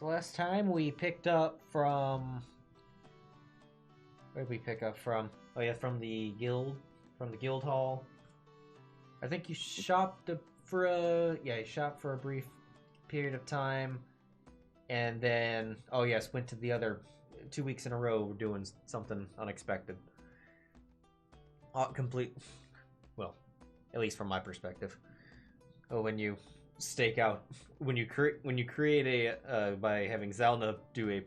So last time we picked up from... Where did we pick up from? Oh yeah, from the guild hall. I think you shopped for a brief period of time, and then went to the other 2 weeks in a row doing something unexpected. Complete, well, at least from my perspective. When you stake out, when you create a by having Zylna do a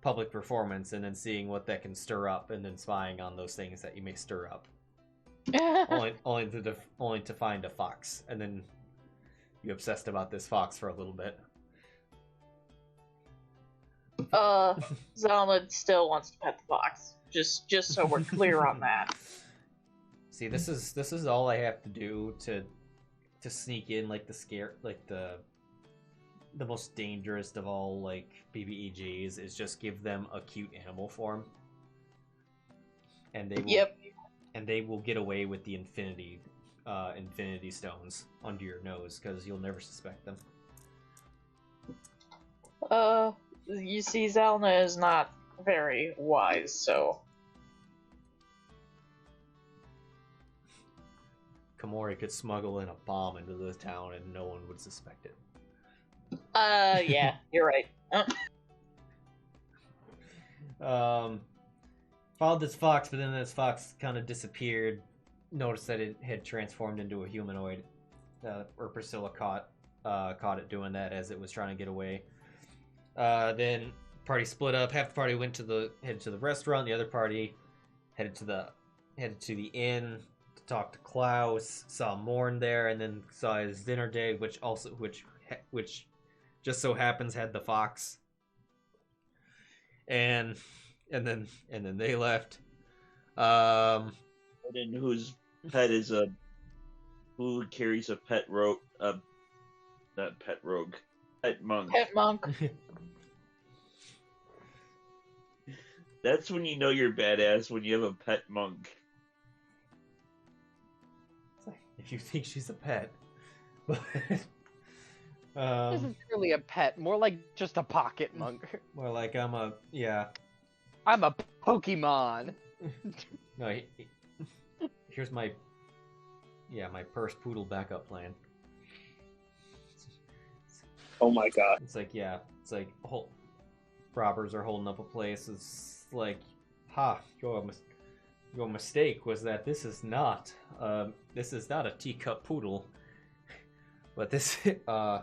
public performance and then seeing what that can stir up, and then spying on those things that you may stir up. only to find a fox, and then you obsessed about this fox for a little bit. Zylna still wants to pet the fox. Just so we're clear on that. See, this is all I have to do to sneak in the most dangerous of all BBEGs is just give them a cute animal form, and they will. Yep. And they will get away with the infinity stones under your nose because you'll never suspect them. You see, Zylna is not very wise, so. Komori could smuggle in a bomb into the town and no one would suspect it. Yeah, you're right. Followed this fox, but then this fox kind of disappeared. Noticed that it had transformed into a humanoid. Or Priscilla caught it doing that as it was trying to get away. Then party split up. Half the party headed to the restaurant. The other party headed to the inn to talk to Klaus. Saw Morn there, and then saw his dinner date, which just so happens had the fox. And then they left. And whose pet is who carries a pet rogue? Not pet rogue. Pet monk. Pet monk. That's when you know you're badass, when you have a pet monk. If you think she's a pet. This isn't really a pet, more like just a pocket monk. More like I'm a Pokemon. No, here's my purse poodle backup plan. Oh my god. It's like robbers are holding up a place. It's like, your mistake was that this is not a teacup poodle, but it's a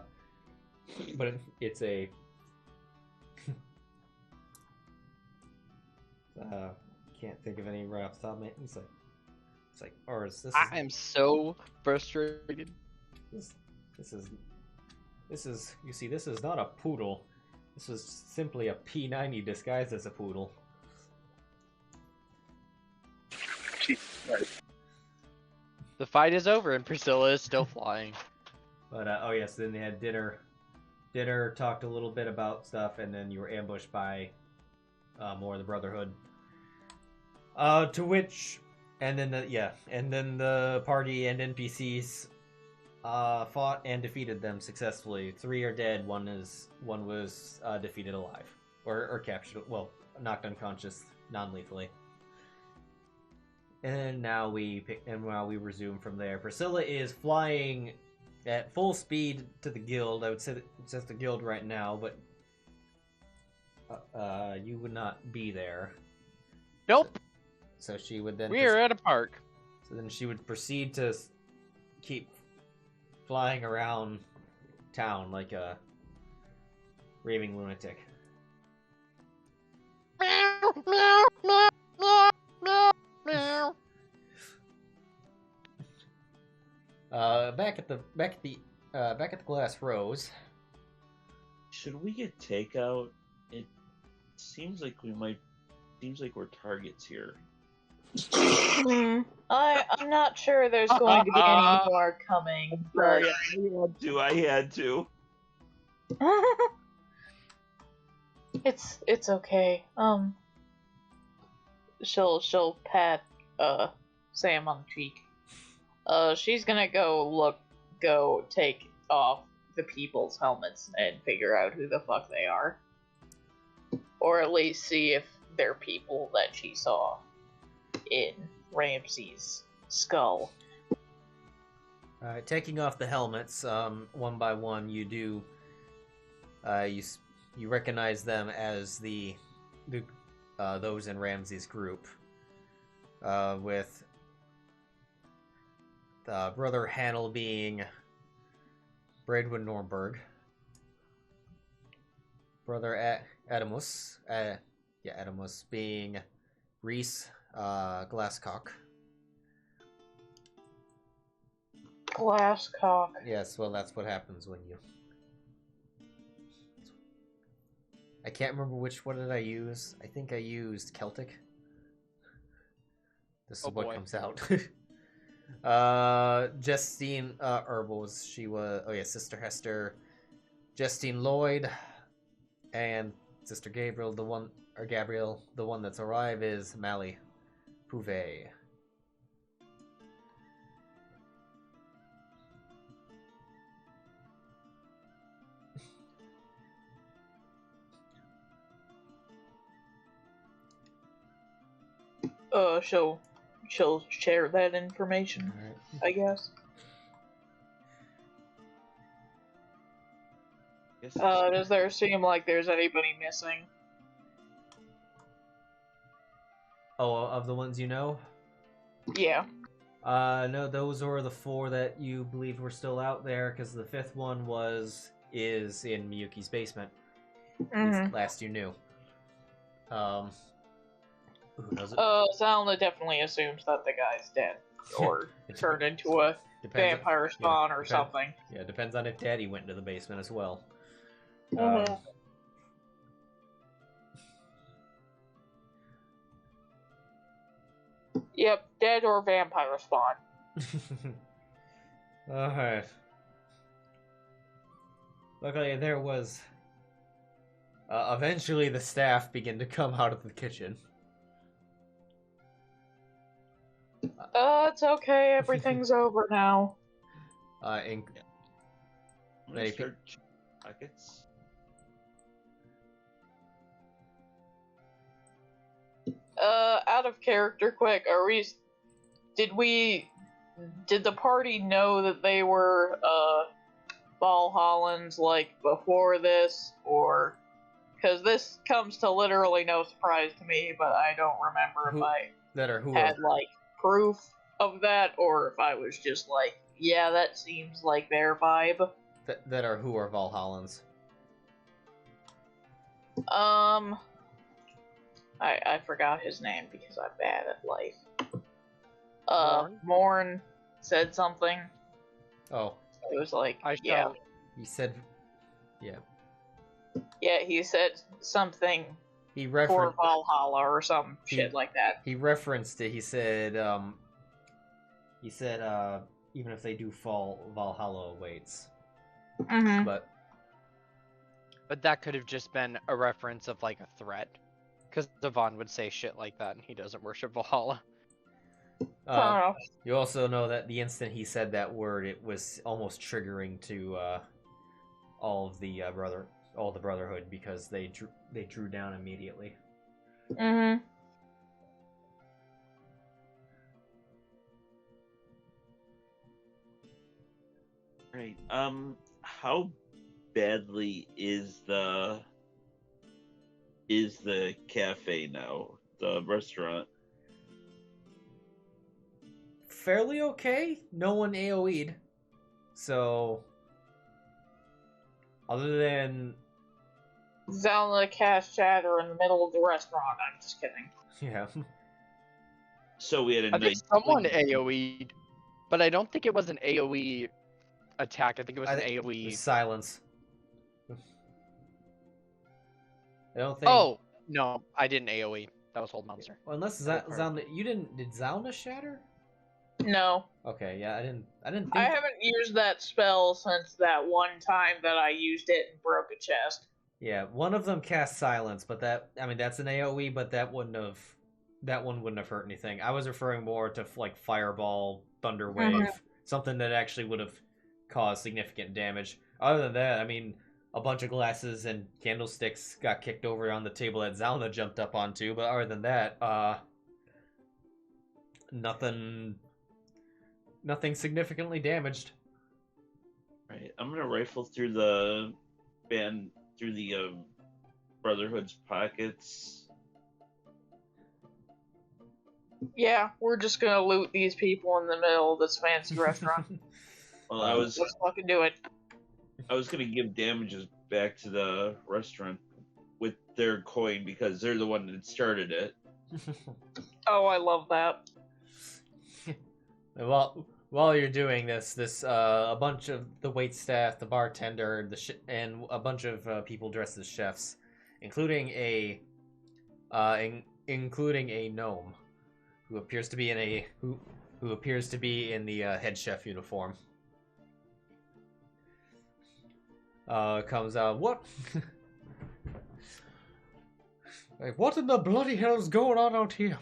can't think of any right off the top of my head. It's like, or is this? I am so frustrated. This is. You see, this is not a poodle. This is simply a P90 disguised as a poodle. The fight is over and Priscilla is still flying. But yes, then they had dinner, talked a little bit about stuff, and then you were ambushed by more of the Brotherhood. And then the party and NPCs fought and defeated them successfully. 3 are dead. One was defeated alive or captured. Well, knocked unconscious non-lethally. And now we resume from there. Priscilla is flying at full speed to the guild. I would say that it's at the guild right now, but you would not be there. Nope. So she would then. We are at a park. So then she would proceed to keep flying around town like a raving lunatic. Meow, meow, meow, meow, meow, meow. Back at the Glass Rose. Should we get takeout? It seems like we're targets here. I'm not sure there's going to be any more coming. But... I had to. It's okay. She'll pat Sam on the cheek. She's gonna go take off the people's helmets and figure out who the fuck they are. Or at least see if they're people that she saw in Ramsey's skull. Alright, taking off the helmets, one by one, you do, you recognize them as those in Ramsey's group, with Brother Hanel being Braidwood Norberg, Brother Adamus being Reese Glasscock. Glasscock. Yes, well, that's what happens when you... I can't remember what did I use. I think I used Celtic. This is what boy. comes out. Justine, or what was she? Sister Hester, Justine Lloyd, and Sister Gabriel. Gabriel, the one that's alive is Mally Pouvet. She'll share that information, Alright. I guess. Does there seem like there's anybody missing? Oh, of the ones you know? Yeah. No, those were the 4 that you believed were still out there, because the 5th one is in Miyuki's basement. Mm-hmm. Last you knew. Who knows it? Zylna definitely assumes that the guy's dead, or turned into a vampire spawn or something. Yeah, depends on if Daddy went into the basement as well. Mm-hmm. Yep, dead or vampire spawn. Alright. Luckily, there was... eventually the staff began to come out of the kitchen. It's okay, everything's over now. In... Many people... Pockets. Out of character, quick, did the party know that they were, Valhallans, like, before this, or, because this comes to literally no surprise to me, but I don't remember if I had, like, proof of that, or if I was just like, yeah, that seems like their vibe. Who are Valhallans? I forgot his name because I'm bad at life. Morn said something. Oh. It was like, He said... Yeah. Yeah, he said something He for Valhalla or some shit like that. He referenced it. He said, even if they do fall, Valhalla awaits. Mm-hmm. But that could have just been a reference of, like, a threat. Because Devon would say shit like that, and he doesn't worship Valhalla. You also know that the instant he said that word, it was almost triggering to all the Brotherhood, because they drew down immediately. Mm-hmm. Right. How badly is the cafe now? The restaurant? Fairly okay. No one AoE'd. So, other than Zylna cast shatter in the middle of the restaurant. I'm just kidding. yeah. So we had a I think nice someone AoE'd, but I don't think it was an AoE attack. I think it was an AoE silence. I don't think. Oh no, I didn't AoE. That was Hold Monster. Well, unless Zylna, you didn't. Did Zylna shatter? No. Okay, yeah, I didn't think. I haven't used that spell since that one time that I used it and broke a chest. Yeah, one of them cast silence, but that's an AoE, but that one wouldn't have hurt anything. I was referring more to like Fireball, Thunder Wave, something that actually would have caused significant damage. other than that, I mean, a bunch of glasses and candlesticks got kicked over on the table that Zylna jumped up onto, but other than that, nothing significantly damaged. Right, I'm gonna rifle through the Brotherhood's pockets. Yeah, we're just gonna loot these people in the middle of this fancy restaurant. Well, let's fucking do it. I was gonna give damages back to the restaurant with their coin because they're the one that started it. Oh, I love that. While you're doing this, a bunch of the waitstaff, the bartender, and a bunch of people dressed as chefs, including a gnome who appears to be in the head chef uniform. Comes out. What? Like, what in the bloody hell is going on out here?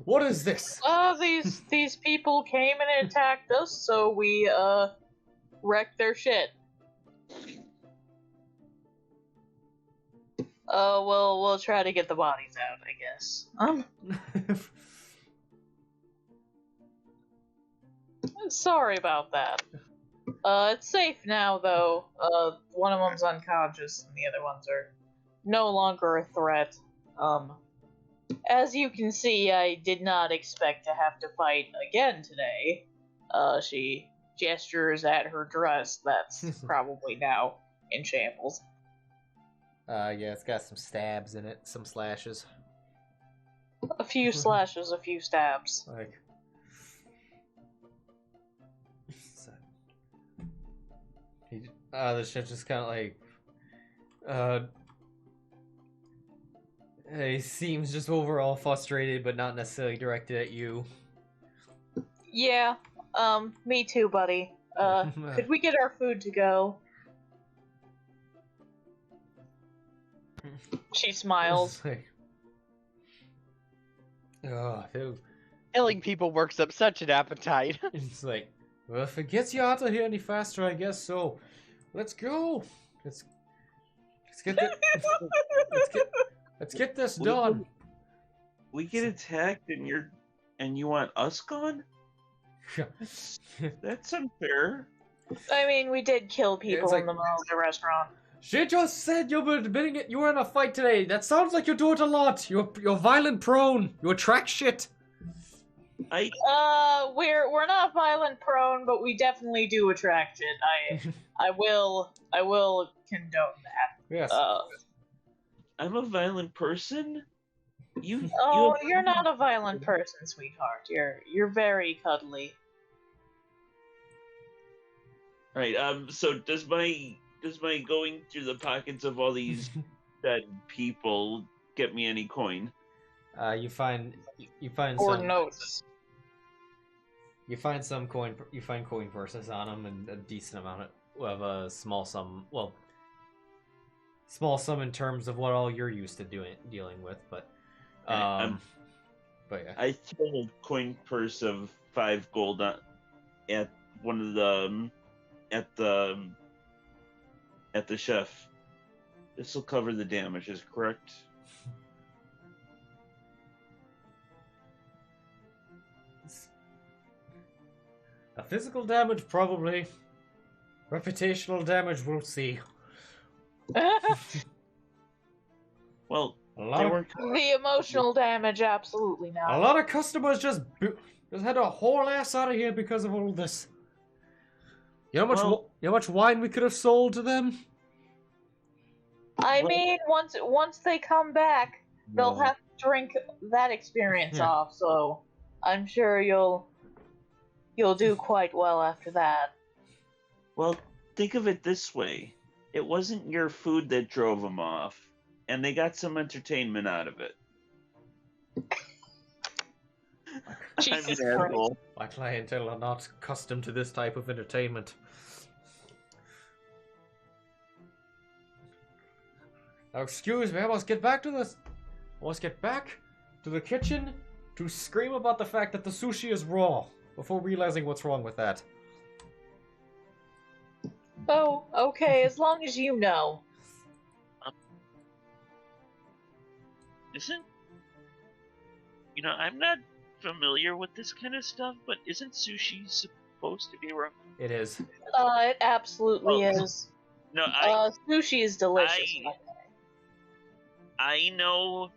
What is this? These people came and attacked us, so we wrecked their shit. We'll try to get the bodies out, I guess. Sorry about that. It's safe now, though. One of them's unconscious, and the other ones are no longer a threat. As you can see, I did not expect to have to fight again today. She gestures at her dress that's probably now in shambles. Yeah, it's got some stabs in it, some slashes. A few slashes, a few stabs. Like... the shit just kind of like, he seems just overall frustrated, but not necessarily directed at you. Yeah, me too, buddy. Could we get our food to go? She smiles. Killing people works up such an appetite. It's like, well, if it gets you out of here any faster, I guess so. Let's go. Let's get let's get this done. We get attacked and you want us gone? That's unfair. I mean, we did kill people in the middle of the restaurant. She just said you were in a fight today. That sounds like you do it a lot. You're violent prone. You attract shit. We're not violent prone, but we definitely do attract it. I will condone that. Yes. I'm a violent person. You're not a violent person, sweetheart. You're very cuddly. Right. So does my going through the pockets of all these dead people get me any coin? You find or some notes. You find some coin. You find coin purses on them, and a decent amount of a small sum. Well, small sum in terms of what all you're used to dealing with, but yeah. I throw a coin purse of 5 gold at one of the at the chef. This will cover the damages, correct? A physical damage, probably. Reputational damage, we'll see. Well, the emotional damage, absolutely not. A lot of customers just had a whole ass out of here because of all this. You know how much wine we could have sold to them? I mean, once they come back, they'll have to drink that experience off. So I'm sure you'll do quite well after that. Well, think of it this way: it wasn't your food that drove them off, and they got some entertainment out of it. Jesus Christ. My clientele are not accustomed to this type of entertainment. Now, excuse me, I must get back to this. I must get back to the kitchen to scream about the fact that the sushi is raw before realizing what's wrong with that. Oh, okay, as long as you know. Isn't... You know, I'm not familiar with this kind of stuff, but isn't sushi supposed to be rough? It is. It absolutely is. No, sushi is delicious. I know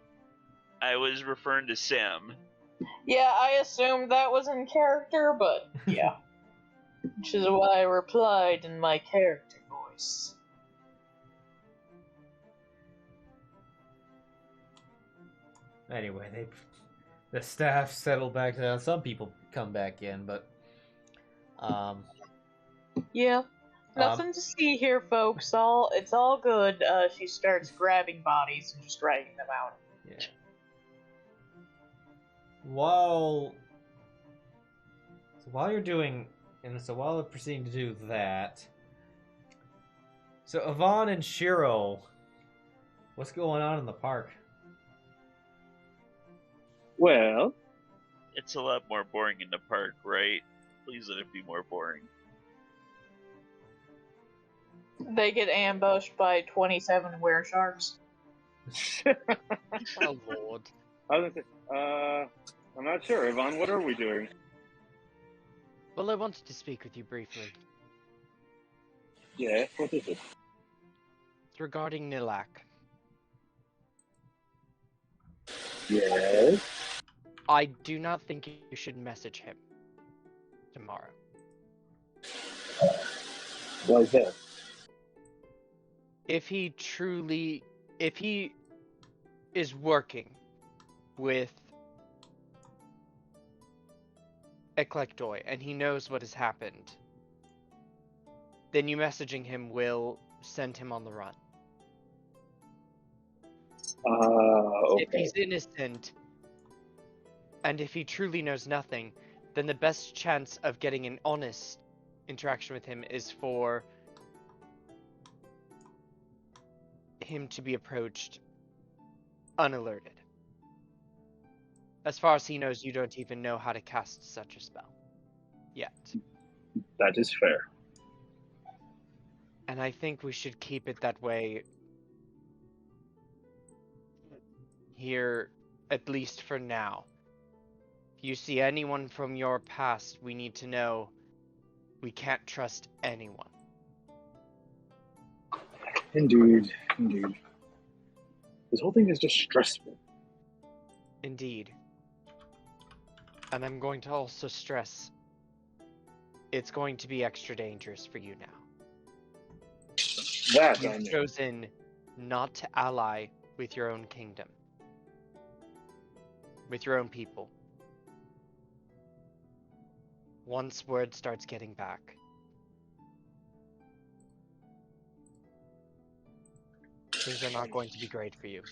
I was referring to Sam. Yeah, I assumed that was in character, but yeah. Which is why I replied in my character voice. Anyway, the staff settle back down. Some people come back in, but yeah, nothing to see here, folks. It's all good. She starts grabbing bodies and just dragging them out. Yeah. While you're doing, and so while we're proceeding to do that, so Yvonne and Sheero, what's going on in the park? Well, it's a lot more boring in the park, right? Please let it be more boring. They get ambushed by 27 weresharks. Oh lord. I was gonna say, I'm not sure. Yvonne, what are we doing? Well, I wanted to speak with you briefly. Yeah, what is it? It's regarding Nilak. Yes. I do not think you should message him tomorrow. Why is that? If he is working with Eclectoi and he knows what has happened, then you messaging him will send him on the run. Okay. If he's innocent, and if he truly knows nothing, then the best chance of getting an honest interaction with him is for him to be approached unalerted. As far as he knows, you don't even know how to cast such a spell yet. That is fair. And I think we should keep it that way here, at least for now. If you see anyone from your past, we need to know we can't trust anyone. Indeed. This whole thing is just stressful. Indeed. And I'm going to also stress, it's going to be extra dangerous for you now. That I You've know. chosen not to ally with your own kingdom. With your own people. Once word starts getting back, things are not going to be great for you.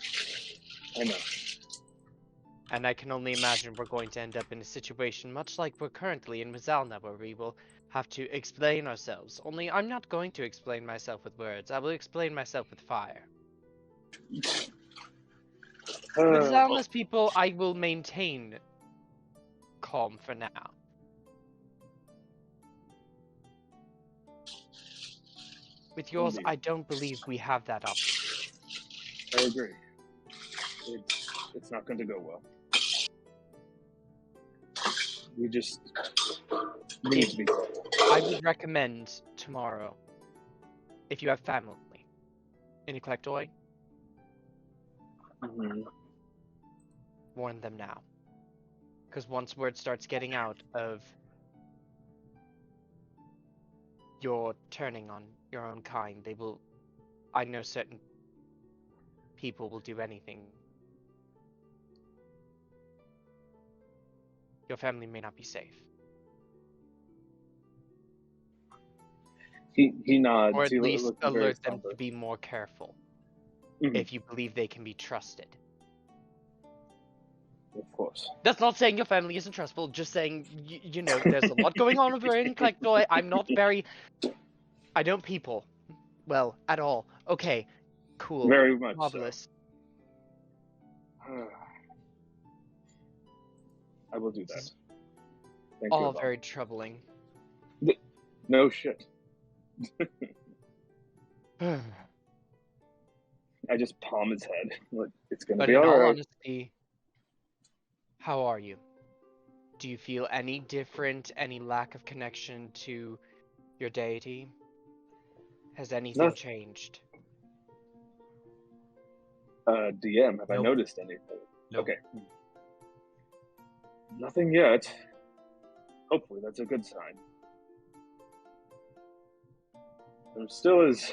I know. And I can only imagine we're going to end up in a situation much like we're currently in with Zylna, where we will have to explain ourselves. Only I'm not going to explain myself with words. I will explain myself with fire. With Zylna's people, I will maintain calm for now. With yours, Indeed. I don't believe we have that option. I agree. It's not going to go well. We just need to be careful. I would recommend tomorrow, if you have family in Eclectoi, warn them now. Because once word starts getting out of you're turning on your own kind, they will... I know certain people will do anything. Your family may not be safe. He nods. Or at He least looks very alert them somber. to be more careful. Mhm. If you believe they can be trusted. Of course. That's not saying your family isn't trustful, just saying, you know, there's a lot going on over in Eclectoi. I'm not very... I don't people. Well, at all. Okay, cool. Very much Marvelous. So. I will do that. Thank you. All Yvonne. very troubling. No shit. I just palm his head. Like, it's gonna But be in all alright. honesty, how are you? Do you feel any different, any lack of connection to your deity? Has anything changed? DM, have I Nope. noticed anything? Nope. Okay. Nothing yet. Hopefully that's a good sign. I'm still as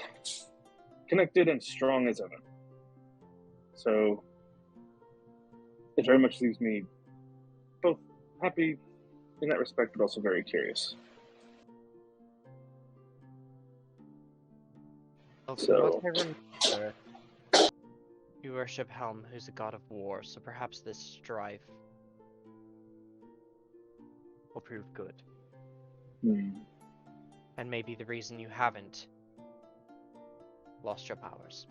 connected and strong as ever. So it very much leaves me both happy in that respect, but also very curious. Well, So- from what I remember, you worship Helm, who's a god of war, so perhaps this strife will prove good. And maybe the reason you haven't lost your powers.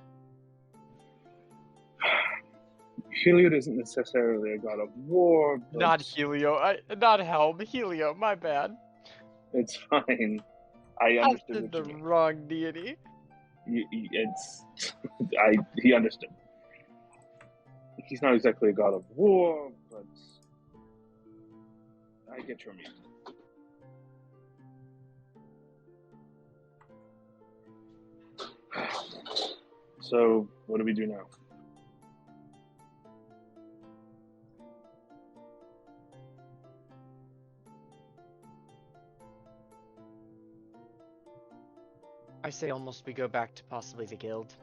Heliod isn't necessarily a god of war, but Not Helio, not Helm, Helio, my bad. it's fine. I I understood said what the you mean. wrong deity. He understood. He's not exactly a god of war, but I get your meaning. So, what do we do now? I say almost we go back to possibly the guild.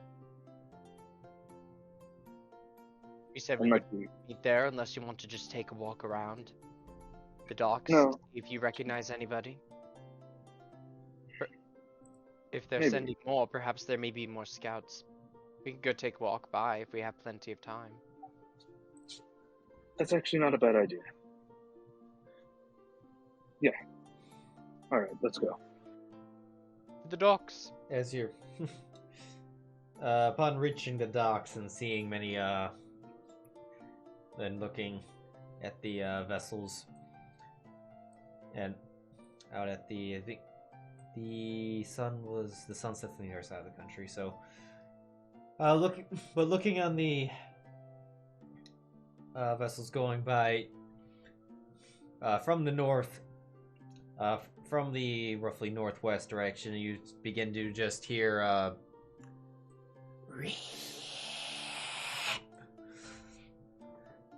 You said we would meet there unless you want to just take a walk around the docks. No. If you recognize anybody. If they're Maybe. sending more, perhaps there may be more scouts. We can go take a walk by if we have plenty of time. That's actually not a bad idea. Yeah. Alright, let's go. The docks. As you're upon reaching the docks and seeing many then looking at the vessels and out at the I think the sun sets on the other side of the country, so looking on the vessels going by from the north, from the roughly northwest direction, you begin to just hear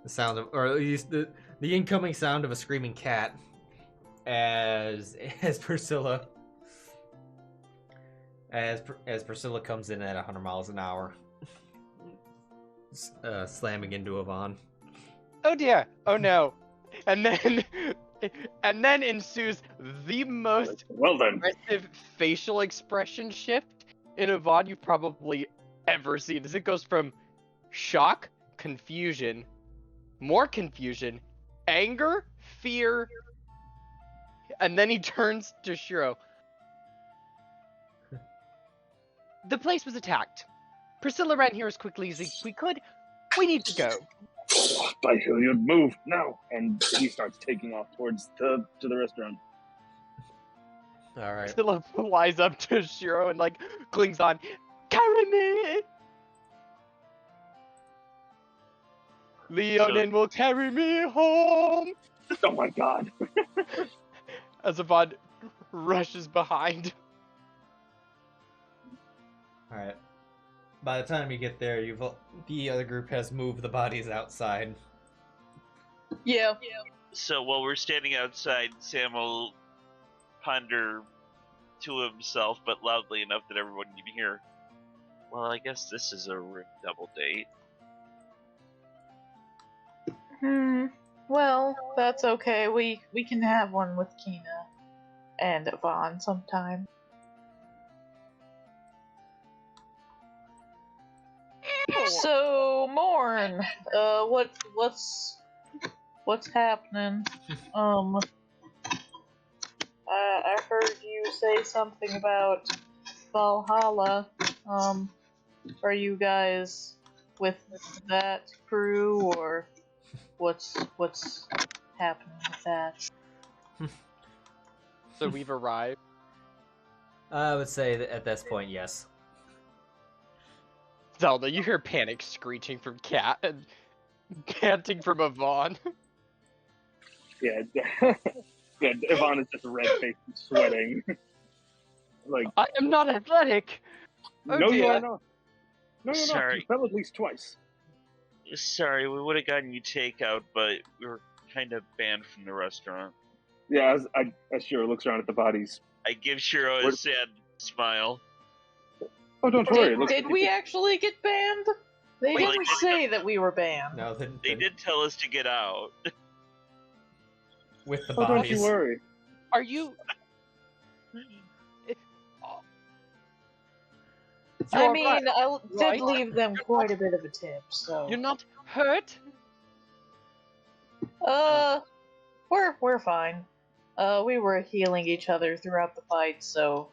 the sound of, or at least the incoming sound of a screaming cat as Priscilla comes in at 100 miles an hour, slamming into Yvonne. Oh dear! Oh no! And then ensues the most aggressive facial expression shift in a VOD you've probably ever seen, as it goes from shock, confusion, more confusion, anger, fear, and then he turns to Sheero. The place was attacked. Priscilla ran here as quickly as we could. We need to go. By Heliod, move now! And he starts taking off towards to the restaurant. All right. Priscilla flies up to Sheero and clings on. Carry me! Leonin will carry me home! Oh my god! As Yvonne rushes behind. Alright. By the time you get there, the other group has moved the bodies outside. Yeah. So while we're standing outside, Sam will ponder to himself, but loudly enough that everyone can hear. Well, I guess this is a room double date. Well, that's okay. We can have one with Kina and Vaughn sometime. So, Morn, what's happening? I heard you say something about Valhalla. Are you guys with that crew, or what's happening with that? So we've arrived. I would say that at this point, yes. Zelda, you hear panic screeching from Cat and panting from Yvonne. Yeah, yeah. Yvonne is just red-faced and sweating. Like, I am not athletic. Oh no, you dear. are not. No, you're not. Sorry. You fell at least twice. Sorry, we would have gotten you takeout, but we were kind of banned from the restaurant. Yeah, as Sheero looks around at the bodies. I give Sheero a sad smile. Oh, don't worry. Did we actually get banned? They didn't say that we were banned. No, They did tell us to get out. with the Oh, don't bodies. you worry. Are you? I mean, I did right? leave them quite a bit of a tip, so. You're not hurt? We're fine. We were healing each other throughout the fight, so.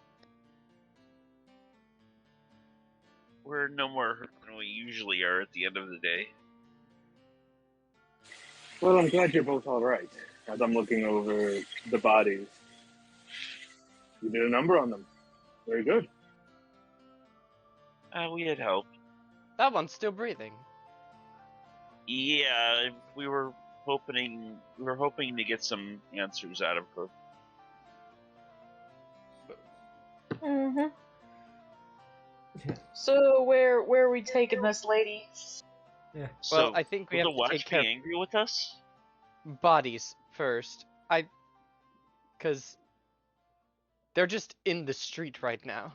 We're no more hurt than we usually are at the end of the day. Well, I'm glad you're both all right. As I'm looking over the bodies, you did a number on them. Very good. We had help. That one's still breathing. Yeah, we were hoping to get some answers out of her. Mm-hmm. So where are we taking this lady? Yeah. So, Well, I think we will have the to watch take care be angry with us? of bodies first. Because they're just in the street right now.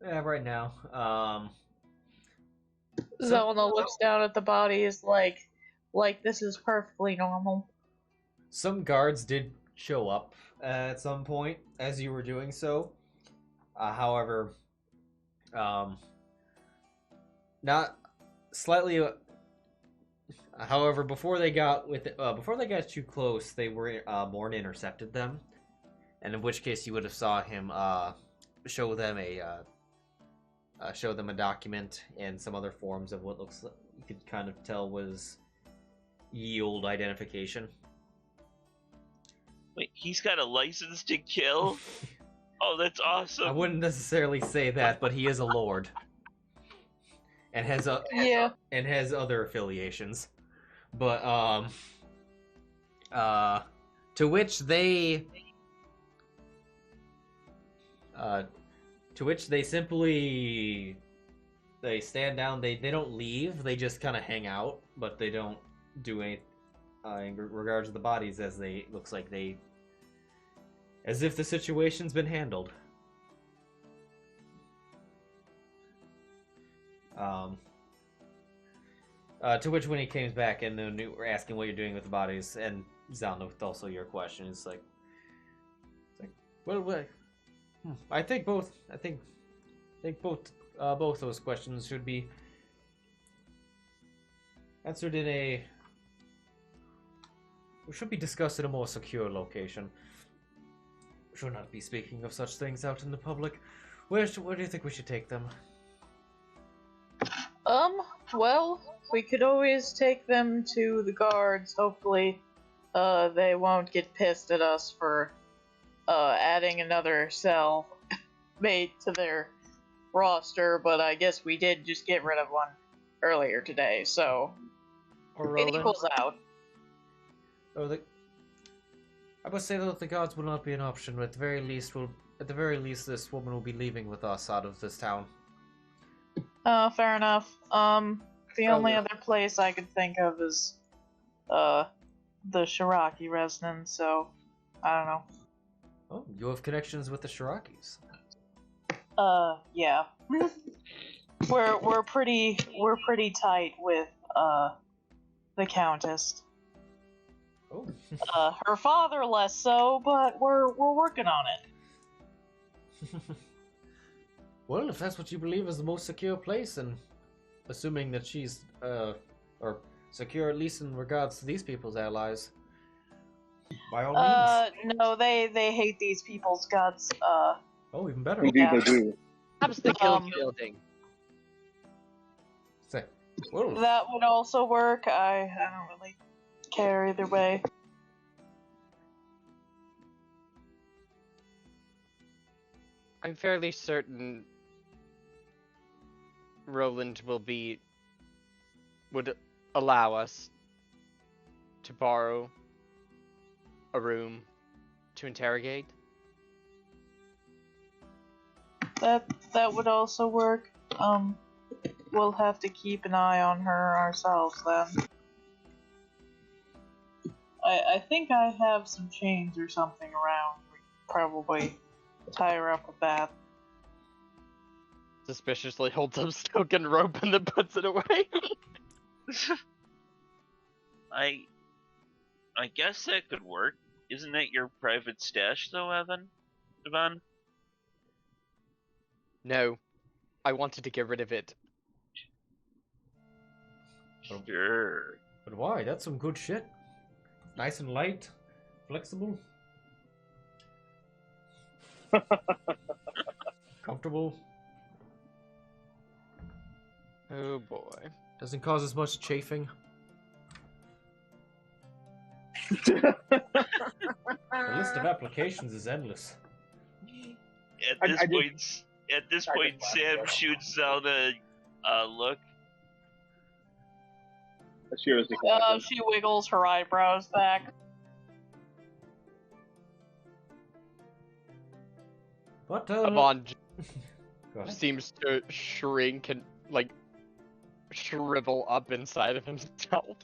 Yeah, right now. Zylna looks down at the bodies like this is perfectly normal. Some guards did show up at some point as you were doing so. However, not slightly. However, before they got too close, they were Morn intercepted them, and in which case you would have saw him show them a document and some other forms of what looks like you could kind of tell was yield identification. Wait, he's got a license to kill? Oh, that's awesome. I wouldn't necessarily say that, but he is a lord, and has other affiliations. But to which they simply stand down. They don't leave. They just kind of hang out, but they don't do anything in regards to the bodies, as if the situation's been handled. To which, when he came back and then we're asking what you're doing with the bodies, and Zylna with also your question, it's like well, I think both those questions should be answered should be discussed in a more secure location. We should not be speaking of such things out in the public. Where do you think we should take them? Well, we could always take them to the guards. Hopefully, they won't get pissed at us for, adding another cell mate to their roster, but I guess we did just get rid of one earlier today, so it equals out. I must say that the guards will not be an option. At the very least, this woman will be leaving with us out of this town. Fair enough. The only other place I could think of is, the Shiraki residence, so, I don't know. Oh, you have connections with the Shirakis. Yeah. We're pretty tight with, the Countess. Oh. Her father less so, but we're working on it. Well, if that's what you believe is the most secure place, and assuming that she's, or secure at least in regards to these people's allies, by all means. No, they hate these people's guts. Oh, even better. Indeed, they do. Perhaps the guild building. Say, whoa. That would also work. I don't really care either way. I'm fairly certain Roland would allow us to borrow a room to interrogate. That would also work. We'll have to keep an eye on her ourselves then. I think I have some chains or something around. We could probably tie her up with that. Suspiciously holds up Stoken rope and then puts it away. I guess that could work. Isn't that your private stash, though, Evan? No, I wanted to get rid of it. Sure. But why? That's some good shit. Nice and light, flexible, comfortable. Oh boy. Doesn't cause as much chafing. The list of applications is endless. At this point, Sam shoots Zylna a look. She wiggles her eyebrows back. But Amon seems to shrink and like shrivel up inside of himself,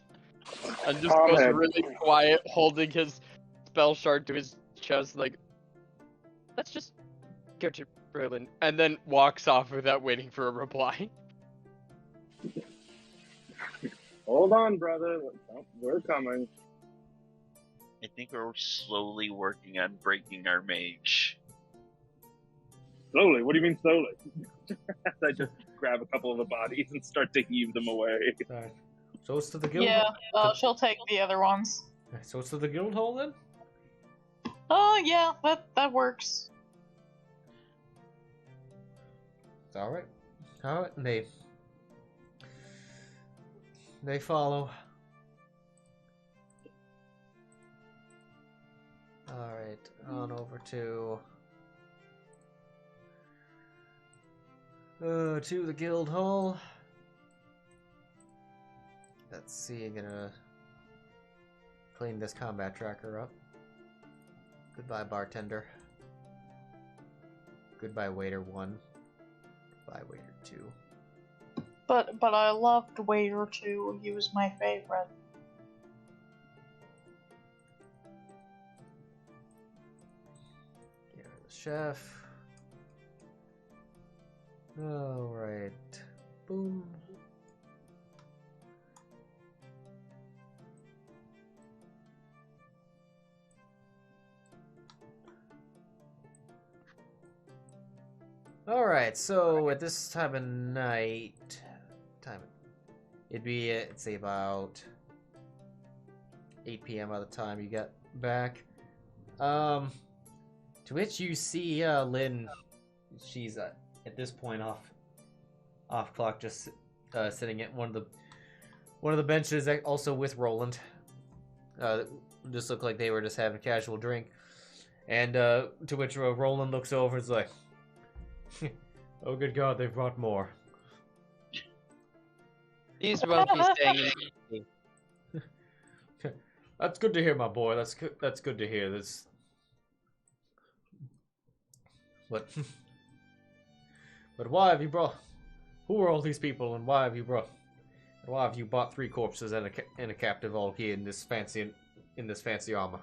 and just goes really quiet, holding his spell shard to his chest, like, let's just go to Roland, and then walks off without waiting for a reply. Hold on, brother. We're coming. I think we're slowly working on breaking our mage. Slowly? What do you mean slowly? I just grab a couple of the bodies and start to heave them away. Right. So it's to the guild. Yeah, she'll take the other ones. So it's to the guild hall then? Oh yeah, that works. Alright. Alright, they follow. Alright, on over to the guild hall. Let's see, I'm gonna clean this combat tracker up. Goodbye, bartender. Goodbye, waiter 1. Goodbye, waiter 2. But I loved Waiter 2. He was my favorite. Get rid of the chef. Alright. Boom. Alright, so at this time of night, it'd be, let's say, about 8 p.m. by the time you get back. To which you see Lynn, she's at this point off clock, just sitting at one of the benches, also with Roland. Just looked like they were just having a casual drink. And to which Roland looks over and is like, oh good God, they've brought more. These won't be staying in. That's good to hear, my boy. That's good to hear. This. What? But why have you brought? Who are all these people, and why have you bought 3 corpses and a captive all here in this fancy armor?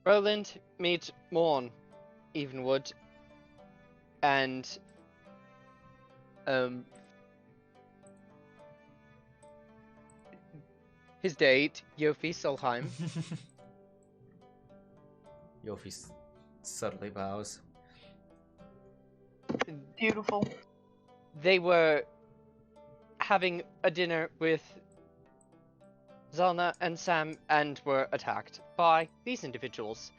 Roland, meet Morn, Evenwood, and his date, Yofi Solheim. Yofi subtly bows. Beautiful. They were having a dinner with Zylna and Sam and were attacked by these individuals,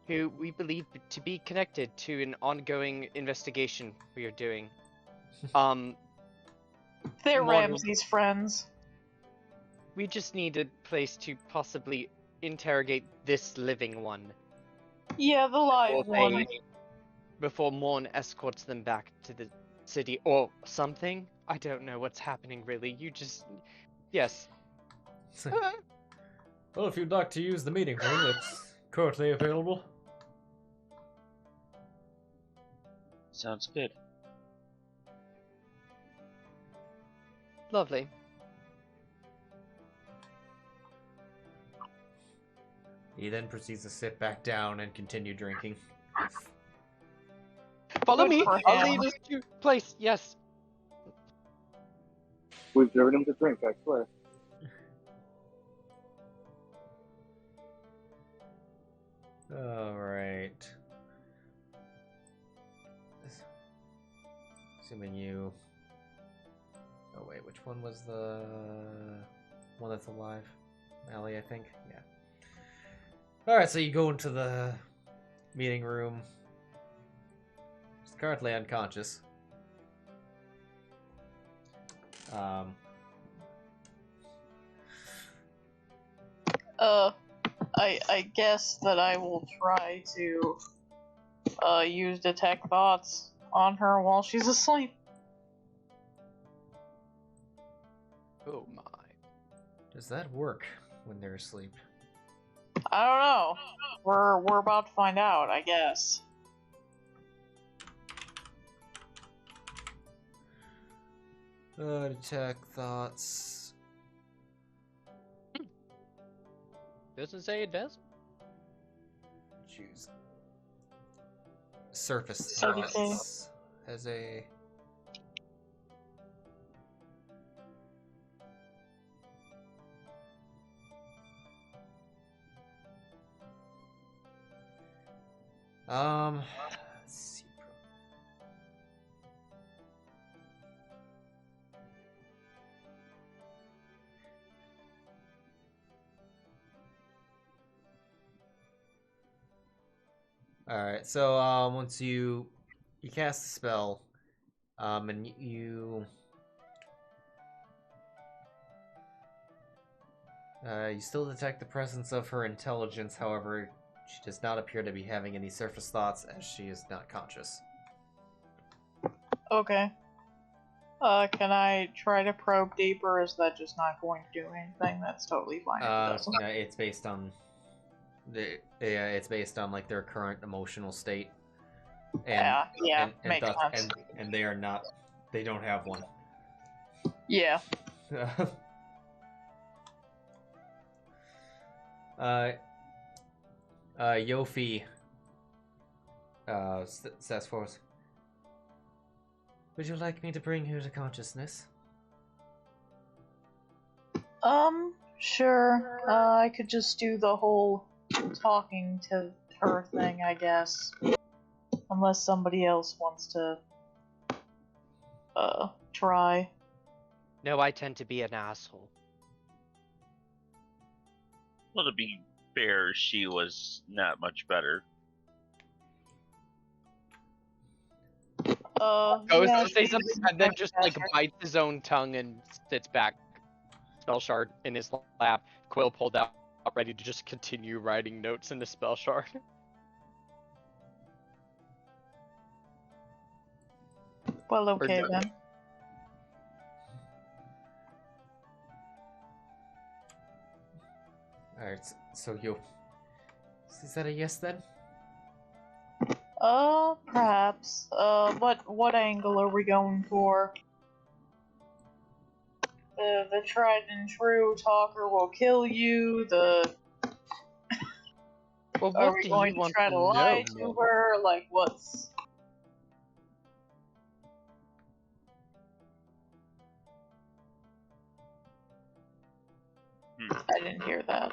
who we believe to be connected to an ongoing investigation we are doing. They're Ramsey's friends. We just need a place to possibly interrogate this living one. Yeah, the live one. before Morn escorts them back to the city or something. I don't know what's happening really. You just... Yes. Well, if you'd like to use the meeting room, it's currently available. Sounds good. Lovely. He then proceeds to sit back down and continue drinking. Follow Good me! for I'll him. lead us to place, yes. We've driven him to drink, I swear. Alright. Assuming you... Oh wait, which one was the one that's alive? Allie, I think? Yeah. Alright, so you go into the meeting room. She's currently unconscious. I guess that I will try to use detect thoughts on her while she's asleep. Oh my. Does that work when they're asleep? I don't know. We're about to find out, I guess. Detect thoughts. Doesn't say it does. Choose. Surface Okay. thoughts as a... Let's see. Alright, so once you cast the spell, and you still detect the presence of her intelligence. However, she does not appear to be having any surface thoughts, as she is not conscious. Okay. Can I try to probe deeper? Is that just not going to do anything? That's totally fine if it doesn't. No, it's based on it's based on like their current emotional state. And, yeah, and makes thoughts, sense. and they are not. They don't have one. Yeah. Yofi says for us. Would you like me to bring her to consciousness? Sure. I could just do the whole talking to her thing, I guess. Unless somebody else wants to, try. No, I tend to be an asshole. Well, to be fair, she was not much better. Goes yeah, to say something and then just like bites his own tongue and sits back. Spell shard in his lap. Quill pulled out, ready to just continue writing notes in the spell shard. Well, okay no. then. Alright, so you... Is that a yes then? Perhaps. What angle are we going for? The tried and true talker will kill you, Well, are what we do going you to want try to lie to know? her? Like, what's... I didn't hear that.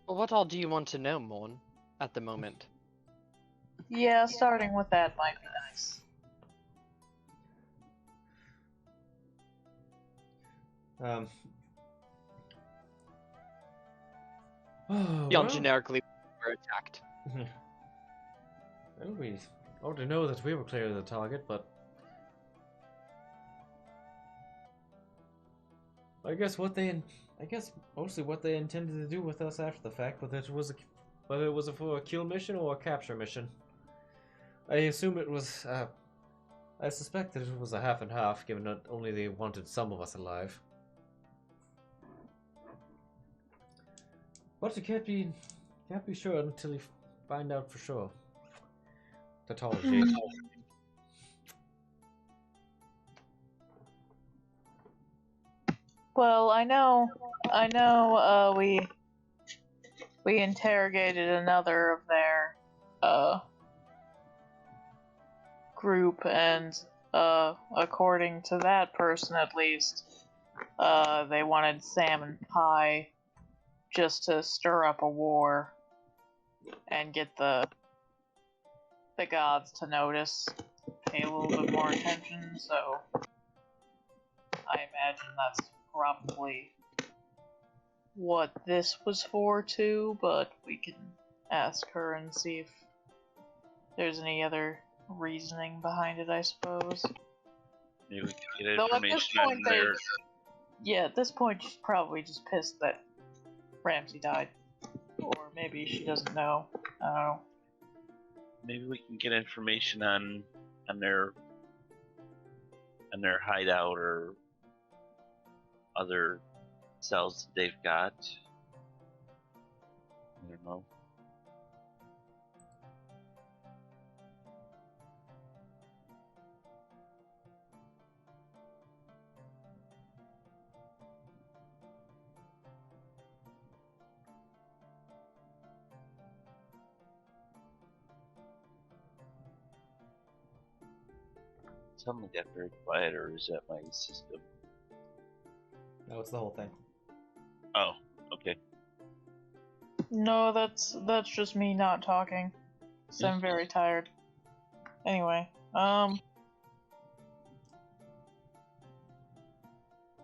Well, what all do you want to know, Morn, at the moment? Yeah, starting with that might be nice. Beyond generically, we're attacked. Well, we ought to know that we were clear of the target, but I guess mostly what they intended to do with us after the fact, whether it was for a kill mission or a capture mission. I assume it was. I suspect that it was a half and half, given that only they wanted some of us alive. But you can't be sure until you find out for sure. Tautology. Well, I know, we interrogated another of their, group, and, according to that person at least, they wanted salmon pie just to stir up a war and get the gods to notice, pay a little bit more attention, so I imagine that's probably what this was for too, but we can ask her and see if there's any other reasoning behind it, I suppose. Maybe we can get information on there. Yeah, at this point she's probably just pissed that Ramsey died. Or maybe she doesn't know. I don't know. Maybe we can get information on their hideout or other cells they've got. I don't know. Suddenly got very quiet, or is that my system? No, it's the whole thing. Oh, okay. No, that's just me not talking. So I'm very tired. Anyway,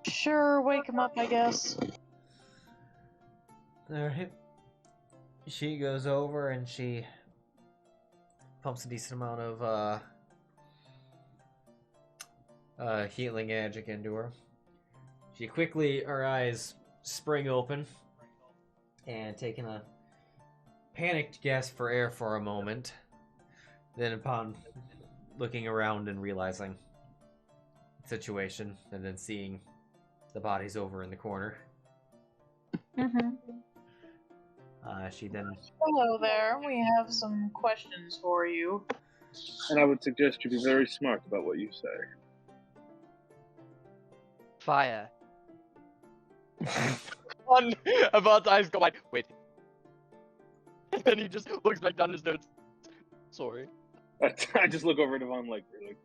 sure, wake him up, I guess. Alright. She goes over and she pumps a decent amount of healing magic into her. She quickly, her eyes spring open, and taking a panicked gasp for air for a moment, then upon looking around and realizing the situation, and then seeing the bodies over in the corner, she then... Hello there, we have some questions for you. And I would suggest you be very smart about what you say. Fire. On Avant's eyes go like, wait. And then he just looks back down his notes. Sorry. I just look over at Devon like, really?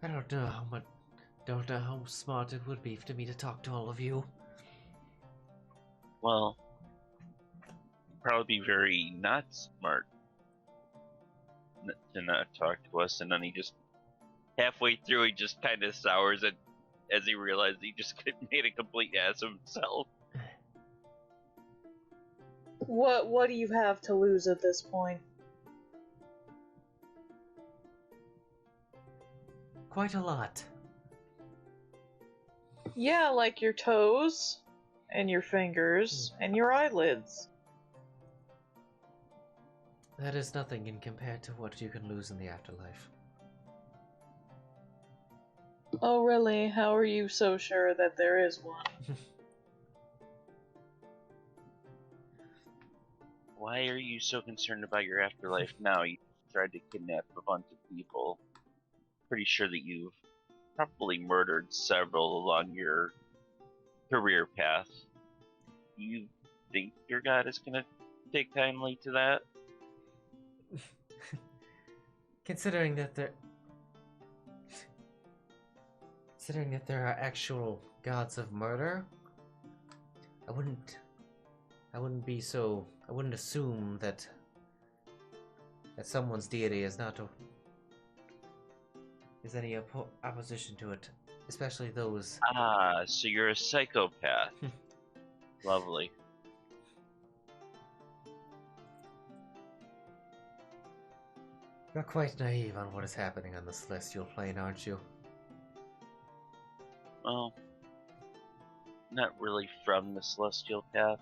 I don't know how smart it would be for me to talk to all of you. Well, probably be very not smart to not talk to us, and then he just halfway through he just kind of sours it as he realized he just made a complete ass of himself. What do you have to lose at this point? Quite a lot. Yeah, like your toes, and your fingers, and your eyelids. That is nothing in compared to what you can lose in the afterlife. Oh really? How are you so sure that there is one? Why are you so concerned about your afterlife now? You tried to kidnap a bunch of people. Pretty sure that you've probably murdered several along your career path. You think your god is gonna take kindly to that? Considering that there are actual gods of murder, I wouldn't assume that someone's deity is any opposition to it, especially those. Ah, so you're a psychopath. Lovely. You're quite naive on what is happening on the celestial plane, aren't you? Well, not really from the Celestial Path.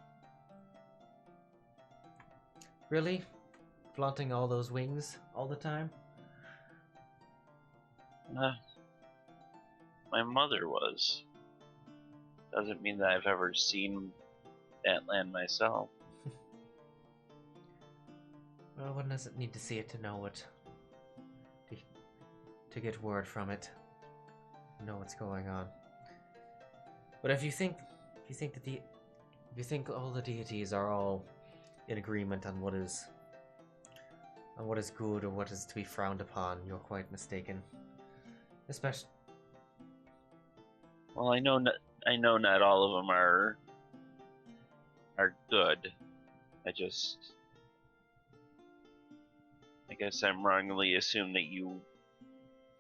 Really? Flaunting all those wings all the time? My mother was. Doesn't mean that I've ever seen that land myself. Well, one doesn't need to see it to know it. To get word from it. Know what's going on. But if you think all the deities are all in agreement on what is good or what is to be frowned upon, you're quite mistaken. Especially. Well, I know not all of them are good. I guess I'm wrongly assumed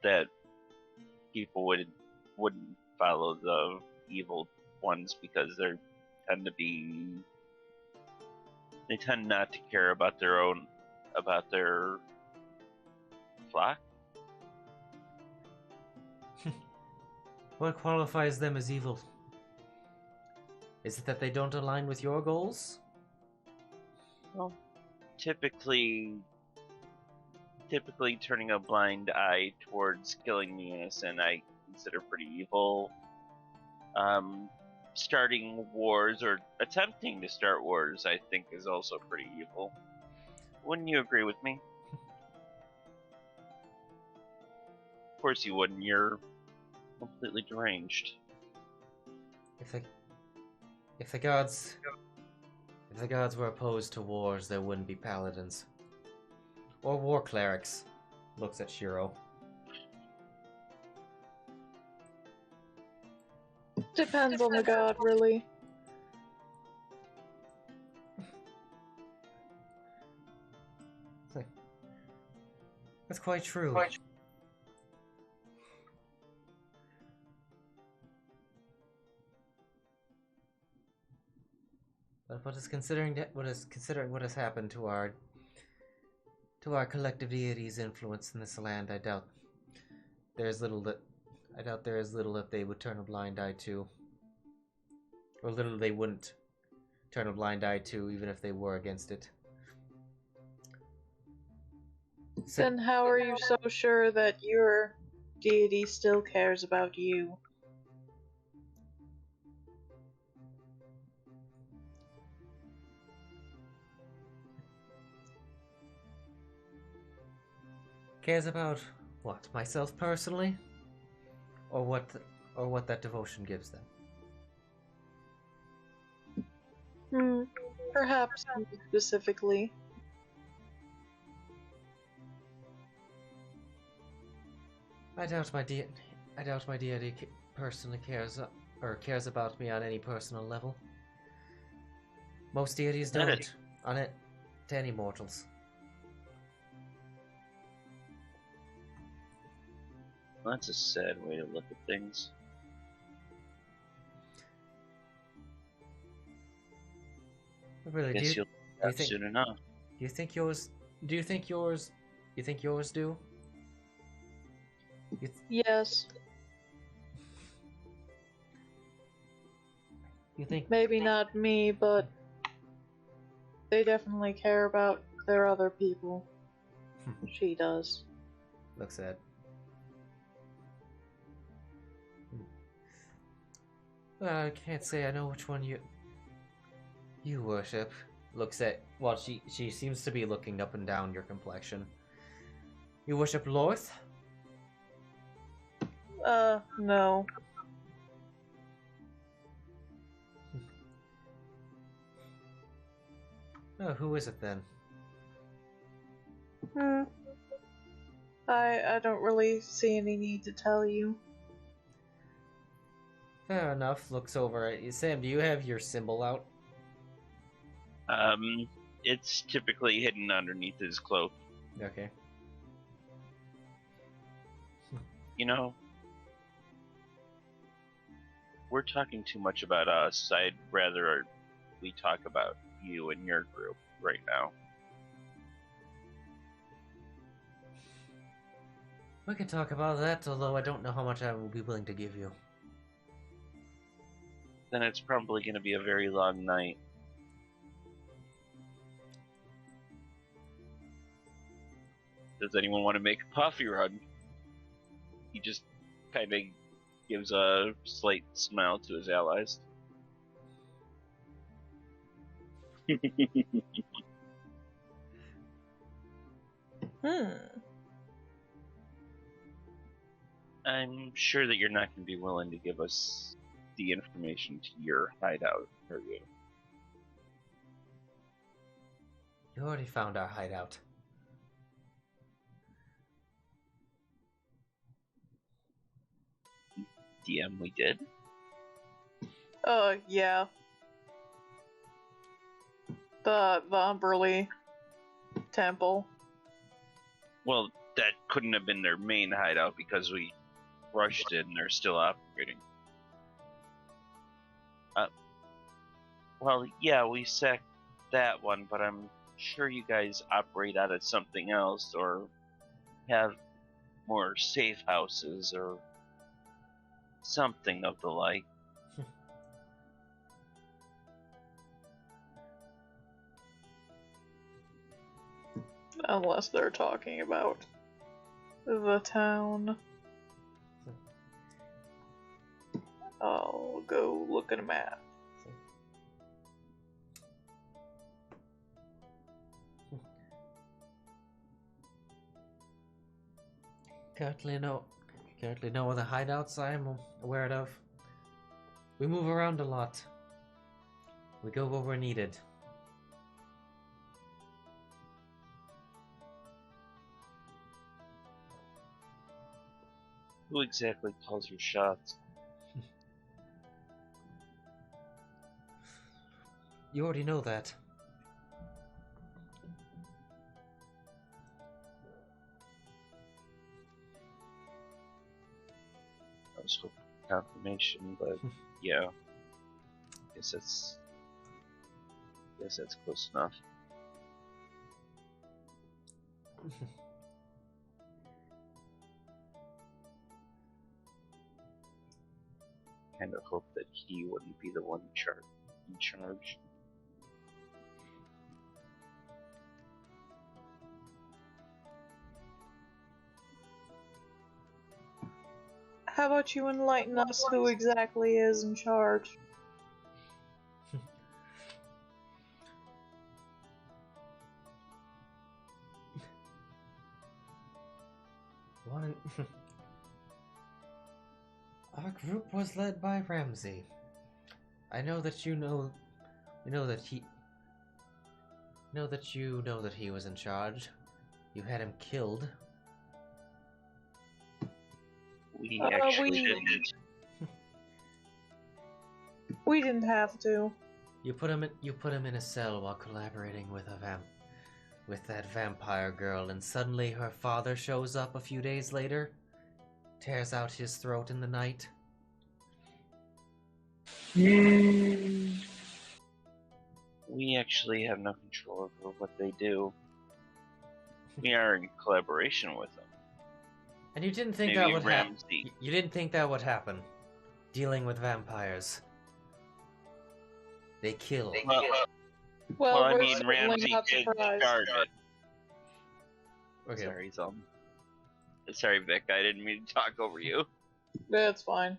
that people wouldn't follow the evil ones because they tend not to care about their flock. What qualifies them as evil? Is it that they don't align with your goals? Well, typically turning a blind eye towards killing the innocent, I consider pretty evil. Starting wars or attempting to start wars, I think, is also pretty evil. Wouldn't you agree with me? Of course you wouldn't. You're completely deranged. If the gods were opposed to wars, there wouldn't be paladins. Or war clerics. Looks at Sheero. Depends on the god, really. That's quite true. But considering what has happened to our collective deity's influence in this land, I doubt there is little that they would turn a blind eye to, or little they wouldn't turn a blind eye to, even if they were against it. Then how are you so sure that your deity still cares about you? Cares about what? Myself personally? Or what that devotion gives them? Perhaps specifically. I doubt my deity personally cares about me on any personal level. Most deities don't on it to any mortals. Well, that's a sad way to look at things. Really, Guess you'll have soon enough. Do you think yours do? Yes. You think maybe not me, but they definitely care about their other people. She does. Looks at. Well, I can't say I know which one you worship. Looks at. Well, she seems to be looking up and down your complexion. You worship Lorth? No. Oh, who is it then? I don't really see any need to tell you. Fair enough. Looks over at you. Sam, do you have your symbol out? It's typically hidden underneath his cloak. Okay. You know, we're talking too much about us. I'd rather we talk about you and your group right now. We can talk about that, although I don't know how much I will be willing to give you. then it's probably going to be a very long night. Does anyone want to make a coffee run? He just kind of gives a slight smile to his allies. I'm sure that you're not going to be willing to give us the information to your hideout, are you? You already found our hideout. DM, we did? Yeah. The Umberly Temple. Well, that couldn't have been their main hideout because we rushed it and they're still operating. Well, yeah, we sacked that one, but I'm sure you guys operate out of something else or have more safe houses or something of the like. Unless they're talking about the town. I'll go look at a map. Currently no other hideouts I am aware of. We move around a lot. We go where we're needed. Who exactly calls your shots? You already know that. I was hoping for confirmation, but yeah. Guess that's close enough. Kind of hope that he wouldn't be the one in charge. How about you enlighten us who exactly is in charge? Our group was led by Ramsey. I know that you know that he was in charge. You had him killed. We actually didn't. We didn't have to. You put him in a cell while collaborating with that vampire girl, and suddenly her father shows up a few days later, tears out his throat in the night. We actually have no control over what they do. We are in collaboration with them. And you didn't think that would happen? You didn't think that would happen? Dealing with vampires. They kill. Well, I mean, Ramsey did start it. Okay. Sorry, Vic. I didn't mean to talk over you. That's fine.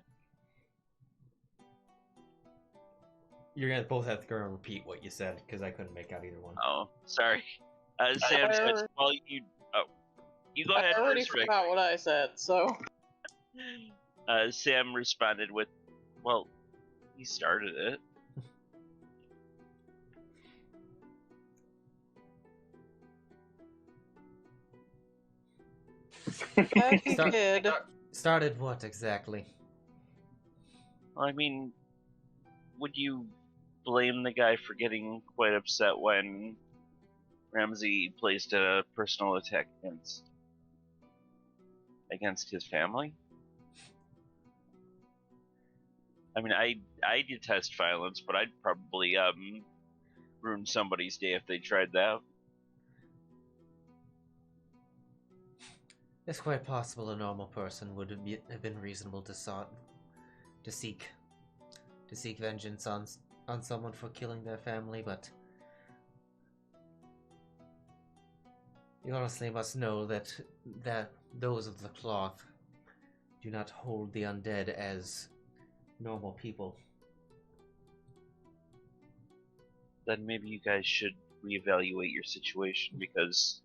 You're gonna both have to go and repeat what you said because I couldn't make out either one. Oh, sorry. Sam said, "Well, you go ahead." I already forgot what I said, so. Sam responded with, "Well, he started it." Started what exactly? Well, I mean, would you blame the guy for getting quite upset when Ramsey placed a personal attack against his family? I mean, I detest violence, but I'd probably ruin somebody's day if they tried that. It's quite possible a normal person would have been reasonable to seek. to seek vengeance on someone for killing their family, but you honestly must know that those of the cloth do not hold the undead as normal people. Then maybe you guys should reevaluate your situation, because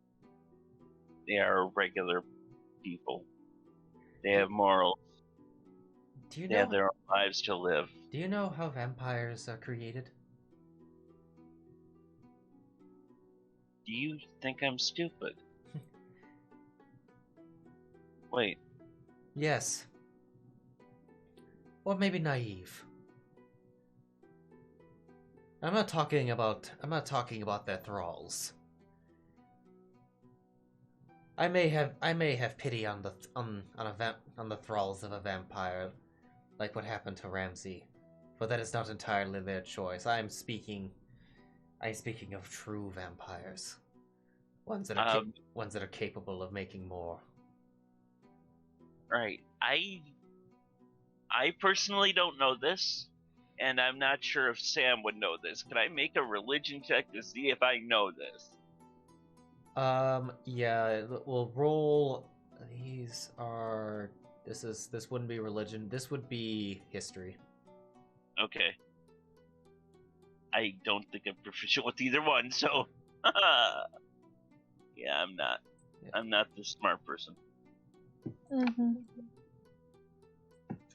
they are regular people. They have morals. They have their own lives to live. Do you know how vampires are created? Do you think I'm stupid? Wait. Yes. Or maybe naive. I'm not talking about their thralls. I may have pity on the thralls of a vampire, like what happened to Ramsay, but that is not entirely their choice. I'm speaking of true vampires, ones that are capable of making more. Right. I personally don't know this, and I'm not sure if Sam would know this. Can I make a religion check to see if I know this? Yeah, we'll roll. This wouldn't be religion. This would be history. Okay. I don't think I'm proficient with either one, so yeah, I'm not. Yeah. I'm not the smart person. Mm-hmm.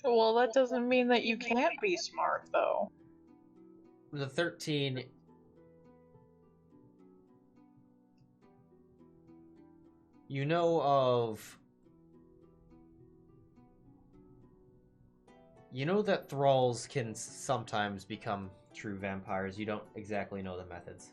Well, that doesn't mean that you can't be smart, though. The 13. You know that thralls can sometimes become true vampires. You don't exactly know the methods.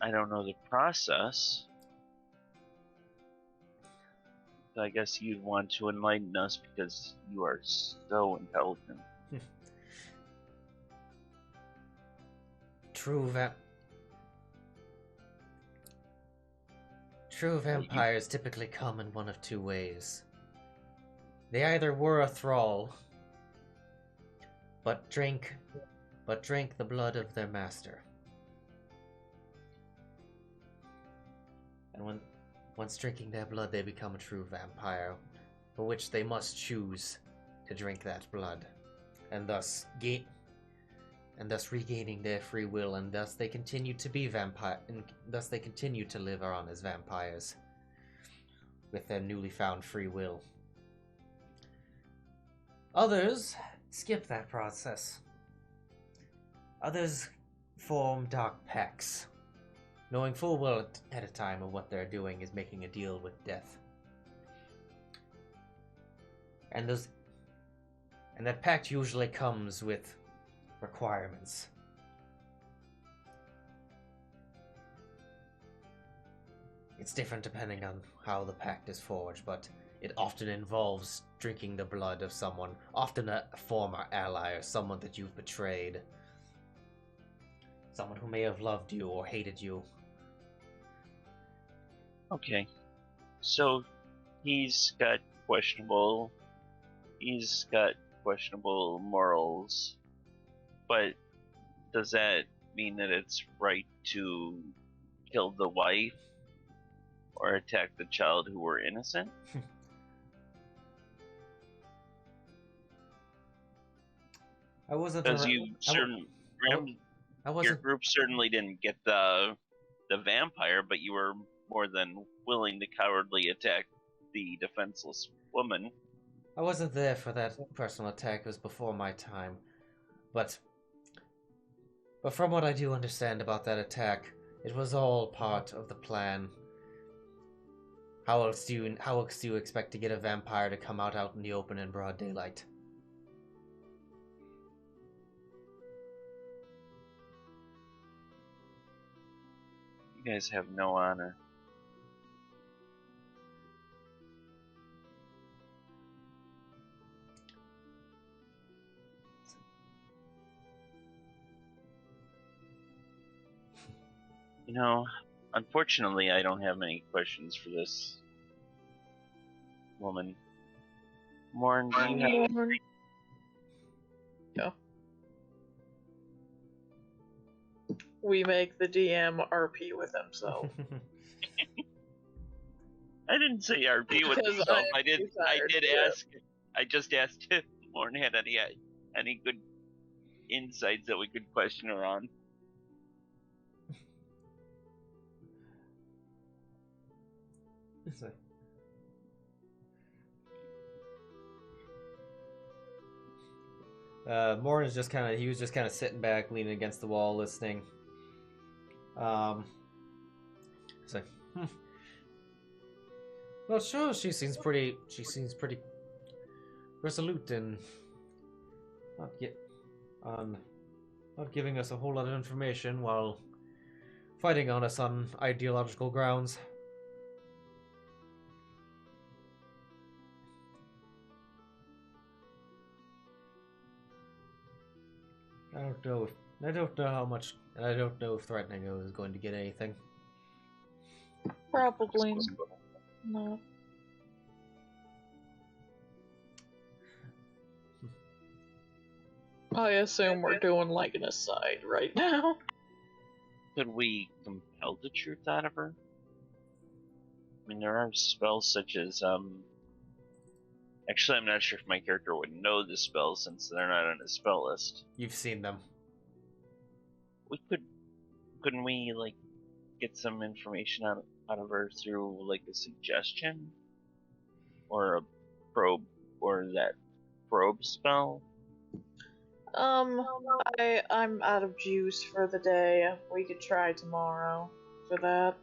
I don't know the process. So I guess you'd want to enlighten us because you are so intelligent. True vampires typically come in one of two ways. They either were a thrall, but drank the blood of their master. And once drinking their blood, they become a true vampire, for which they must choose to drink that blood, and thus regaining their free will, and thus they continue to be and thus they continue to live on as vampires with their newly found free will. Others skip that process. Others form dark pacts, knowing full well at a time of what they're doing is making a deal with death. And that pact usually comes with requirements. It's different depending on how the pact is forged, but it often involves drinking the blood of someone, often a former ally or someone that you've betrayed. Someone who may have loved you or hated you. Okay. So he's got questionable morals, but does that mean that it's right to kill the wife or attack the child who were innocent? I wasn't. Because your group certainly didn't get the vampire, but you were more than willing to cowardly attack the defenseless woman. I wasn't there for that personal attack. It was before my time, but from what I do understand about that attack, it was all part of the plan. How else do you expect to get a vampire to come out in the open in broad daylight? You guys have no honor. You know, unfortunately, I don't have many questions for this woman. Morn, do you have... Yeah. We make the DM RP with himself. I didn't say RP with himself. I did ask. I just asked if Morn had any good insights that we could question her on. Morn is he was just kind of sitting back, leaning against the wall, listening. So, well, sure, she seems pretty resolute in not giving us a whole lot of information while fighting on us on ideological grounds. I don't know how much, and I don't know if threatening her is going to get anything. Probably not. I assume we're doing like an aside right now. Could we compel the truth out of her? I mean, there are spells such as, Actually, I'm not sure if my character would know the spells since they're not on his spell list. You've seen them. Couldn't we, like, get some information out of her through, like, a suggestion? Or a probe, or that probe spell? I'm out of juice for the day. We could try tomorrow for that.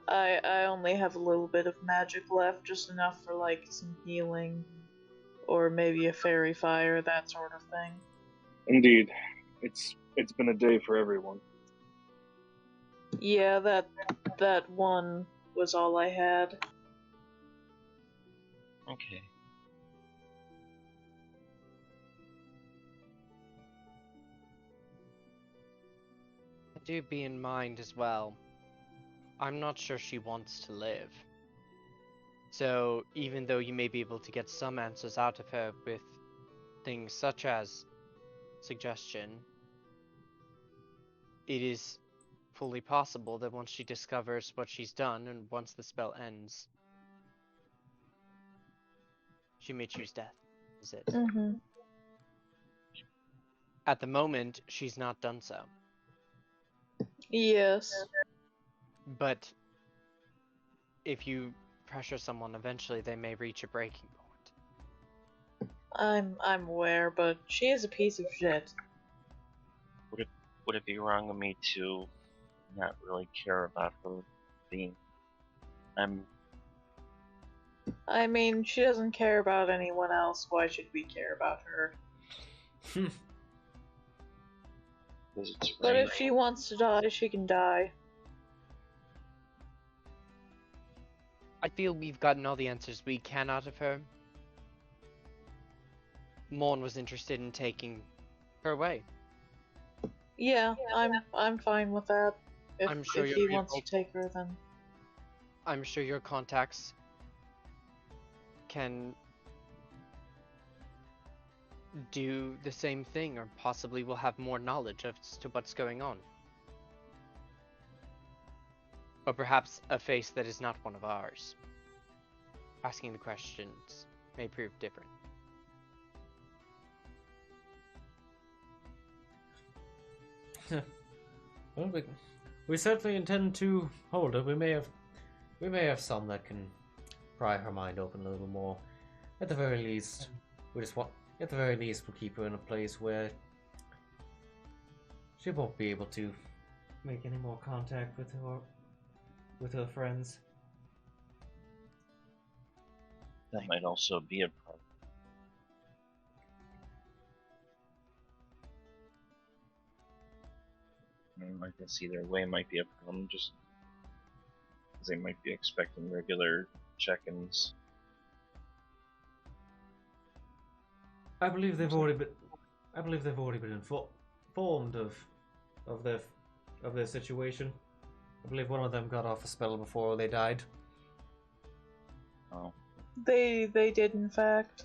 I only have a little bit of magic left, just enough for like some healing, or maybe a fairy fire, that sort of thing. Indeed, it's been a day for everyone. Yeah, that one was all I had. Okay. Do be in mind as well, I'm not sure she wants to live. So even though you may be able to get some answers out of her with things such as suggestion, it is fully possible that once she discovers what she's done and once the spell ends, she may choose death. Is it? Mm-hmm. At the moment, she's not done so. Yes. But if you pressure someone, eventually they may reach a breaking point. I'm aware, but she is a piece of shit. Would it be wrong of me to not really care about her being... I mean, she doesn't care about anyone else. Why should we care about her? But if she wants to die, she can die. I feel we've gotten all the answers we can out of her. Morn was interested in taking her away. Yeah, I'm fine with that. If he wants to take her, then I'm sure your contacts can do the same thing, or possibly will have more knowledge as to what's going on. Or perhaps a face that is not one of ours. Asking the questions may prove different. Well, we certainly intend to hold her. We may have some that can pry her mind open a little more. At the very least, we'll keep her in a place where she won't be able to make any more contact with her friends. That might also be a problem. I guess either way might be a problem, just because they might be expecting regular check-ins. I believe they've already been informed of of the situation. I believe one of them got off a spell before they died. Oh, They did, in fact.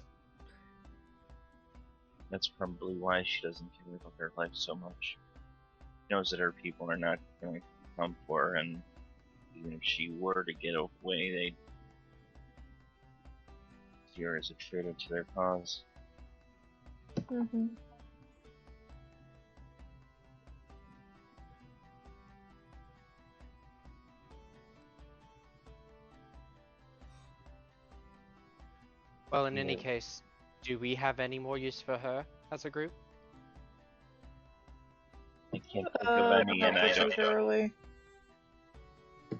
that's probably why she doesn't care about her life so much. She knows that her people are not going to come for her, and even if she were to get away, they'd see her as a traitor to their cause. Mm-hmm. Well, in any Yeah. case, do we have any more use for her as a group? I can't think of any, Not and I don't know. particularly.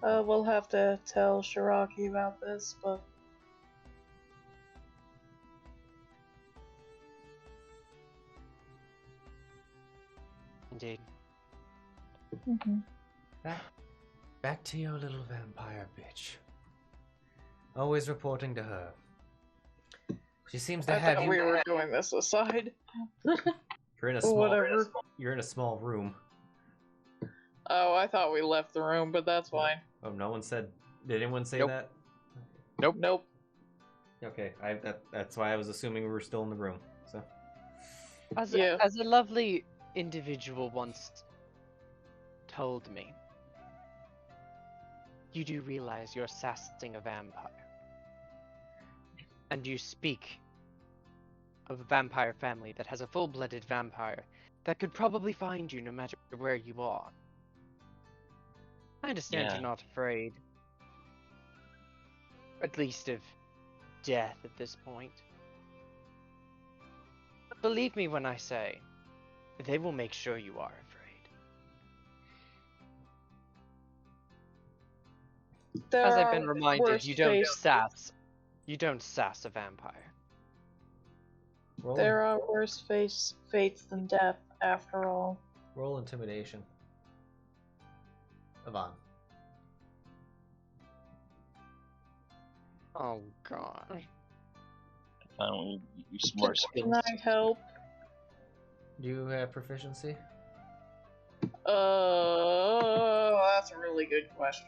We'll have to tell Shiraki about this, but Indeed. Back to your little vampire bitch. Always reporting to her. She seems to I have thought you. we were doing this aside. You're in a small. Whatever. You're in a small room. Oh, I thought we left the room, but that's fine. Oh, no one said. Did anyone say Nope. that? Nope. Okay, that's why I was assuming we were still in the room. So. As Yeah. as a lovely individual once told me, you do realize you're sassing a vampire. And you speak of a vampire family that has a full-blooded vampire that could probably find you no matter where you are. I understand Yeah. you're not afraid. At least of death at this point. But believe me when I say, they will make sure you are afraid. There As I've are been reminded, worse you don't face- sass. You don't sass a vampire. There are worse fates than death, after all. Roll intimidation. Yvonne. Oh god. I found we use more skills. Can I help? Do you have proficiency? That's a really good question.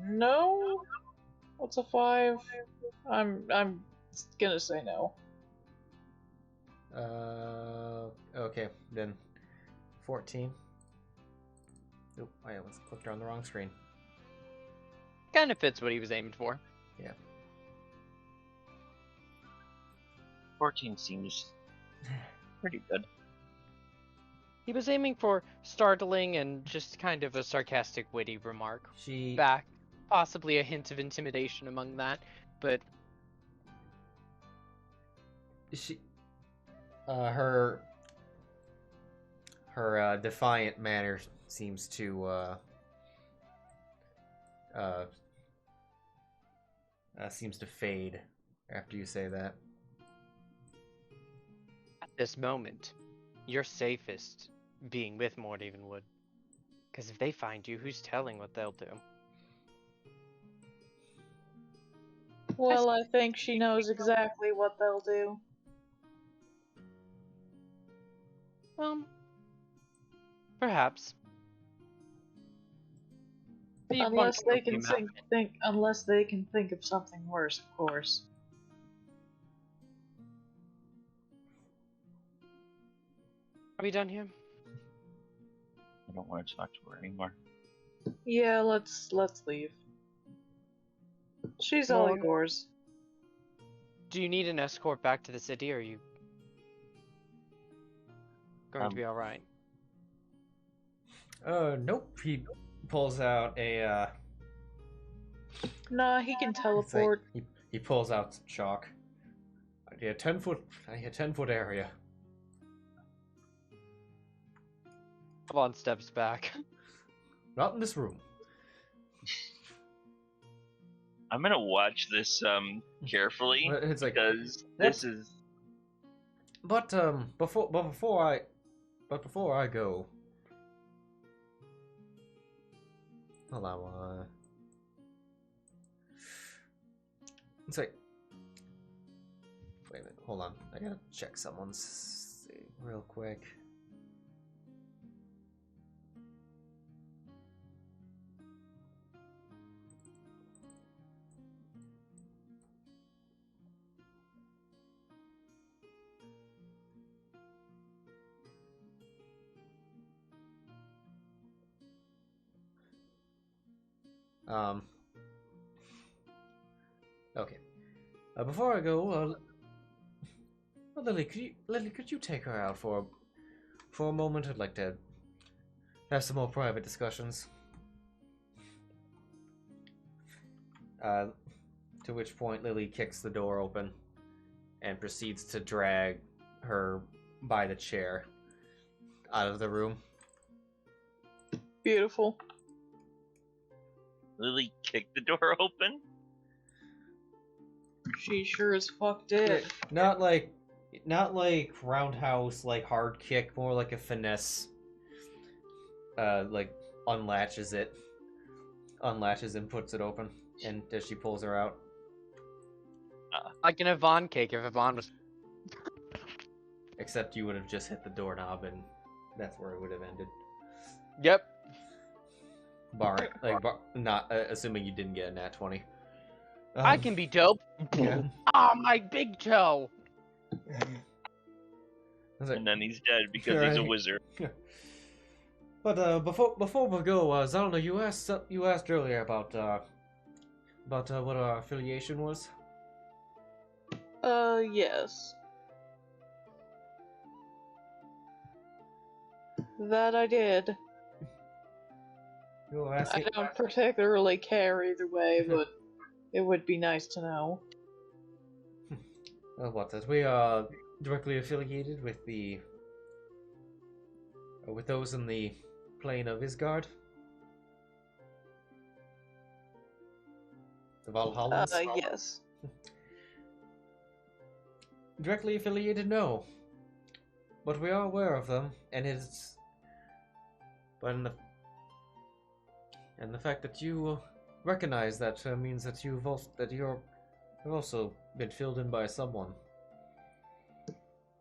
No. What's a 5? I'm gonna say no. Okay, then 14. Oop, I almost clicked on the wrong screen. Kind of fits what he was aiming for. Yeah. 14 seems pretty good. He was aiming for startling and just kind of a sarcastic, witty remark. Back, possibly a hint of intimidation among that, but her defiant manner seems to seems to fade after you say that. at this moment, you're safest being with Mordavenwood. Because if they find you, who's telling what they'll do? Well, I think she knows exactly what they'll do. Perhaps. Unless they can unless they can think of something worse, of course. Are we done here? I don't want to talk to her anymore. Yeah, let's leave. She's all Well, yours. Do you need an escort back to the city, or are you going to be alright? Nope. He pulls out a Nah, he can teleport. he pulls out some chalk. I need a 10-foot area. Vaughn steps back. Not in this room. I'm gonna watch this carefully It's like, because what? this is. But before I go, hold on. It's like, wait a minute, hold on. I gotta check someone's. real quick. Okay. Before I go, Lily, could you take her out for a moment? I'd like to have some more private discussions. To which point Lily kicks the door open and proceeds to drag her by the chair out of the room. Beautiful. Lily kicked the door open? She sure as fuck did. Not like roundhouse, like hard kick, more like a finesse. Like unlatches and puts it open, and as she pulls her out. Like an Yvonne kick if Yvonne was. Except you would have just hit the doorknob, and that's where it would have ended. Yep. Not assuming you didn't get a nat 20. I can be dope. Yeah. Ah, my big toe. And then he's dead because he's a wizard. But before we go, Zylna, you asked earlier about what our affiliation was. Yes. That I did. You were asking... I don't particularly care either way, but it would be nice to know. That we are directly affiliated with with those in the plane of Isgard? The Valhallans? Yes. Directly affiliated, no. But we are aware of them, and it's... And the fact that you recognize that means that you've also been filled in by someone.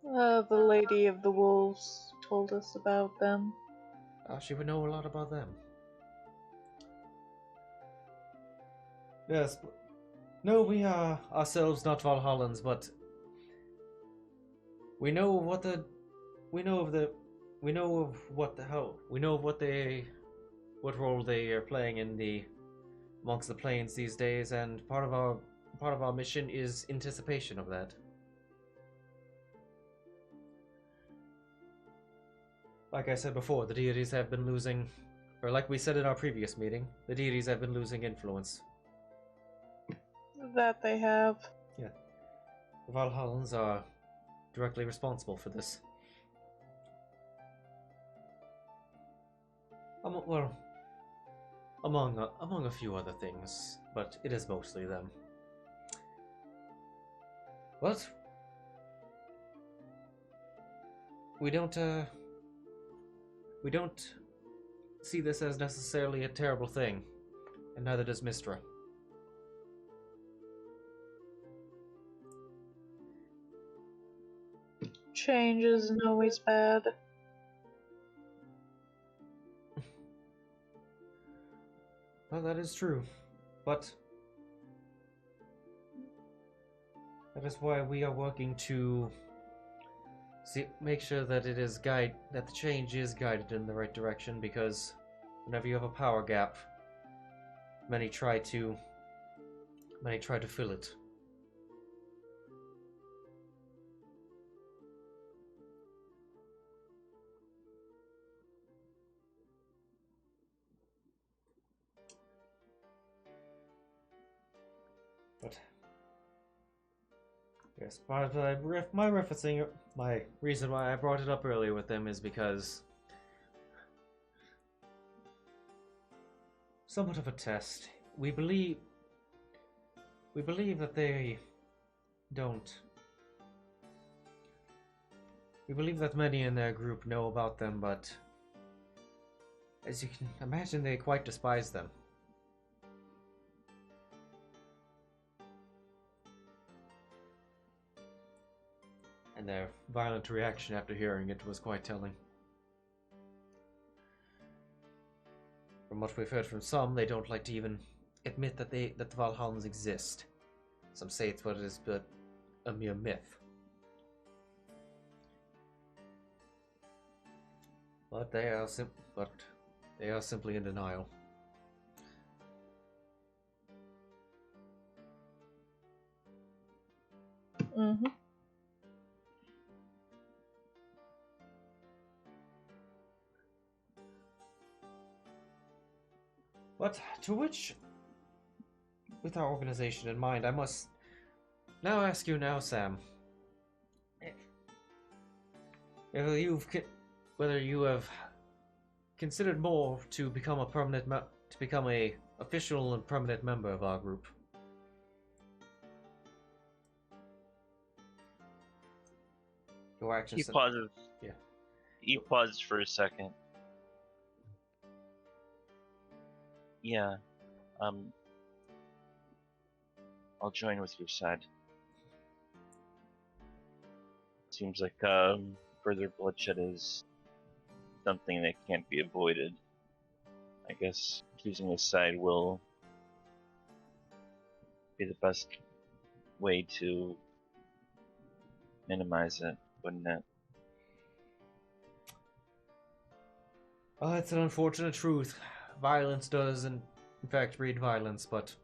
The Lady of the Wolves told us about them. She would know a lot about them. Yes. No, we are ourselves not Valhallans, but we know what role they are playing amongst the planes these days, and part of our mission is anticipation of that. Like I said before, the deities have been losing, or like we said in our previous meeting, the deities have been losing influence. That they have. Yeah. The Valhallans are directly responsible for this. Among a few other things, but it is mostly them. But we don't see this as necessarily a terrible thing, and neither does Mistra. Change isn't always bad. Well, that is true, but that is why we are working to make sure that that the change is guided in the right direction, because whenever you have a power gap, many try to fill it. But yes, my reason why I brought it up earlier with them is because somewhat of a test. We believe that they don't. We believe that many in their group know about them, but as you can imagine, they quite despise them. And their violent reaction after hearing it was quite telling. From what we've heard from some, they don't like to even admit that the Valhallans exist. Some say it's what it is, but a mere myth. But they are simply in denial. Mm-hmm. But to which, with our organization in mind, I must now ask you now, Sam, whether you have considered more to become a official and permanent member of our group. Your actions. He pauses. Yeah. He pauses for a second. Yeah. I'll join with your side. Seems like further bloodshed is something that can't be avoided. I guess choosing a side will be the best way to minimize it, wouldn't it? It's an unfortunate truth. Violence does, in fact, breed violence, but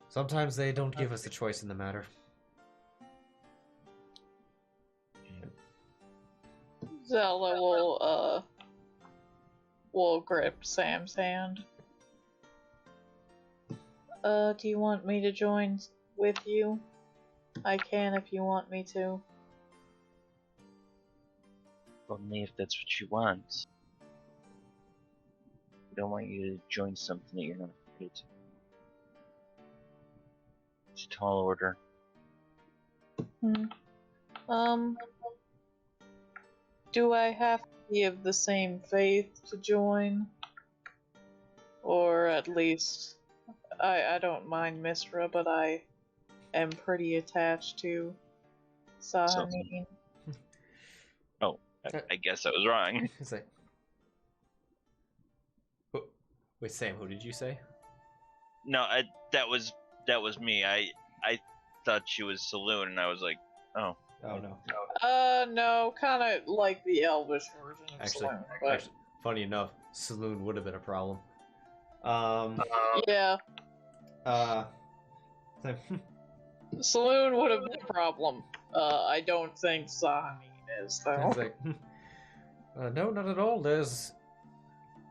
sometimes they don't give us a choice in the matter. Zella will grip Sam's hand. Do you want me to join with you? I can if you want me to. Only if that's what you want. We don't want you to join something that you're not afraid to. It's a tall order. Do I have to be of the same faith to join? Or at least, I don't mind Mistra, but I am pretty attached to Sahanine. Oh, I guess I was wrong. It's like, wait, Sam, who did you say? No, that was me. I thought she was Saloon, and I was like, oh. Oh no. No, kind of like the Elvish version of Actually, Saloon, but... funny enough, Saloon would have been a problem. Yeah. So, Saloon would have been a problem. I don't think Sahanine is, though. it's like, no, not at all. There's,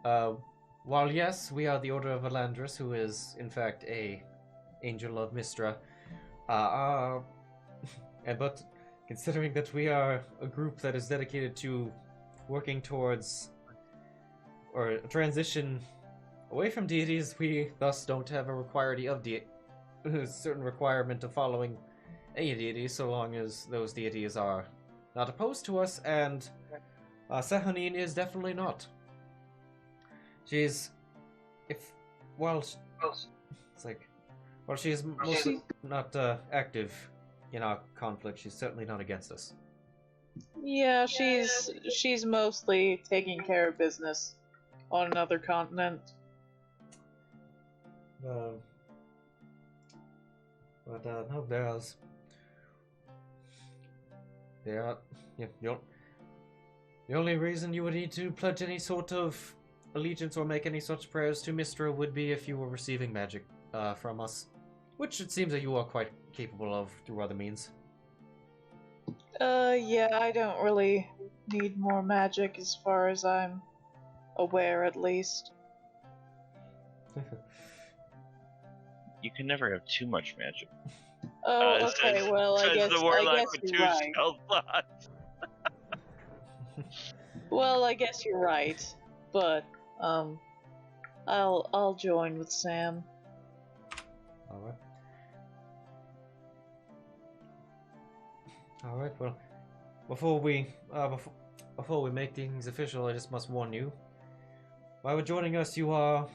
while yes, we are the Order of Valandris, who is in fact a angel of Mistra, but considering that we are a group that is dedicated to working towards or a transition away from deities, we thus don't have a certain requirement of following any deity, so long as those deities are not opposed to us, and Sahanine is definitely not. She's, it's like, while she's mostly not active in our conflict, she's certainly not against us. Yeah, she's mostly taking care of business on another continent. But no, the only reason you would need to pledge any sort of allegiance or make any such prayers to Mistra would be if you were receiving magic from us, which it seems that you are quite capable of through other means. Yeah, I don't really need more magic as far as I'm aware, at least. You can never have too much magic. Oh, okay, well, I guess you're right. Well, I guess you're right, but, I'll join with Sam. Alright, well, before we make things official, I just must warn you. While we're joining us, you are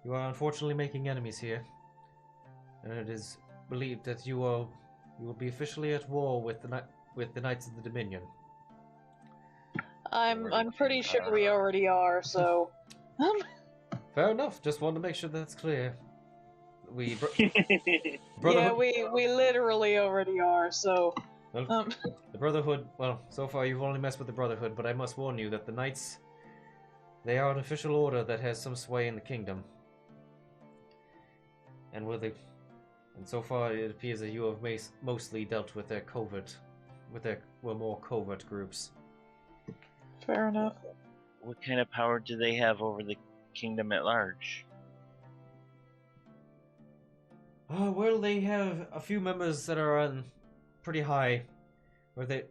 unfortunately making enemies here. And it is believe that you will be officially at war with the Knights of the Dominion. I'm pretty sure we already are. So. Fair enough. Just wanted to make sure that's clear. We yeah, we literally already are. So. Well, the Brotherhood. Well, so far you've only messed with the Brotherhood, but I must warn you that the Knights, they are an official order that has some sway in the kingdom. And so far it appears that you have mostly dealt with their more covert groups. Fair enough. What kind of power do they have over the kingdom at large? Well, they have a few members that are on pretty high, where they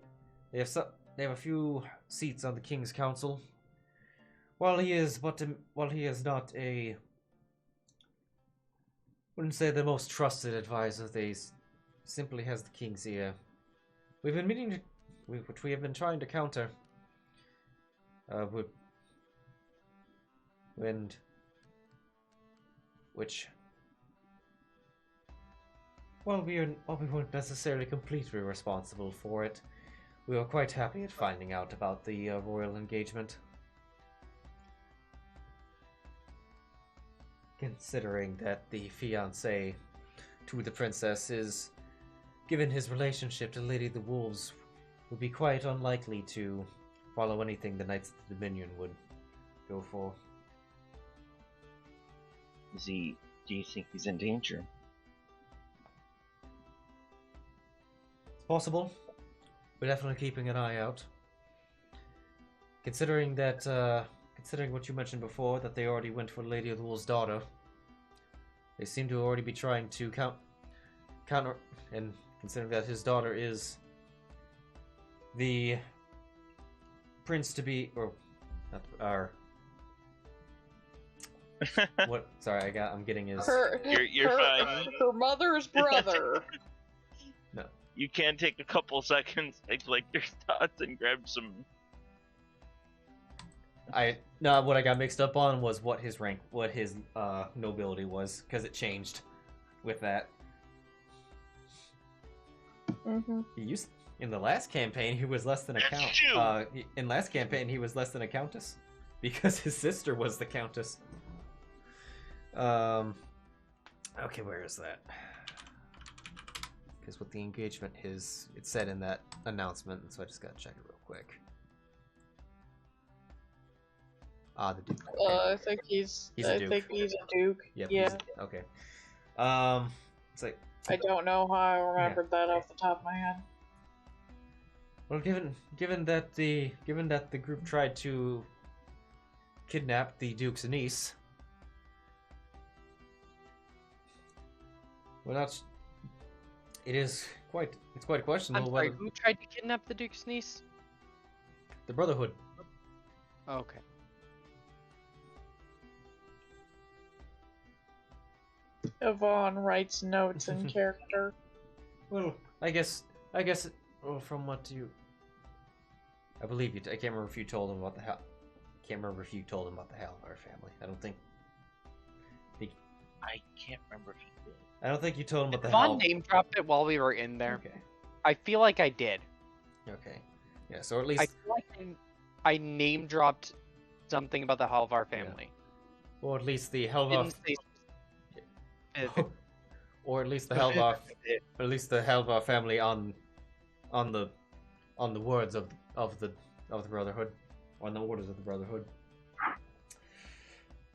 have a few seats on the King's Council. While he is not wouldn't say the most trusted advisor, they simply has the King's ear. We've been which we have been trying to counter. Well, we weren't necessarily completely responsible for it. We were quite happy at finding out about the royal engagement. Considering that the fiancé to the princess is, given his relationship to Lady of the Wolves, would be quite unlikely to follow anything the Knights of the Dominion would go for. Do you think he's in danger? It's possible. We're definitely keeping an eye out. Considering what you mentioned before, that they already went for Lady of the Wolves' daughter, they seem to already be trying to counter, and considering that his daughter is the prince to be, or what? Sorry, I'm getting his. You're fine. Her mother's brother. No. You can take a couple seconds to collect your thoughts and grab some. What I got mixed up on was what his nobility was, because it changed with that. Mm-hmm. In the last campaign, he was less than a count. In last campaign, he was less than a countess, because his sister was the countess. Okay, where is that? Because with the engagement, it said in that announcement, so I just gotta check it real quick. The Duke. Okay. I think he's a Duke. I think he's a Duke. Yep, yeah. Okay. It's like. I don't know how I remembered that off the top of my head. Well, given that the group tried to kidnap the Duke's niece, it's quite questionable. I'm sorry, who tried to kidnap the Duke's niece? The Brotherhood. Oh, okay. Yvonne writes notes in character. Well, I guess. Well, from what I believe you. I can't remember if you told him about the Helvar family. I don't think. I can't remember if you did. I don't think you told him about the Yvonne name dropped it while we were in there. Okay. I feel like I did. Okay. Yeah. So at least I feel like I name dropped something about the Helvar family. Yeah. Or at least the Helvar. Or at least the Helvar family on the words of the Brotherhood, on the orders of the Brotherhood.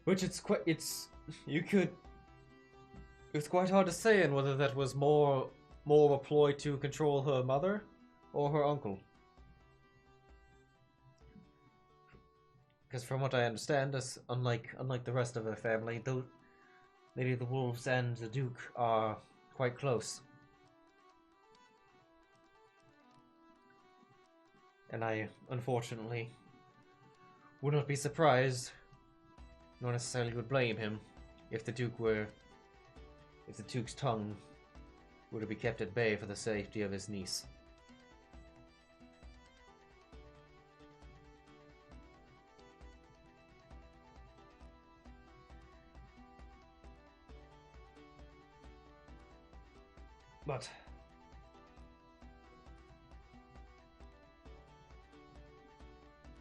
Which it's quite hard to say, and whether that was more a ploy to control her mother or her uncle. Because from what I understand, unlike the rest of her family, the Lady of the Wolves and the Duke are quite close. And I, unfortunately, would not be surprised, nor necessarily would blame him, if the Duke's tongue were to be kept at bay for the safety of his niece. But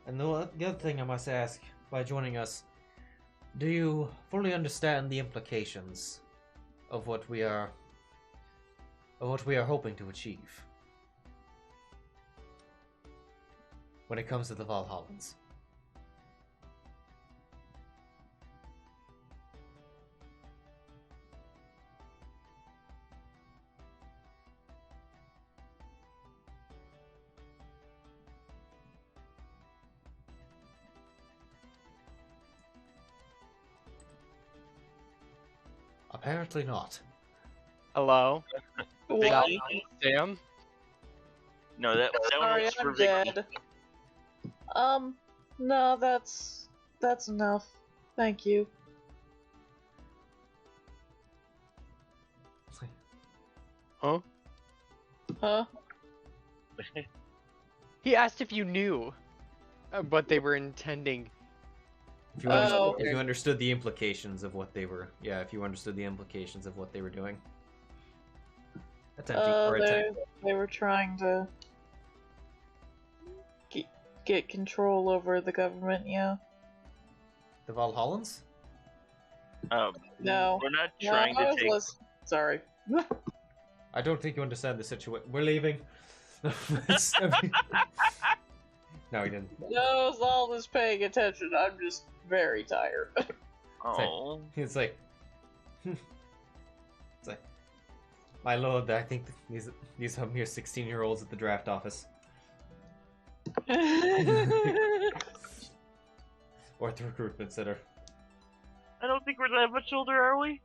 and the other thing I must ask, by joining us, do you fully understand the implications of what we are hoping to achieve when it comes to the Valhallans? Apparently not. Hello? What? Sam? No, that Sorry, was for I'm Vicky. dead. No, that's enough. Thank you. Huh? Huh? He asked if you knew what they were intending. If you, if you understood the implications of what they were, if you understood the implications of what they were doing. They were trying to get control over the government, yeah. The Valhallans? No. We're not trying to take... Sorry. I don't think you understand the situation. We're leaving. No, he didn't. No, Zylna is paying attention. I'm just very tired. Oh. It's like, my lord, I think these are mere 16-year-olds at the draft office. Or at the recruitment center. I don't think we're that much older, are we?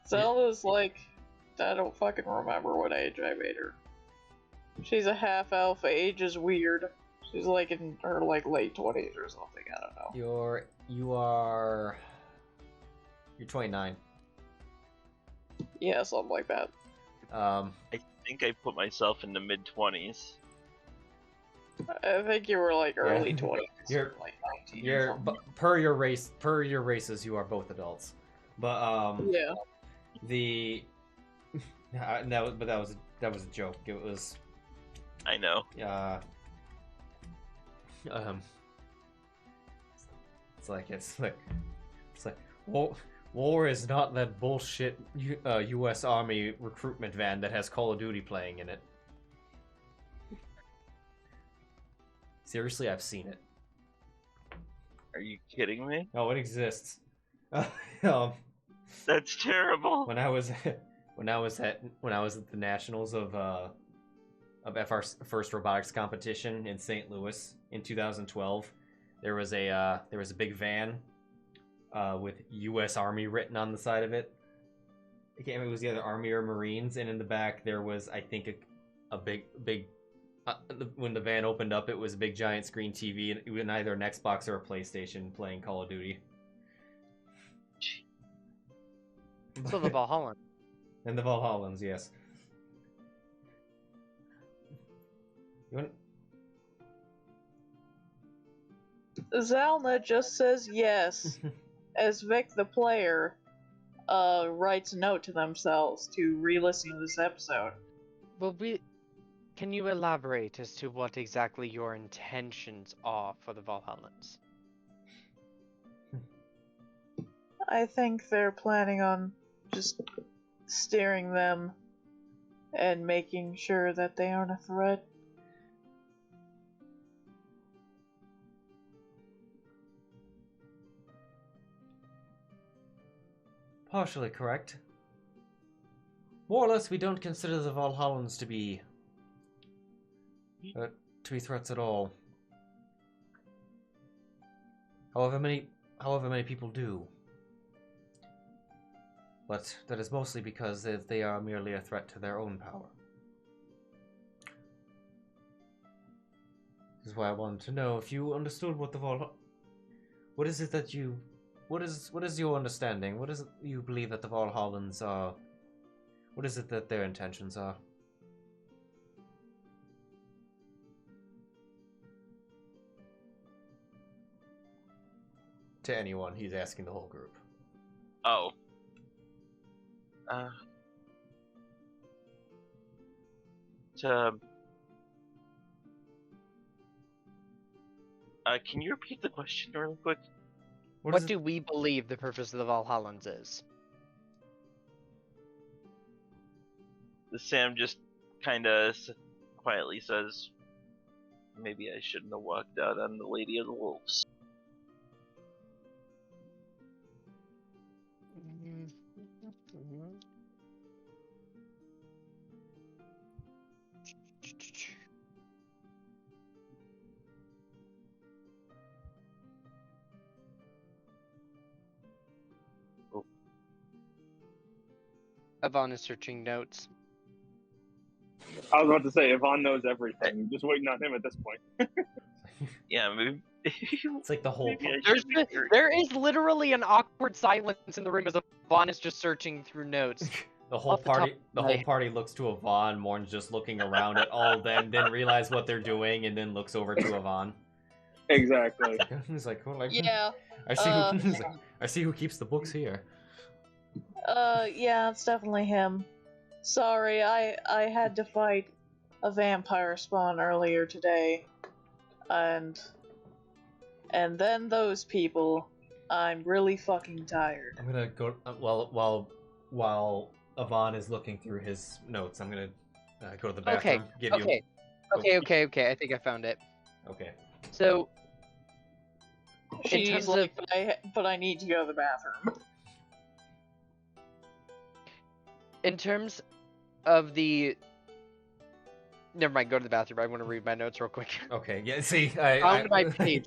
Zelda's like, I don't fucking remember what age I made her. She's a half elf. Age is weird. She's like in her late 20s or something. I don't know. You're 29. Yeah, something like that. I think I put myself in the mid-20s. I think you were like early 20s. You're like 19. Per your races, you are both adults. But yeah. That was a joke. It was. I know. It's like war is not that bullshit U.S. Army recruitment van that has Call of Duty playing in it. Seriously, I've seen it. Are you kidding me? Oh, it exists. That's terrible. When I was at the nationals of FR first robotics competition in St. Louis in 2012, there was a big van with U.S. Army written on the side of it. I can't remember if it was either Army or Marines, and in the back there was, I think, a big when the van opened up, it was a big giant screen TV, and it was either an Xbox or a PlayStation playing Call of Duty. So the Valhalla. And the Valhallans, yes. Zylna just says yes, as Vic the player writes a note to themselves to re-listen to this episode. Well, can you elaborate as to what exactly your intentions are for the Valhallans? I think they're planning on just steering them and making sure that they aren't a threat. Partially correct. More or less, we don't consider the Valhallans to be threats at all. However many people do. But that is mostly because they are merely a threat to their own power. This is why I wanted to know if you understood what the what is it that you... What is your understanding? What is it you believe that the Valhallans are? What is it that their intentions are? To anyone, he's asking the whole group. Oh. Can you repeat the question real quick? What do we believe the purpose of the Valhallans is? Sam just kind of quietly says, maybe I shouldn't have walked out on the Lady of the Wolves. Yvonne is searching notes. I was about to say, Yvonne knows everything. Just waiting on him at this point. Yeah, maybe. It's like the whole. There is literally an awkward silence in the room as Yvonne is just searching through notes. The whole party looks to Yvonne. Morn's just looking around at all of them, then realize what they're doing, and then looks over to Yvonne. Exactly. He's like, oh, like, Yeah. I see who keeps the books here. Yeah, it's definitely him. Sorry, I had to fight a vampire spawn earlier today. And then those people. I'm really fucking tired. I'm gonna go, while Yvonne is looking through his notes, I'm gonna go to the bathroom. Okay, I think I found it. Okay. So, She's like, but I need to go to the bathroom. In terms of the... Never mind, go to the bathroom. I want to read my notes real quick. Okay, yeah, see, I found my page.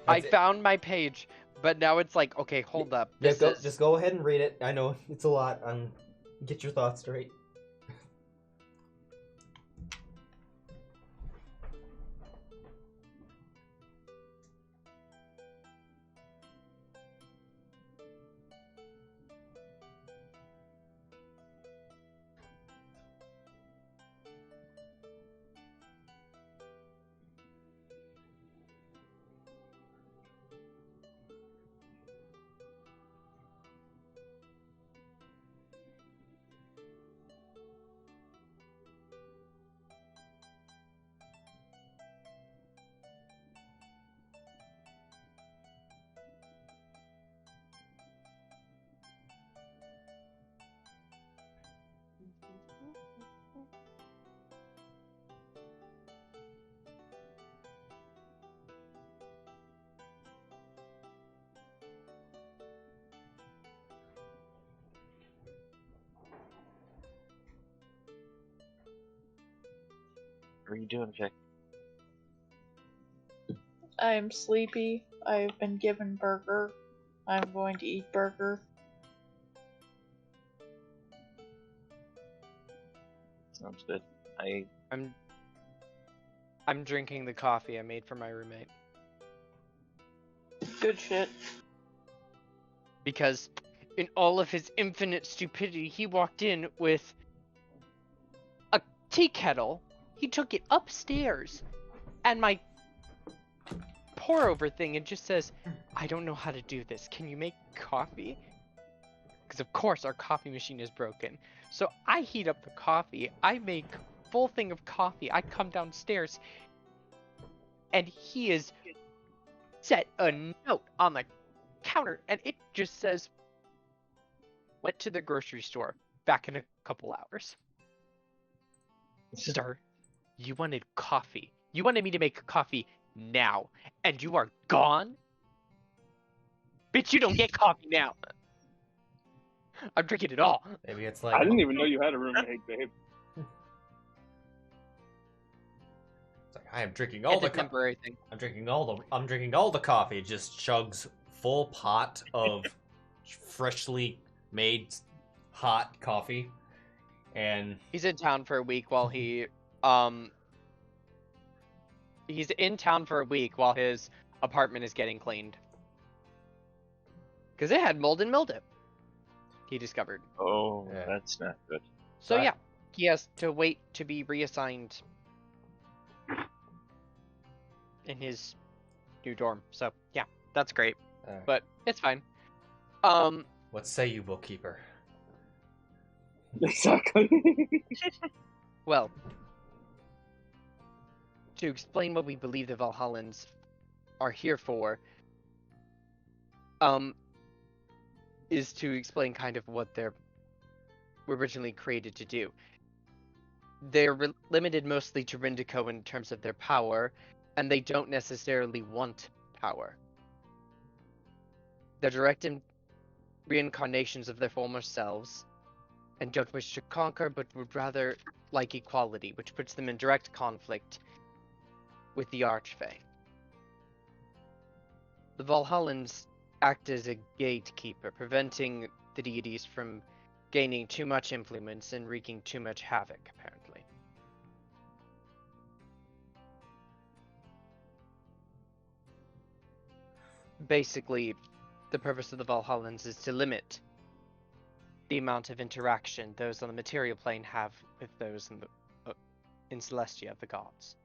I found my page, but now it's like, okay, hold up. Just go ahead and read it. I know, it's a lot. Get your thoughts straight. What are you doing, Vic? I'm sleepy. I've been given burger. I'm going to eat burger. Sounds good. I'm drinking the coffee I made for my roommate. Good shit. Because in all of his infinite stupidity, he walked in with a tea kettle. He took it upstairs, and my pour over thing, it just says, I don't know how to do this. Can you make coffee? Because of course our coffee machine is broken. So I heat up the coffee. I make full thing of coffee. I come downstairs, and he is set a note on the counter, and it just says, went to the grocery store. Back in a couple hours. Sir, you wanted coffee. You wanted me to make coffee now, and you are gone? Bitch, you don't get coffee now. I'm drinking it all. Maybe it's like... I didn't even know you had a roommate, babe. It's like, I am drinking all the temporary thing. I'm drinking all the coffee. Just chugs full pot of freshly made hot coffee. And he's in town for a week while he's in town for a week while his apartment is getting cleaned. Because it had mold and mildew. He discovered. Oh, yeah. That's not good. So yeah, he has to wait to be reassigned in his new dorm. So yeah, that's great. But it's fine. What say you, bookkeeper? Exactly. Well, to explain what we believe the Valhallans are here for, is to explain kind of what they're originally created to do. They're limited mostly to Rindico in terms of their power, and they don't necessarily want power. They're direct reincarnations of their former selves, and don't wish to conquer, but would rather like equality, which puts them in direct conflict with the Archfey. The Valhallans act as a gatekeeper, preventing the deities from gaining too much influence and wreaking too much havoc, apparently. Basically, the purpose of the Valhallans is to limit the amount of interaction those on the material plane have with those in Celestia, the gods.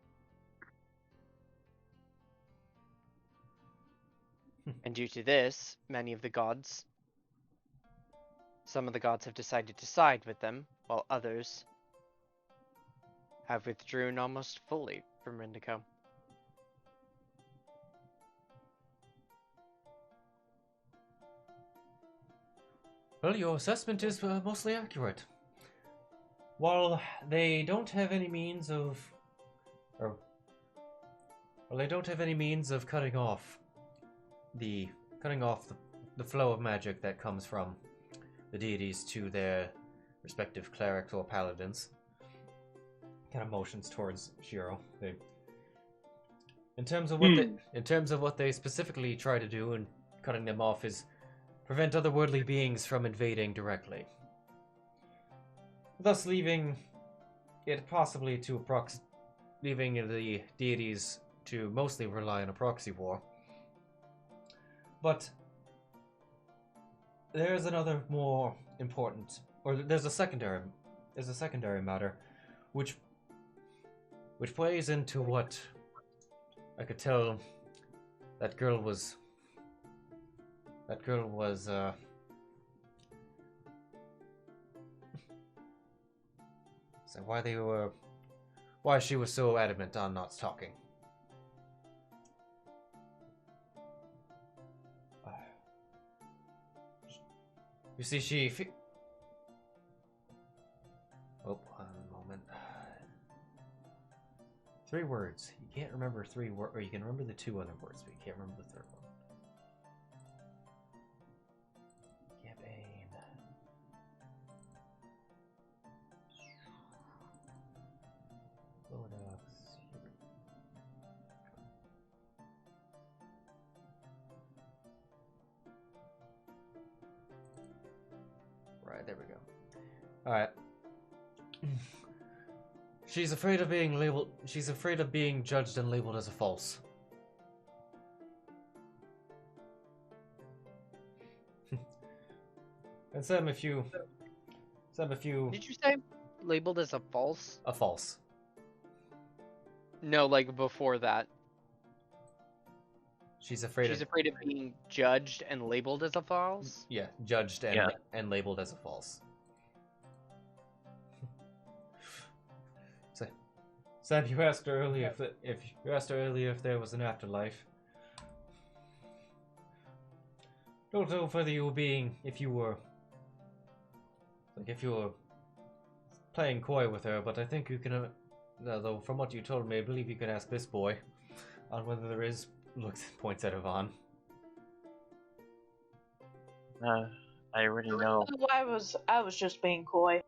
And due to this, some of the gods have decided to side with them, while others have withdrawn almost fully from Rindico. Well, your assessment is mostly accurate. While they don't have any means of... cutting off the flow of magic that comes from the deities to their respective clerics or paladins. Kind of motions towards Sheero. In terms of what they specifically try to do in cutting them off is prevent otherworldly beings from invading directly, thus leaving it possibly to leaving the deities to mostly rely on a proxy war. But there's another more important, or there's a secondary matter, which plays into what I could tell that girl was so why she was so adamant on not talking. You see, oh, one moment. 3 words. You can't remember 3 words, or you can remember the 2 other words, but you can't remember the 3rd one. Campaign. Right, there we go. Alright. She's afraid of being labeled. She's afraid of being judged and labeled as a false. And Sam, if you. Did you say labeled as a false? A false. No, like before that. She's afraid of being judged and labeled as a false? Yeah, judged and labeled as a false. So, Sam, you asked her earlier if there was an afterlife. Don't know whether if you were playing coy with her, but I think you can. Though from what you told me, I believe you can ask this boy on whether there is. Points at Yvonne. I already know. I was just being coy.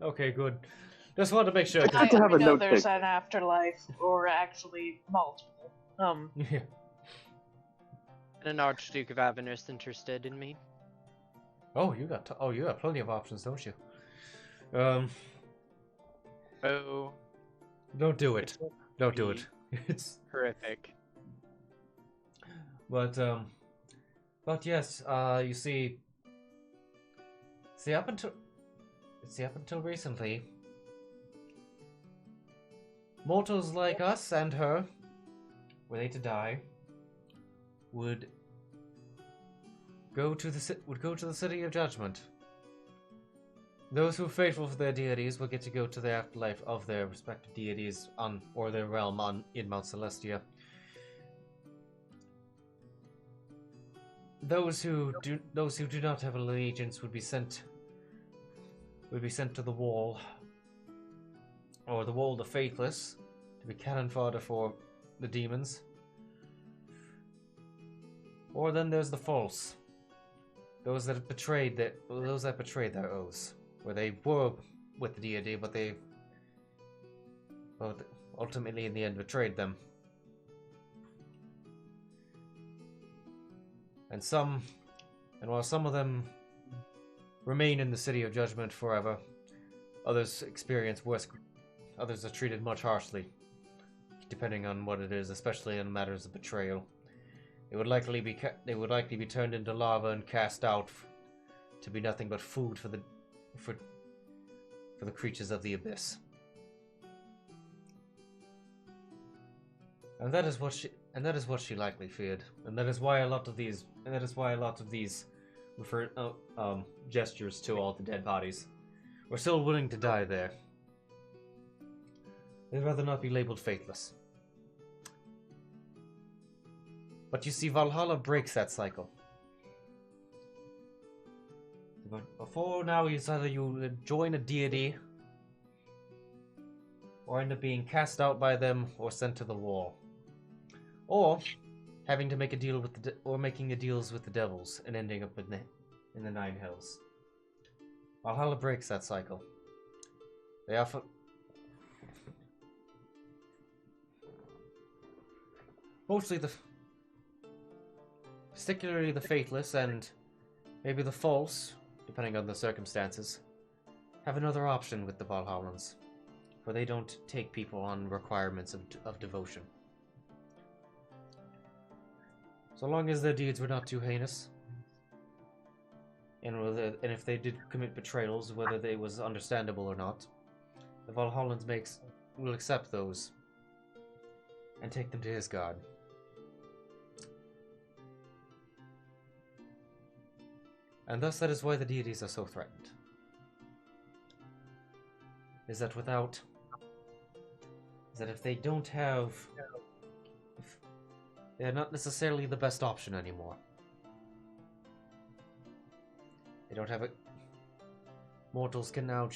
Okay, good. Just wanted to make sure. I know there's an afterlife, or actually multiple. Yeah. And an Archduke of Avernus interested in me. Oh, you got plenty of options, don't you? Oh. Don't do it. Don't do it. It's horrific. But yes, you see, up until recently, mortals like us and her, were they to die, would go to the city of judgment Those who are faithful for their deities will get to go to the afterlife of their respective deities or their realm in Mount Celestia. Those who do not have allegiance would be sent to the wall, or the wall of the faithless, to be cannon fodder for the demons. Or then there's the false, those that betrayed their oaths, where they were with the deity, but they ultimately in the end betrayed them. And while some of them remain in the City of Judgment forever, others experience worse. Others are treated much harshly, depending on what it is, especially in matters of betrayal. They would likely be turned into lava and cast out to be nothing but food for the creatures of the abyss. And that is what she likely feared, and that is why a lot of these refer gestures to all the dead bodies. We're still willing to die there. They'd rather not be labeled faithless. But you see, Valhalla breaks that cycle. But before now, it's either you join a deity, or end up being cast out by them, or sent to the wall, or having to make a deal with making deals with the devils and ending up in the Nine Hells. Valhalla breaks that cycle. They offer. Particularly the faithless and maybe the false, depending on the circumstances, have another option with the Valhallans, where they don't take people on requirements of devotion. So long as their deeds were not too heinous, and if they did commit betrayals, whether they was understandable or not, the Valhallans will accept those and take them to his god. And thus that is why the deities are so threatened. Is that if they don't have... they're not necessarily the best option anymore. They don't have a... Mortals can now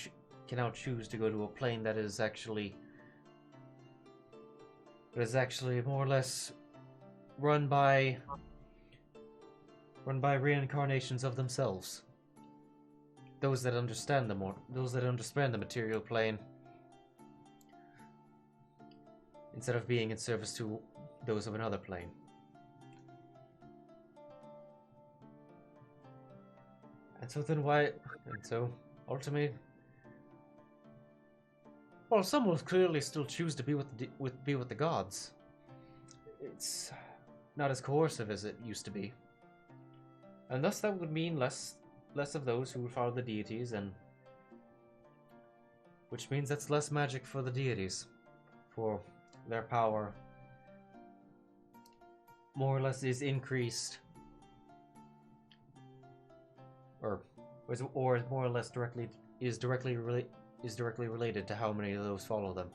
choose to go to a plane that is actually more or less run by reincarnations of themselves. Those that understand the material plane, instead of being in service to those of another plane. And so ultimately, well, some will clearly still choose to be with the gods. It's not as coercive as it used to be. And thus that would mean less of those who would follow the deities, and which means that's less magic for the deities, for their power more or less is increased, or more or less directly related to how many of those follow them.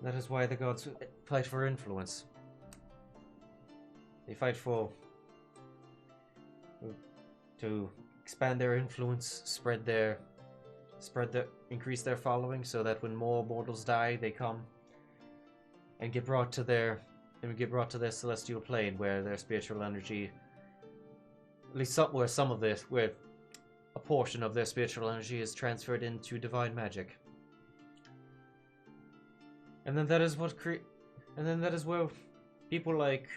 That is why the gods fight for influence. They fight to expand their influence, increase their following, so that when more mortals die, they come and get brought to their celestial plane, where their spiritual energy, where a portion of their spiritual energy is transferred into divine magic. And then that is where people like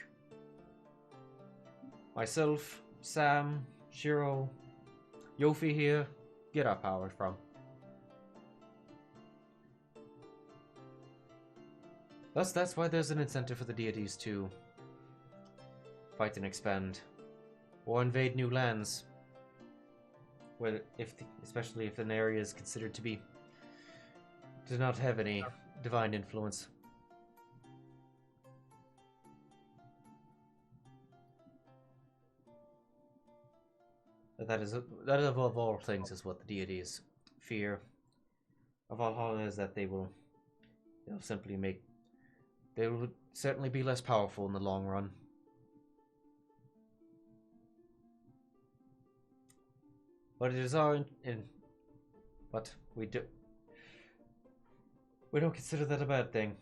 myself, Sam, Sheero, Yofi here get our power from. Thus, that's why there's an incentive for the deities to fight and expand, or invade new lands, especially if an area is considered to does not have any divine influence. that is above all things is what the deities fear of Valhalla, is that they will certainly be less powerful in the long run. But it is but we don't consider that a bad thing.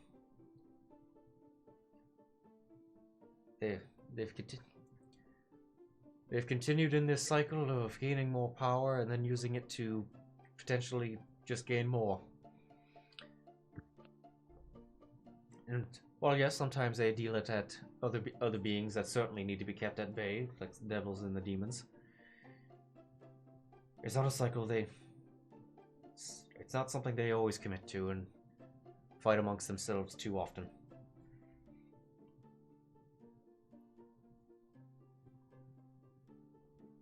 They've continued in this cycle of gaining more power and then using it to potentially just gain more. And while yes, sometimes they deal it at other beings that certainly need to be kept at bay, like the devils and the demons. It's not a cycle it's not something they always commit to and fight amongst themselves too often.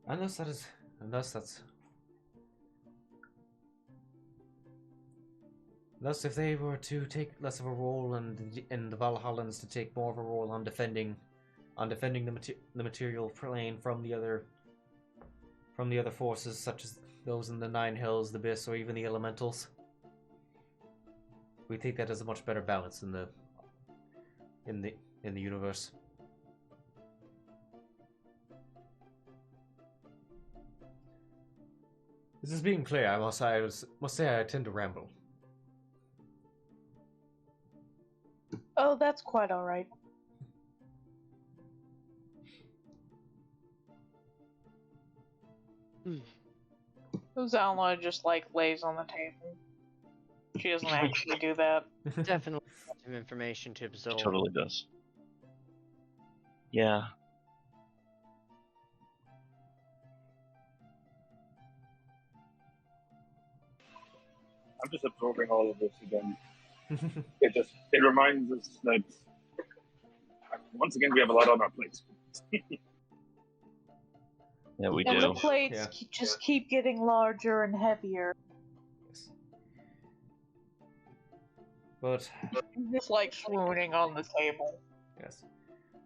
Unless if they were to take less of a role and the Valhallans to take more of a role on defending the material plane from the other forces, such as those in the Nine Hills, the Abyss, or even the Elementals. We think that is a much better balance in the universe. This is being clear. I must say I tend to ramble. Oh, that's quite alright. Zylna just lays on the table. She doesn't actually do that. Definitely some information to absorb. She totally does. Yeah. I'm just absorbing all of this again. It reminds us that once again we have a lot on our plates. Yeah, we and do. The plates just keep getting larger and heavier. Yes. But just swooning on the table. Yes.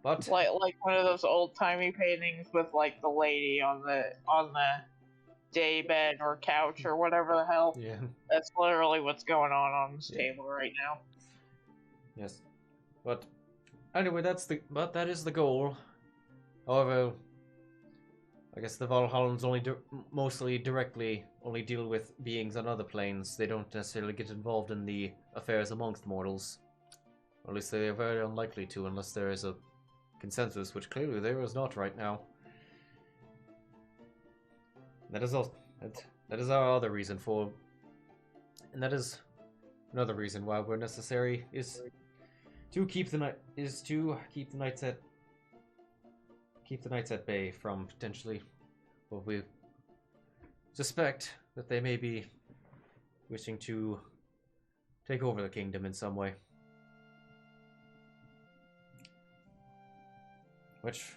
But like one of those old timey paintings with the lady on the day bed or couch or whatever the hell. yeah. That's literally what's going on this table right now. Yes. But anyway, that is the goal. However, I guess the Valhallans mostly directly only deal with beings on other planes. They don't necessarily get involved in the affairs amongst mortals. Or at least they are very unlikely to, unless there is a consensus, which clearly there is not right now. That is our other reason for, and that is another reason why we're necessary is to keep the knights at bay from potentially what we suspect that they may be wishing to take over the kingdom in some way. Which,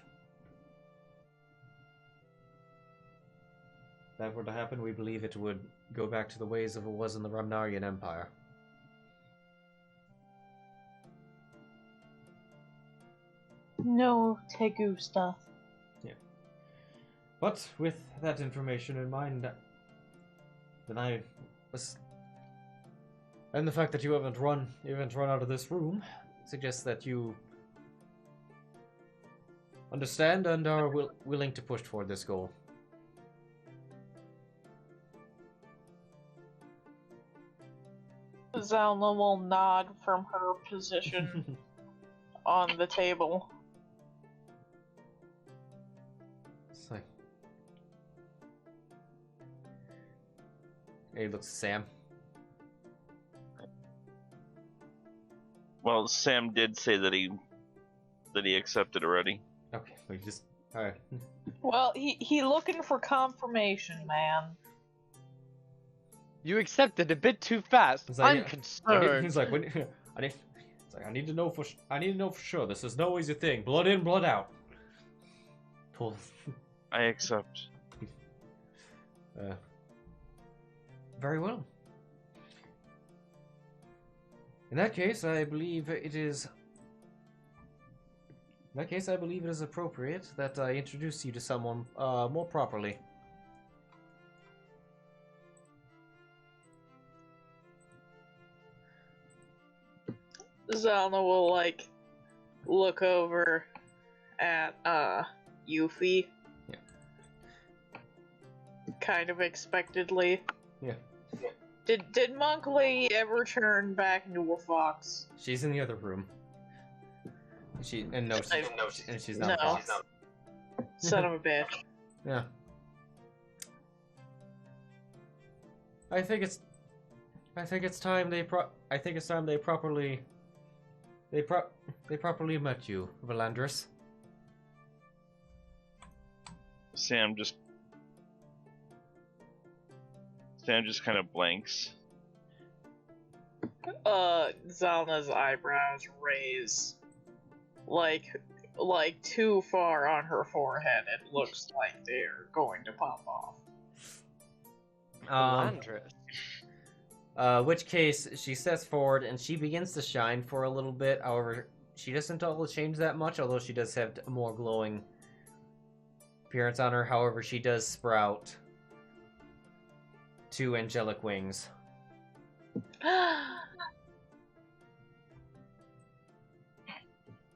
if that were to happen, we believe it would go back to the ways of it was in the Ramnarian Empire. No Tegu stuff. Yeah. But with that information in mind, and the fact that you haven't run out of this room suggests that you understand and are willing to push toward this goal. Zylna will nod from her position on the table. It's like, hey, looks Sam. Well, Sam did say that he accepted already. Okay, we just alright. Well, he looking for confirmation, man. You accepted a bit too fast. Like, I'm concerned. He's like, I need to know for sure. This is no easy thing. Blood in, blood out. Pull. I accept. Very well. In that case, I believe it is appropriate that I introduce you to someone more properly. Zylna will, like, look over at, Yuffie. Yeah. Kind of expectedly. Yeah. Did Monkley ever turn back into a fox? She's in the other room. She's not No. a fox. Son of a bitch. Yeah. I think it's time they properly met you, Valandris. Sam just kind of blanks. Zylna's eyebrows raise like too far on her forehead. It looks like they're going to pop off. Which case she steps forward and she begins to shine for a little bit. However, she doesn't all change that much, although she does have a more glowing appearance on her. However, she does sprout 2 angelic wings.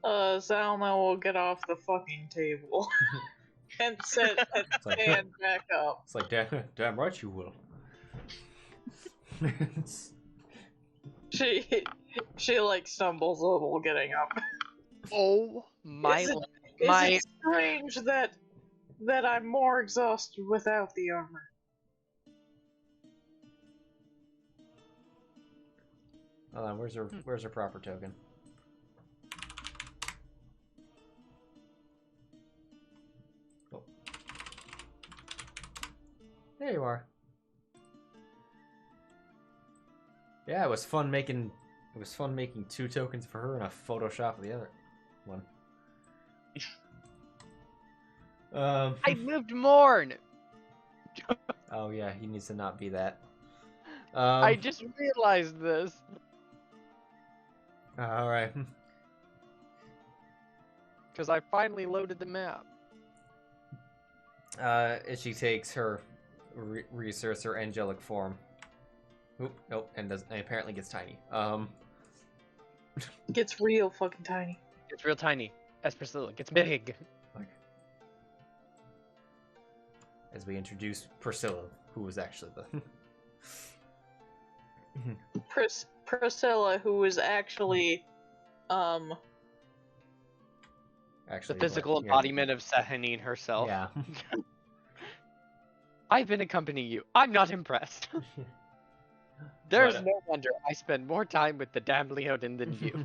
Zylna will get off the fucking table and stand back up. It's like, damn right you will. She like stumbles a little getting up. Oh my! Is it strange that I'm more exhausted without the armor? Hold on, where's her proper token? Oh. There you are. Yeah, it was fun making 2 tokens for her and a Photoshop of the other one. I moved Morn. Oh yeah, he needs to not be that. I just realized this. All right. Because I finally loaded the map. As she takes her reasserts her angelic form. Oop, nope, and apparently gets tiny. Gets real fucking tiny. It's real tiny. As Priscilla gets big. Like, as we introduce Priscilla, who was actually the Priscilla, who was actually the physical embodiment of Sahanine herself. Yeah. I've been accompanying you. I'm not impressed. There's no wonder I spend more time with the damn Leonin than you.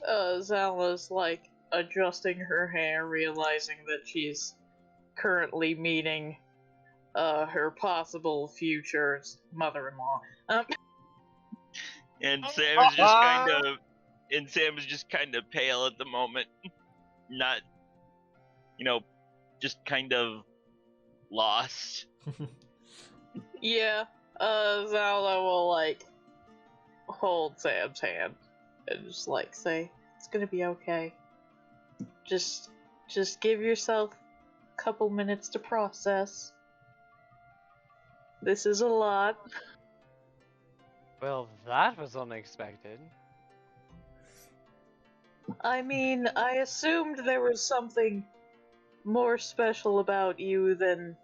Zylna's like adjusting her hair, realizing that she's currently meeting her possible future mother-in-law. And Sam is just kind of pale at the moment. Not, just kind of lost. Yeah, Zylna will like hold Sam's hand and just like say, "It's gonna be okay. Just give yourself a couple minutes to process. This is a lot." Well, that was unexpected. I mean, I assumed there was something more special about you than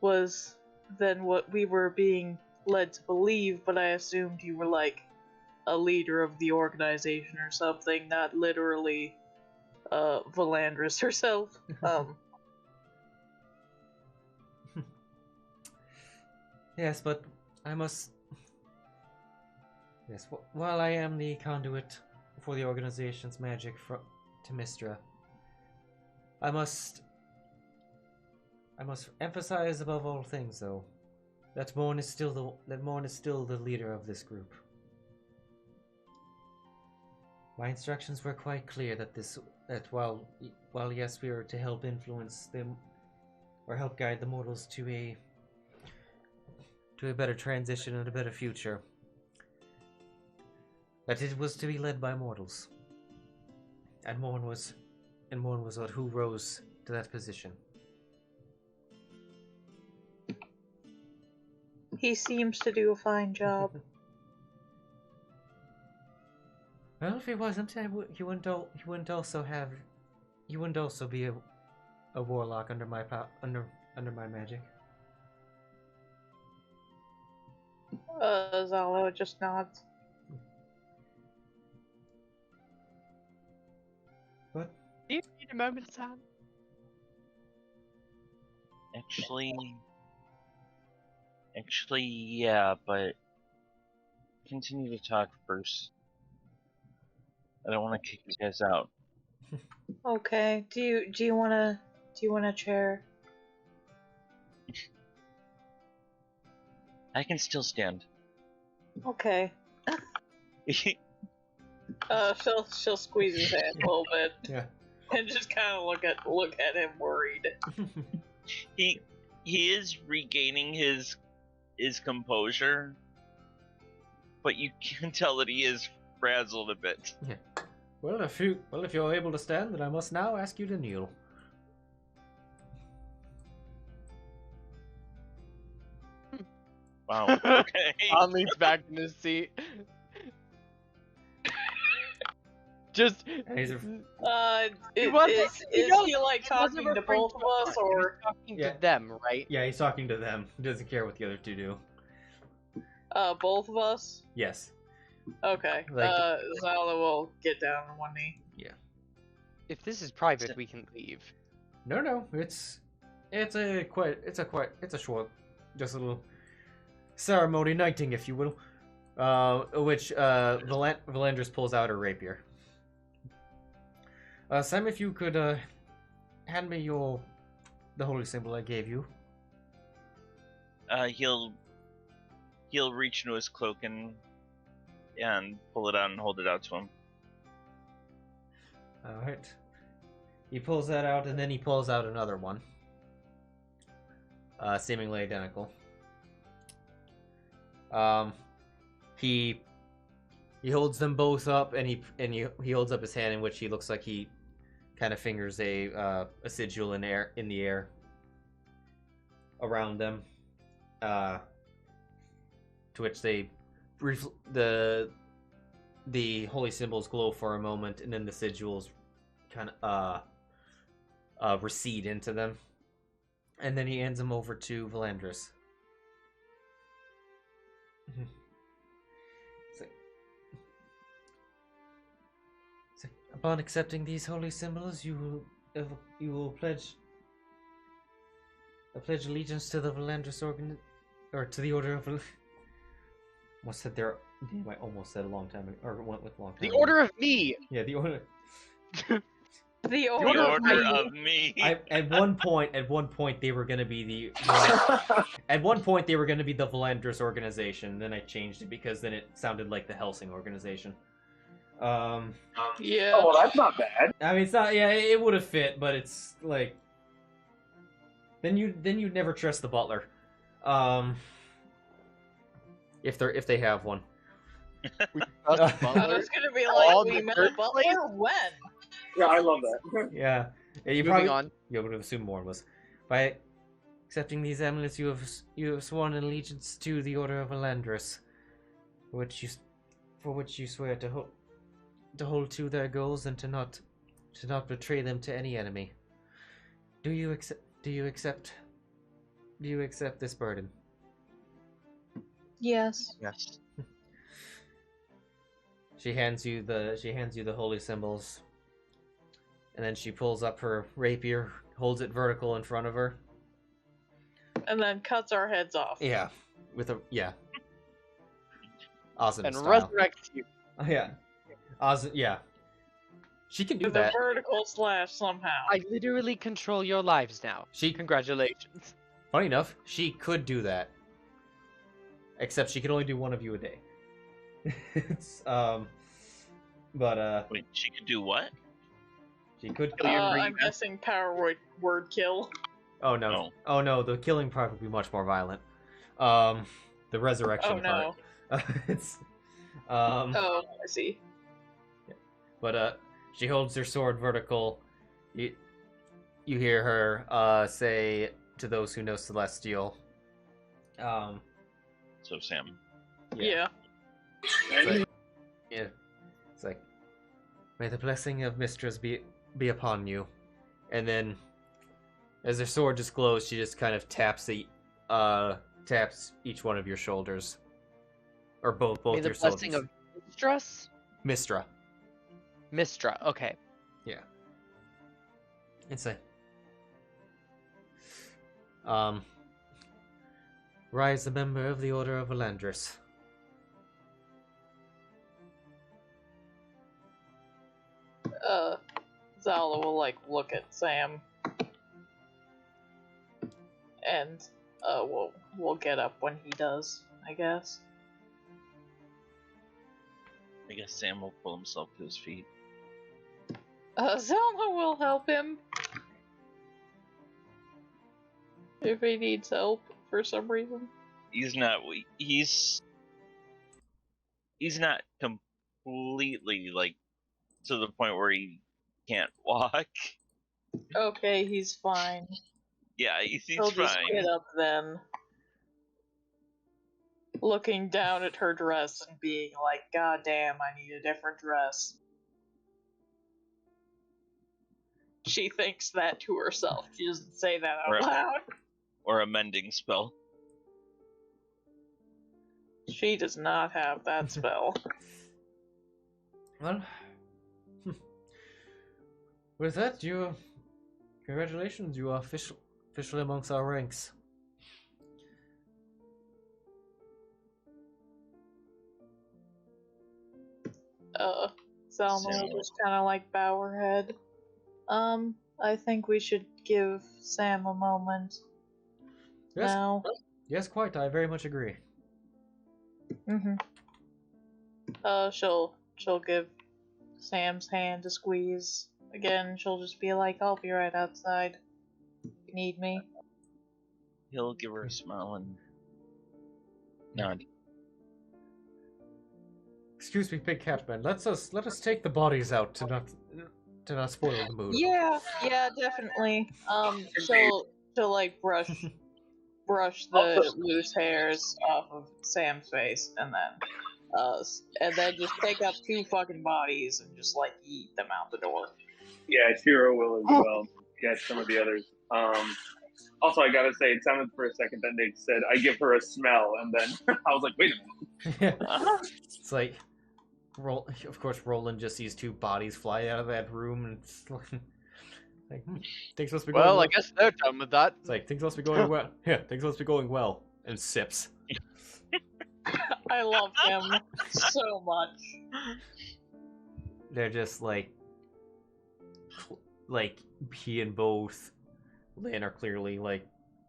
what we were being led to believe, but I assumed you were like a leader of the organization or something, not literally Valandris herself. Yes, but I must... Yes, while I am the conduit for the organization's magic to Mystra, I must emphasize above all things, though, that Morn is still the leader of this group. My instructions were quite clear that while yes, we are to help influence them or help guide the mortals to a better transition and a better future, that it was to be led by mortals. And Morn was who rose to that position. He seems to do a fine job. Well, if he wasn't, he wouldn't also be a warlock under my under my magic. Zalo just nods. What? Do you need a moment of time? Actually, yeah, but continue to talk first. I don't want to kick you guys out. Okay. Do you want a chair? I can still stand. Okay. She'll squeeze his hand a little bit. Yeah. And just kind of look at him worried. He is regaining his composure, but you can tell that he is frazzled a bit. Yeah. Well, if you're able to stand, then I must now ask you to kneel. Wow. Okay. On leans back in his seat. Just. Is he like talking to both of us, or talking to them, right? Yeah, he's talking to them. He doesn't care what the other two do. Both of us? Yes. Okay. Zala will get down on one knee. Yeah. If this is private, we can leave. No, it's a short, just a little ceremony knighting, if you will. Which Valandris pulls out her rapier. Sam, if you could hand me the holy symbol I gave you. He'll reach into his cloak and pull it out and hold it out to him. Alright. He pulls that out, and then he pulls out another one. Seemingly identical. He holds them both up, and he holds up his hand, in which he looks like he kind of fingers a sigil in the air around them. To which the holy symbols glow for a moment, and then the sigils kind of recede into them, and then he hands them over to Valandris. Upon accepting these holy symbols, you will pledge allegiance to the Valandris or to the Order of. Almost said there. Damn, I almost said a long time ago, or went with long time. The Order of Me. Yeah, the Order. The Order of Me. At one point, they were gonna be the. At one point, they were gonna be the Valandris organization. Then I changed it because then it sounded like the Helsing organization. Yeah. Oh, well, that's not bad. I mean, it's not. Yeah, it would have fit, but it's like. Then you'd never trust the butler. If they have one. I was gonna be like, we met a butler when? Yeah, I love that. Yeah. You Moving on. You would have assumed more was. By accepting these amulets, you have sworn an allegiance to the Order of Valandris, for which you swear to hold to their goals and to not betray them to any enemy. Do you accept this burden? Yes. Yes. She hands you the holy symbols, and then she pulls up her rapier, holds it vertical in front of her, and then cuts our heads off. Yeah, Awesome. And style. resurrects you. Oh, yeah. Awesome. Yeah. She can do With that. a vertical slash somehow. I literally control your lives now. Congratulations. Funny enough, she could do that. Except she can only do one of you a day. Wait, she could do what? She could. I'm guessing power word kill. Oh no! Oh no! The killing part would be much more violent. The resurrection part. It's. Oh, I see. Yeah. But she holds her sword vertical. You hear her say to those who know Celestial. So Sam. Yeah. It's like, May the blessing of Mistress be upon you. And then, as her sword just glows, she just kind of taps each one of your shoulders, or both May the your blessing shoulders. of Mistress? Mistra. Mistra, okay. Yeah. It's a rise, a member of the Order of Elandris. Zala will look at Sam, and we'll get up when he does, I guess. I guess Sam will pull himself to his feet. Zylna will help him if he needs help for some reason. He's not completely to the point where he can't walk. Okay, he's fine. Yeah, he's He'll fine. just get up then, looking down at her dress and being like, "God damn, I need a different dress." She thinks that to herself. She doesn't say that out loud. Or a mending spell. She does not have that spell. Well, with that, congratulations, you are officially amongst our ranks. Zylna will just kind of bow her head. I think we should give Sam a moment. Yes. Now. Yes, quite. I very much agree. She'll give Sam's hand a squeeze. Again, she'll just be like, "I'll be right outside if you need me." He'll give her a smile and nod. Excuse me, Big Catman. Let us take the bodies out to not spoil the mood. Yeah, definitely. She'll brush the loose hairs off of Sam's face, and then just take up 2 fucking bodies and just eat them out the door. Yeah, Sheero will as well. Get some of the others. Also, I gotta say, it sounded for a second that Nick said, "I give her a smell," and then I was like, "Wait a minute." It's of course, Roland just sees 2 bodies fly out of that room, and it's things must be going well. Well, I guess they're done with that. It's things must be going well. Yeah, things must be going well. And sips. I love him so much. They're just he and both Lynn are clearly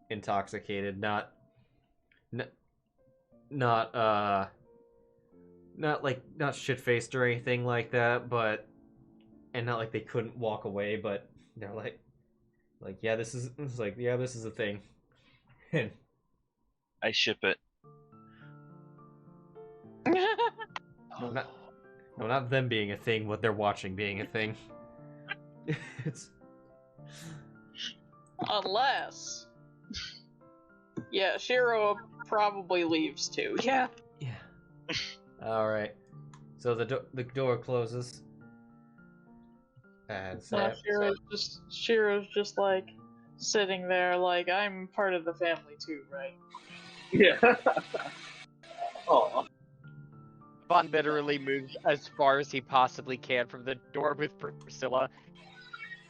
intoxicated, not shit faced or anything like that, but and not they couldn't walk away, but they're this is a thing. And I ship it. no, not them being a thing, what they're watching being a thing. It's unless Sheero probably leaves too. Yeah. All right. So the door closes. And Sheero's just sitting there I'm part of the family too, right? Yeah. Aw. Von literally moves as far as he possibly can from the door with Priscilla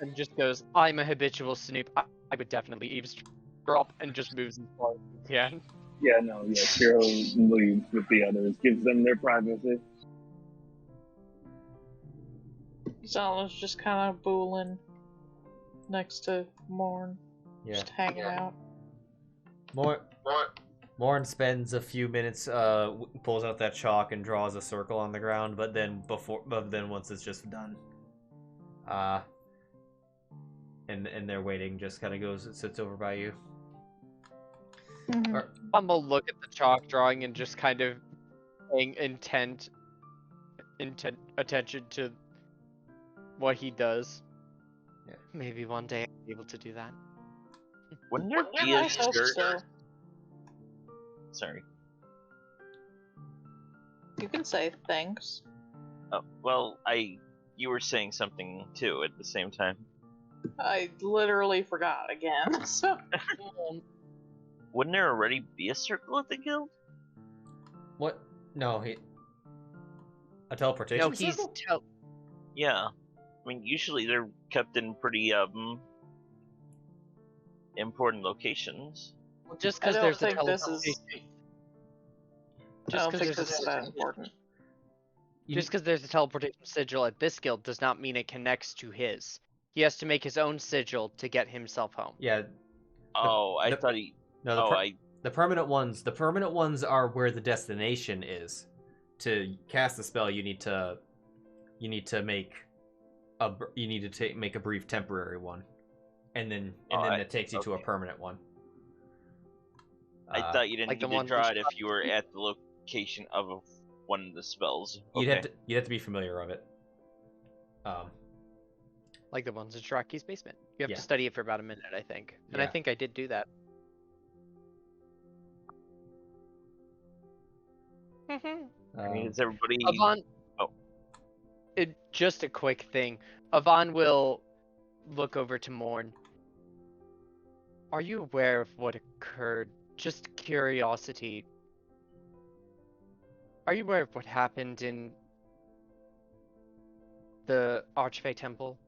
and just goes, "I'm a habitual snoop. I would definitely eavesdrop," and just moves as far as he can. Yeah, Sheero leaves with the others, gives them their privacy. Zala's just kind of booling next to Morn. Yeah. Just hanging out. Morn spends a few minutes, pulls out that chalk and draws a circle on the ground, but then once it's just done, and they're waiting, just kind of goes and sits over by you. Mm-hmm. I'm gonna look at the chalk drawing and just kind of paying intent attention to what he does. Yeah. Maybe one day I'll be able to do that. Wouldn't there be a shirt? So. Sorry. You can say thanks. Oh, well, I you were saying something too at the same time. I literally forgot again. So Wouldn't there already be a circle at the guild? What? No, a teleportation circle? Yeah. I mean, usually they're kept in pretty important locations. Well, just because there's a teleportation. Just I don't think because this is that important. Just because there's a teleportation sigil at this guild does not mean it connects to his. He has to make his own sigil to get himself home. Yeah. I thought he. No, the permanent ones. The permanent ones are where the destination is. To cast the spell, you need to make make a brief temporary one, and then it takes you to a permanent one. I thought you didn't need to draw it if you were at the location of one of the spells. Okay. You'd have to be familiar of it. Like the ones in Shiraki's basement. You have to study it for about a minute, I think. And I think I did do that. I mean, is everybody... Avon... just a quick thing. Avon will look over to Morn. Are you aware of what occurred? Just curiosity. Are you aware of what happened in the Archfey Temple?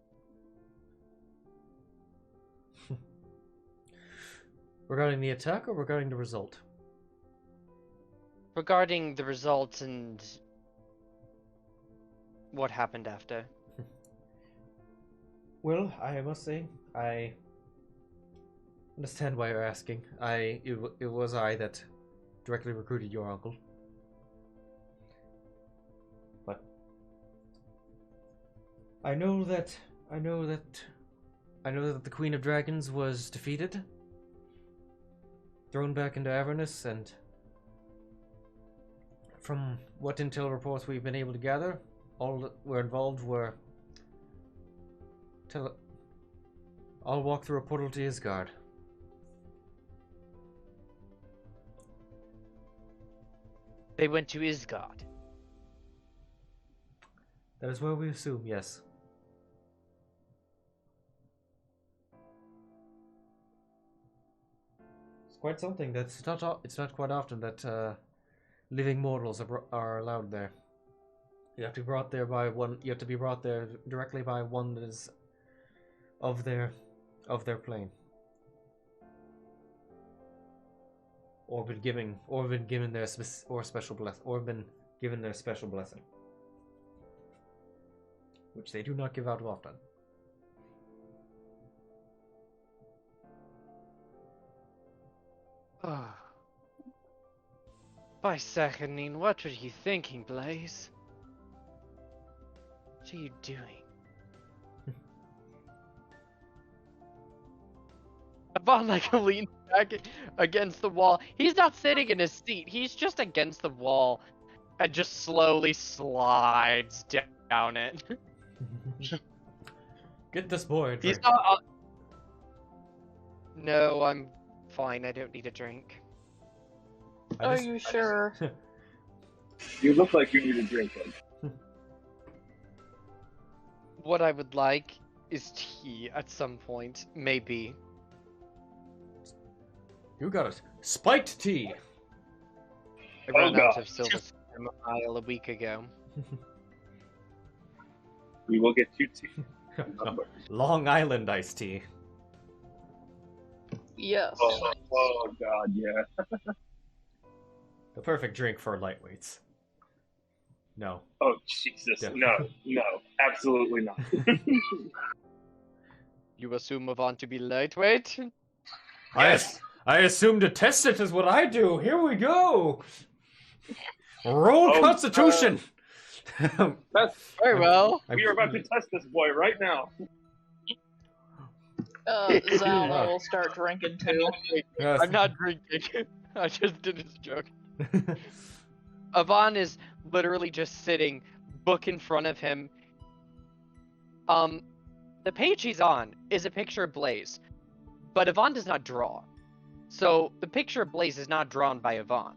Regarding the attack or regarding the result? Regarding the results and what happened after. Well, I must say, I understand why you're asking. It was I that directly recruited your uncle. But I know that the Queen of Dragons was defeated, thrown back into Avernus, and from what intel reports we've been able to gather, all that were involved were I'll walk through a portal to Isgard. They went to Isgard. That is where we assume, yes. It's quite something. It's not quite often that living mortals are allowed there. You have to be brought there by one. You have to be brought there directly by one that is of their plane, or been given their special blessing, which they do not give out often. By Sacchanin, what were you thinking, Blaze? What are you doing? Avon leans back against the wall. He's not sitting in his seat. He's just against the wall and just slowly slides down it. Get this boy a drink. He's not. No, I'm fine. I don't need a drink. Are you sure? You look like you need a drink. What I would like is tea at some point, maybe. You got it. Spiked tea. I ran out of silver from a mile a week ago. We will get you tea. Long Island iced tea. Yes. Oh God, yeah. The perfect drink for lightweights. No. Oh Jesus! Yeah. No, absolutely not. You assume Avon to be lightweight? Yes. I assume to test it is what I do. Here we go. Roll Constitution. That's very well. We are about to test this boy right now. Zylna will start drinking too. Yes. I'm not drinking. I just did this joke. Avon is literally just sitting, book in front of him. The page he's on is a picture of Blaze, but Avon does not draw. So the picture of Blaze is not drawn by Avon.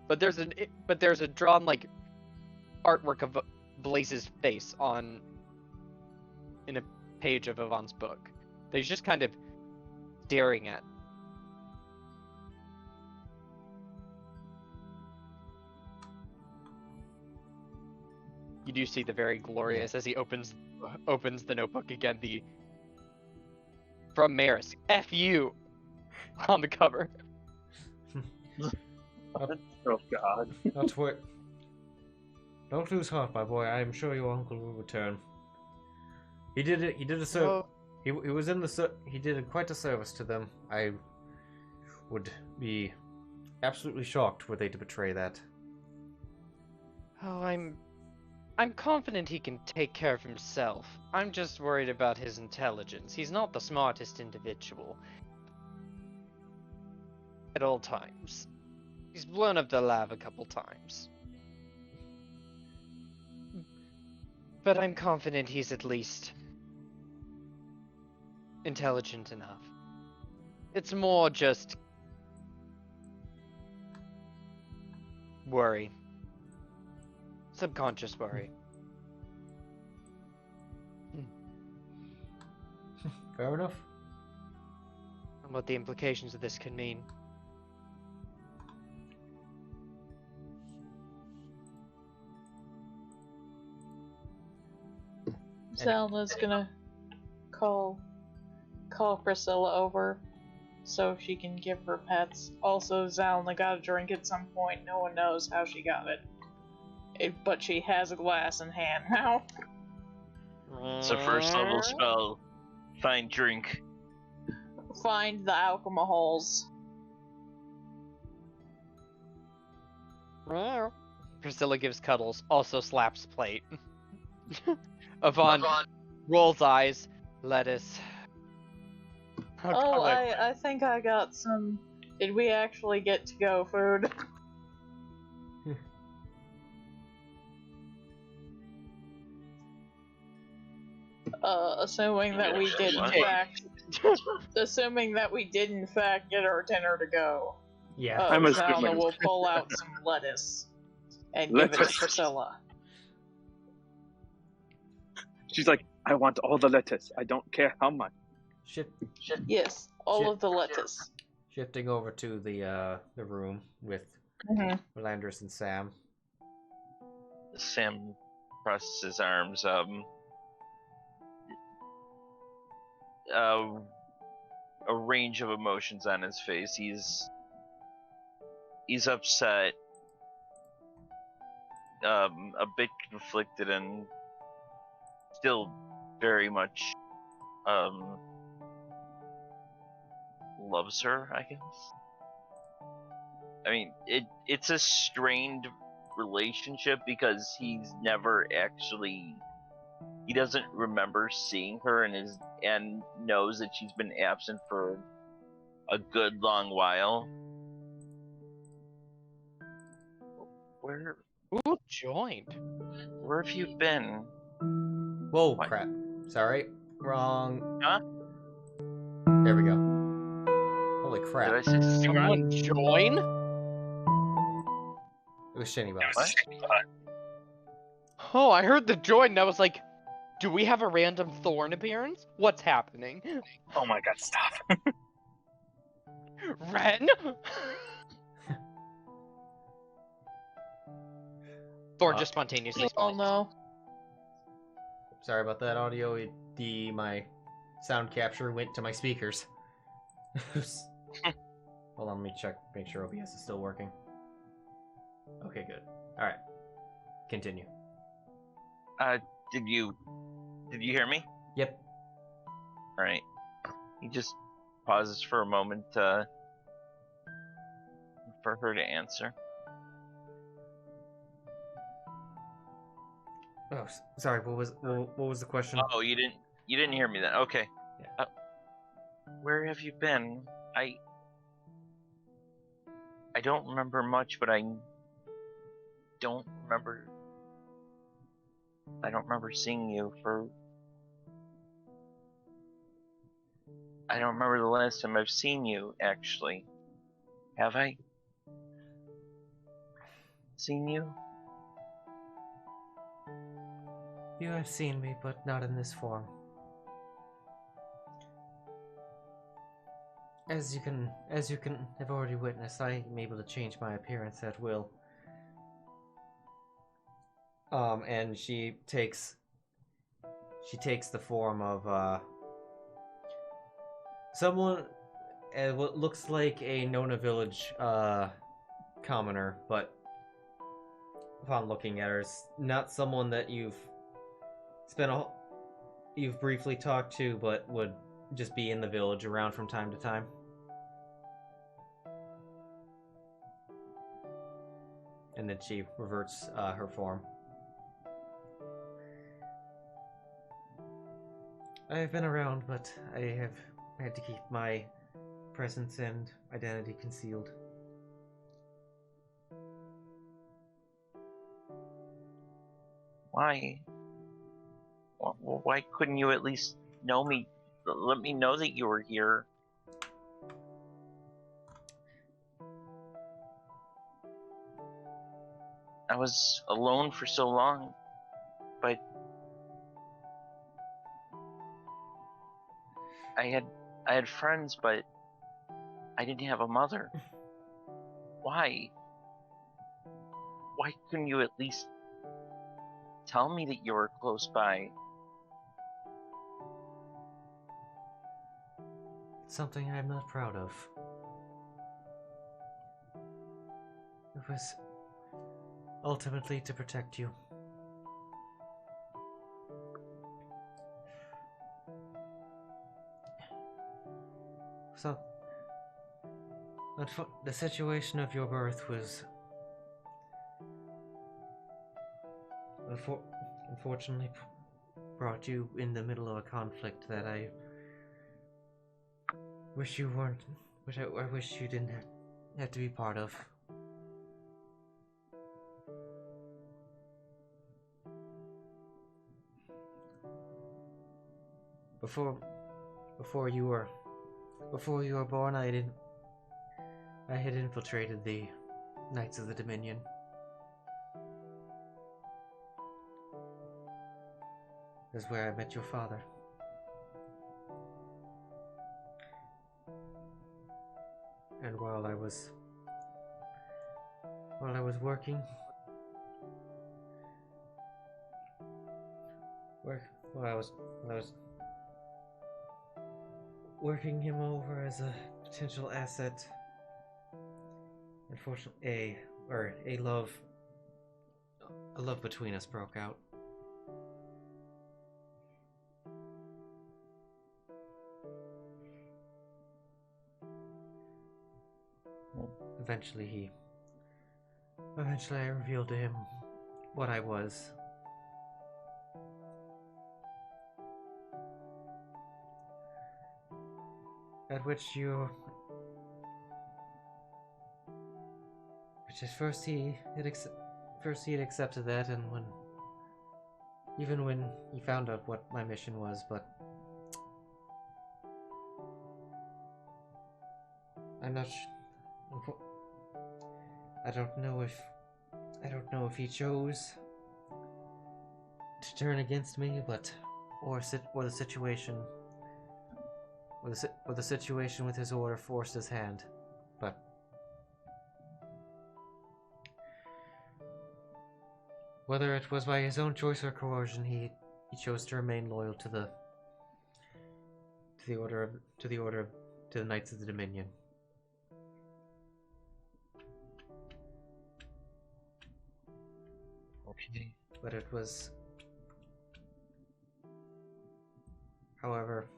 But there's a drawn like artwork of Blaze's face in a page of Yvonne's book that he's just kind of staring at. You do see the very glorious as he opens the notebook again. The from Maris, F you, on the cover. Oh God! Not to worry. Don't lose heart, my boy. I am sure your uncle will return. He did it. He did a service. He was in the. He did quite a service to them. I would be absolutely shocked were they to betray that. Oh, I'm confident he can take care of himself. I'm just worried about his intelligence. He's not the smartest individual. At all times. He's blown up the lab a couple times. But I'm confident he's at least intelligent enough. It's more just worry. Subconscious worry. Fair enough. And what the implications of this can mean. Zylna's gonna call Priscilla over so she can give her pets. Also, Zylna got a drink at some point. No one knows how she got it. But she has a glass in hand now. So first level spell, find drink. Find the alcohols. Priscilla gives cuddles, also slaps plate. Yvonne rolls eyes, lettuce. Oh, I think I got some. Did we actually get to go food? Assuming that we did in fact, assuming that we did in fact get our dinner to go. Yeah, I'm Zylna assuming. will pull out some lettuce and give it to Priscilla. She's like, I want all the lettuce. I don't care how much. Yes, all of the lettuce. Shifting over to the room with Melandris and Sam. Sam crosses his arms. A range of emotions on his face. He's upset, a bit conflicted, and still very much loves her, I guess. I mean, it's a strained relationship because he's never actually, he doesn't remember seeing her and knows that she's been absent for a good long while. Who joined? Where have you been? Whoa, What? crap. Sorry. Wrong. Huh? There we go. Holy crap. Did I say Someone join? It was Shinibox. What? Oh, I heard the join and I was like, do we have a random Thorn appearance? What's happening? Oh my God! Stop. Ren? Thorn just spontaneously Oh spawns. no. Sorry about that audio. My sound capture went to my speakers. Hold on, let me check, make sure OBS is still working. Okay, good. Alright. Continue. Did you hear me? Yep. Alright. He just pauses for a moment for her to answer. Oh, sorry. What was the question? Oh, you didn't hear me then. Okay. Yeah. Where have you been? I don't remember much, but I don't remember seeing you for. I don't remember the last time I've seen you, actually. Have I seen you? You have seen me, but not in this form. As you can have already witnessed, I am able to change my appearance at will. And she takes the form of someone, what looks like a Nona village commoner, but upon looking at her, it's not someone that you've briefly talked to, but would just be in the village around from time to time. And then she reverts her form. I have been around, but I have had to keep my presence and identity concealed. Why? Well, why couldn't you at least know me? Let me know that you were here. I was alone for so long, but I had friends, but I didn't have a mother. Why? Why couldn't you at least tell me that you were close by? It's something I'm not proud of. It was ultimately to protect you. So, the situation of your birth was unfortunately brought you in the middle of a conflict that I wish you weren't, which I wish you didn't have to be part of. Before you were born, I had infiltrated the Knights of the Dominion. That's where I met your father. And while I was working, working him over as a potential asset, unfortunately, a love between us broke out. Eventually I revealed to him what I was. At which first he had accepted that, and even when he found out what my mission was, but I'm not. I don't know if he chose to turn against me, or the situation with his order forced his hand, but whether it was by his own choice or coercion, he chose to remain loyal to the Knights of the Dominion. Okay. But it was, however,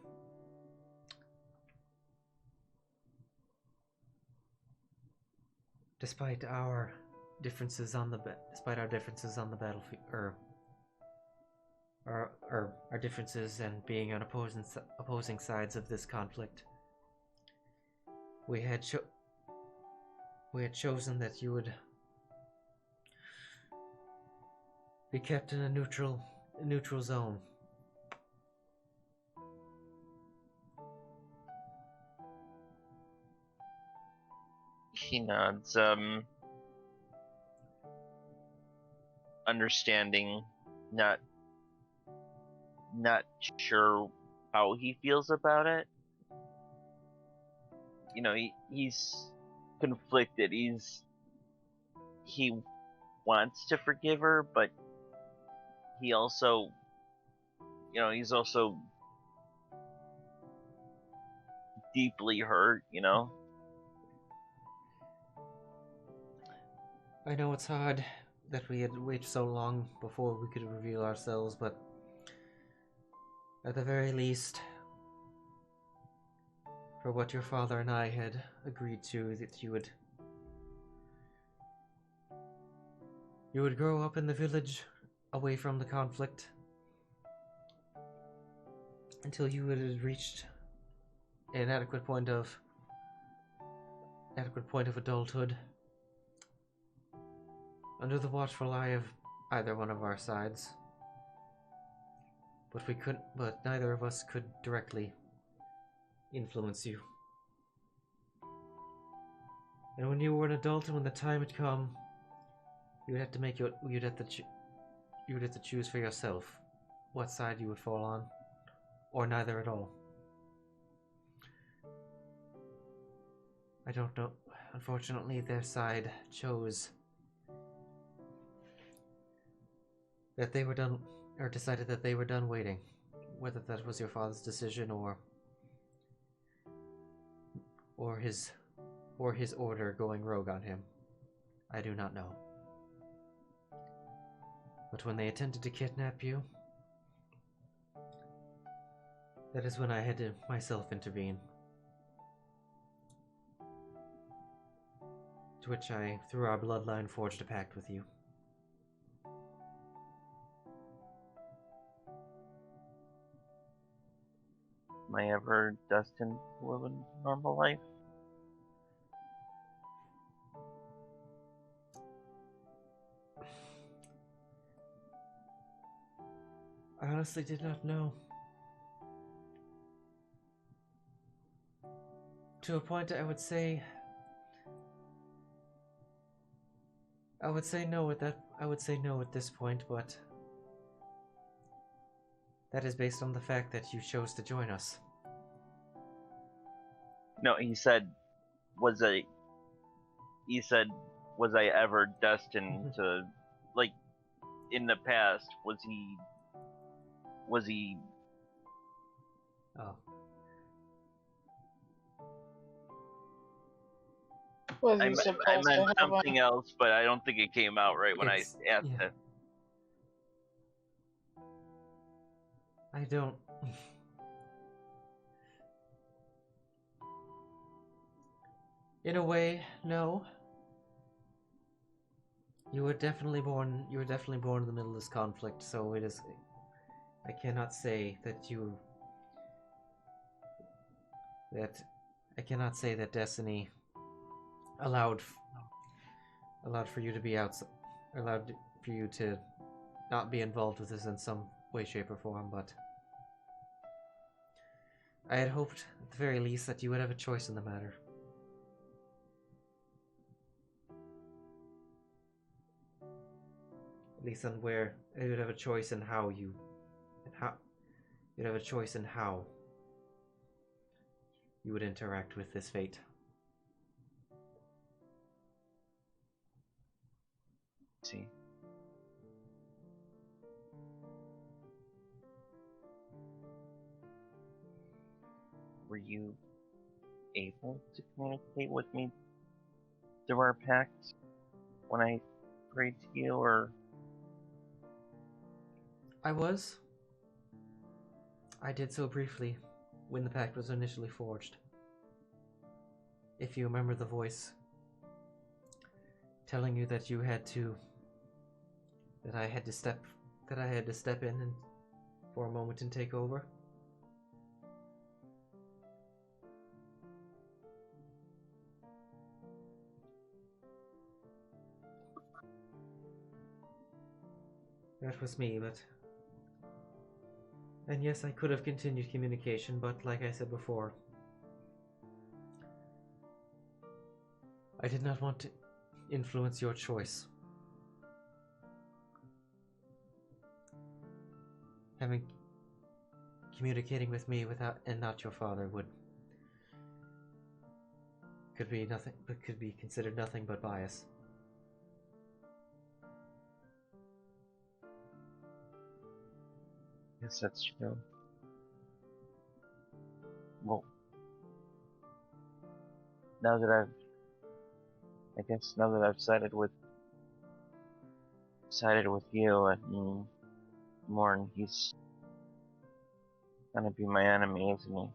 despite our differences on the battlefield, our differences and being on opposing sides of this conflict, we had chosen that you would be kept in a neutral zone. He nods, understanding, not not sure how he feels about it. You know, he's conflicted. He wants to forgive her, but he also, he's also deeply hurt, I know it's hard that we had to wait so long before we could reveal ourselves, but at the very least, for what your father and I had agreed to, that you would grow up in the village away from the conflict until you would have reached an adequate point of adulthood, under the watchful eye of either one of our sides. But neither of us could directly influence you. And when you were an adult and when the time had come, you would have to choose for yourself what side you would fall on, or neither at all. I don't know. Unfortunately, their side chose that they were done, or decided that they were done waiting. Whether that was your father's decision or his order going rogue on him, I do not know. But when they attempted to kidnap you, that is when I had to myself intervene. To which I, through our bloodline, forged a pact with you. Am I ever destined to live a normal life? I honestly did not know. To a point, I would say no at this point, but that is based on the fact that you chose to join us. No, he said, was I ever destined to, like, in the past, was he... Oh. I meant something else, but I don't think it came out right when I asked it. I don't... In a way, no. You were definitely born in the middle of this conflict, so it is... I cannot say that destiny allowed for you to be outside, allowed for you to not be involved with this in some way, shape, or form, but I had hoped, at the very least, that you would have a choice in the matter. At least on where you would have a choice in how you'd have a choice in how you would interact with this fate. See. Were you able to communicate with me through our pact when I prayed to you, or? I did so briefly when the pact was initially forged. If you remember the voice telling you that I had to step in and for a moment and take over. That was me, and yes, I could have continued communication, but like I said before, I did not want to influence your choice. communicating with me without and not your father could be considered nothing but bias. Yes, that's true. Well, now that I've sided with you and Morn, he's gonna be my enemy, isn't he?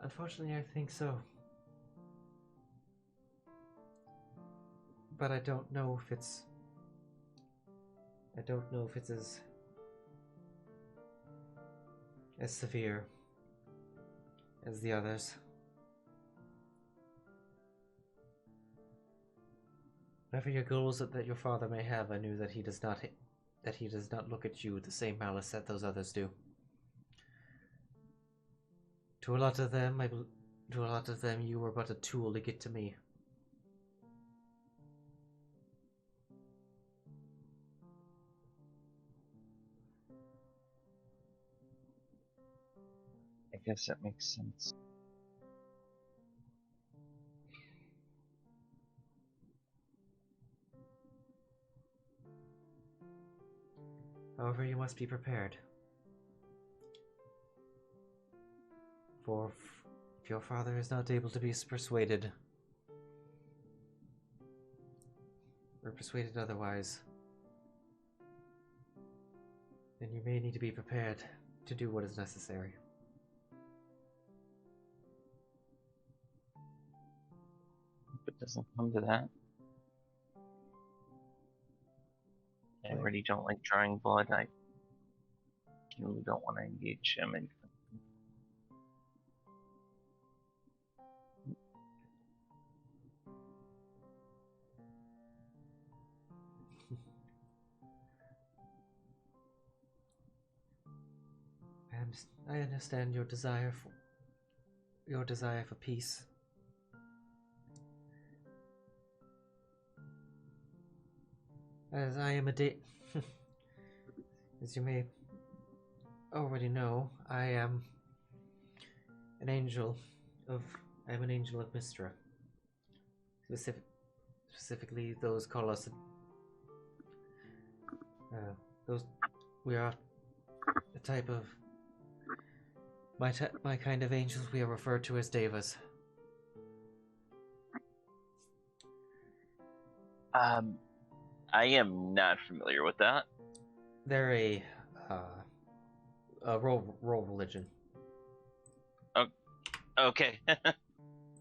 Unfortunately, I think so. But I don't know if it's as severe as the others. Whatever your goals that your father may have, I knew that he does not look at you with the same malice that those others do. To a lot of them, you were but a tool to get to me. I guess that makes sense. However, you must be prepared. For if your father is not able to be persuaded, or persuaded otherwise, then you may need to be prepared to do what is necessary. If it doesn't come to that, I already don't like drawing blood. I really don't want to engage him in. I understand your desire for peace. As I am as you may already know, I am an angel of Mystra. Specifically, those call us we are a type of my kind of angels. We are referred to as devas. I am not familiar with that. They're a role religion. Okay.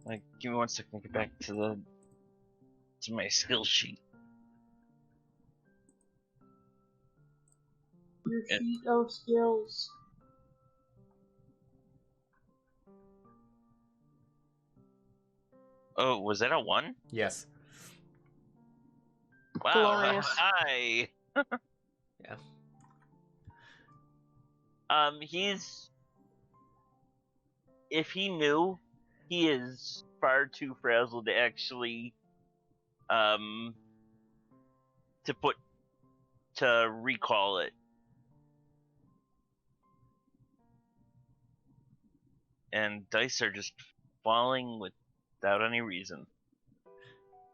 Like, give me 1 second to get back to my skill sheet. Your sheet of skills. Oh, was that a 1? Yes. Wow. Glorious. Hi. Yeah. If he knew, he is far too frazzled to actually to recall it. And dice are just falling without any reason.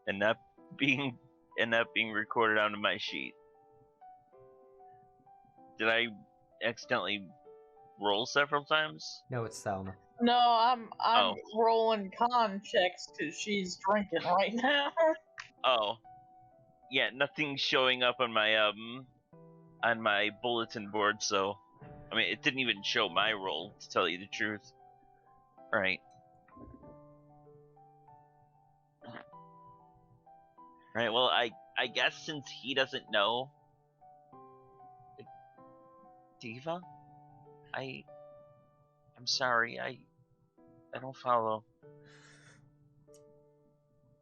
And not being recorded onto my sheet. Did I accidentally roll several times? No, it's Zylna. No, I'm rolling con checks because she's drinking right now. Oh. Yeah, nothing's showing up on my bulletin board, so I mean it didn't even show my roll, to tell you the truth. Right. Right, well I guess since he doesn't know, Diva? I'm sorry, I don't follow.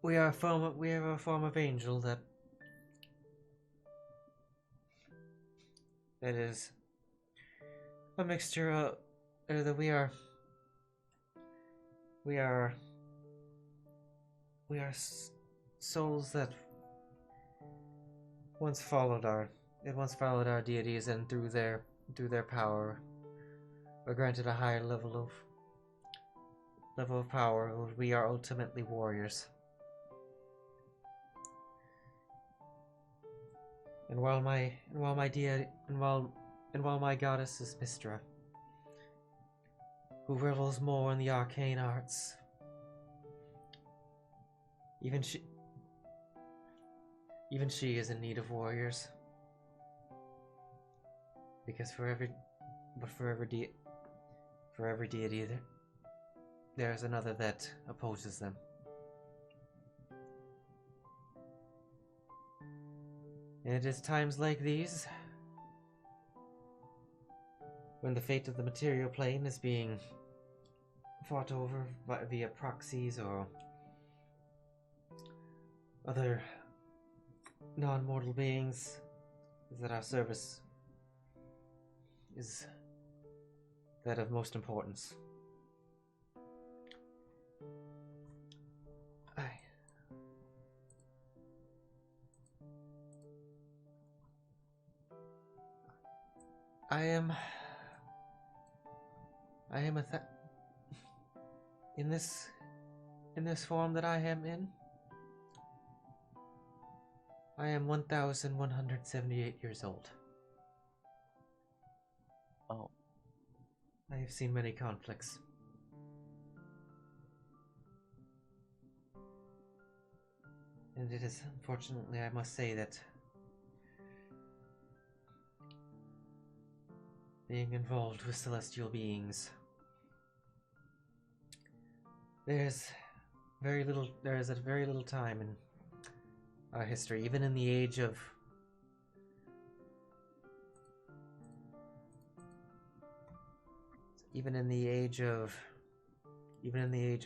We are a form of angel that is a mixture of that we are souls that once followed our deities, and through their power were granted a higher level of power. We are ultimately warriors. And while my goddess is Mistra, who revels more in the arcane arts, even she is in need of warriors. Because for every deity there is another that opposes them. And it is times like these, when the fate of the material plane is being fought over via proxies or other non-mortal beings, that our service is that of most importance. I am in this form that I am in. I am 1,178 years old. Oh. I have seen many conflicts. And it is, unfortunately, I must say that being involved with celestial beings, there is a very little time in our history, even in the age of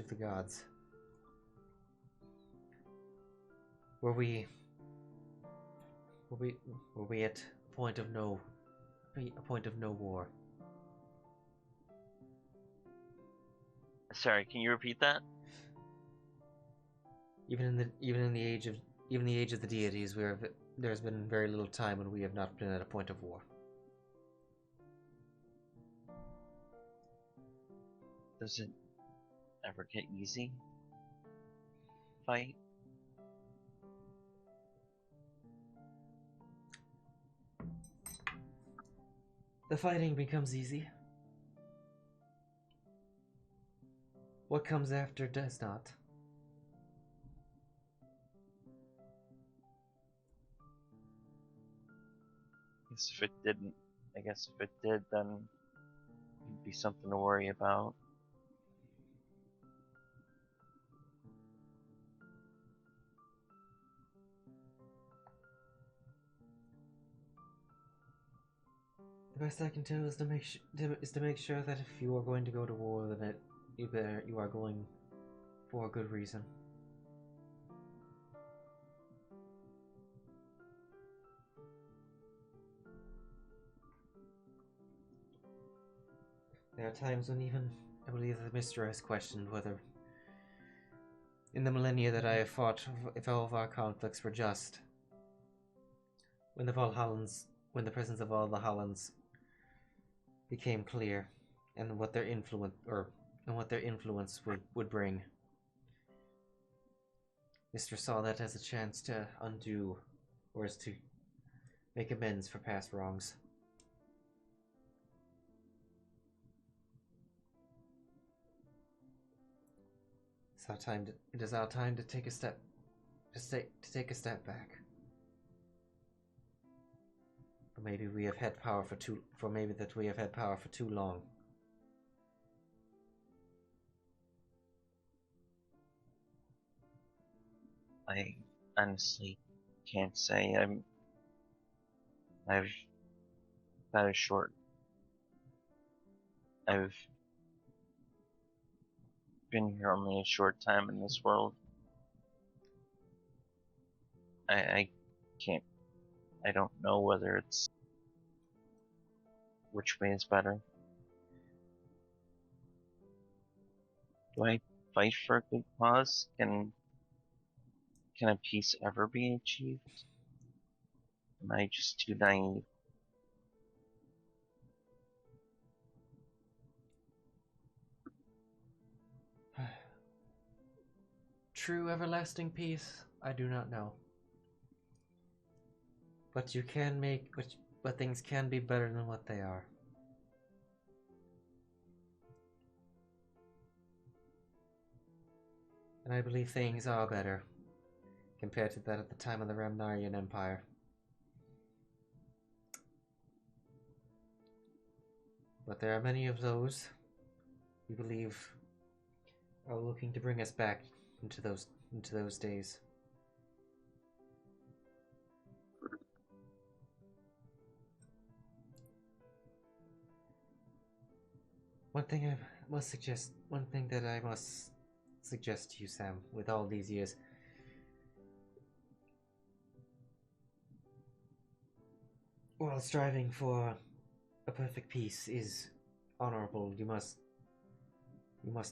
the gods, were we at a point of no war. Sorry, can you repeat that? Even in the age of the deities, there's been very little time when we have not been at a point of war. Does it ever get easy? Fight? The fighting becomes easy. What comes after does not. I guess if it did, then it'd be something to worry about. The best I can tell is to make sure that if you are going to go to war, that you are going for a good reason. There are times when even I believe the Mister has questioned whether, in the millennia that I have fought, if all of our conflicts were just. When the presence of all the Hollins became clear, and what their influence would bring, Mr. saw that as a chance to undo, or as to make amends for past wrongs. It is our time to take a step back. Or maybe we have had power for too long. I honestly can't say. I've been here only a short time in this world. I don't know whether it's which way is better. Do I fight for a good cause? Can a peace ever be achieved? Am I just too naive? True everlasting peace? I do not know. But you can make, but things can be better than what they are. And I believe things are better compared to that at the time of the Remnarian Empire. But there are many of those we believe are looking to bring us back into those days. One thing that I must suggest to you, Sam, with all these years, while striving for a perfect peace is honorable, you must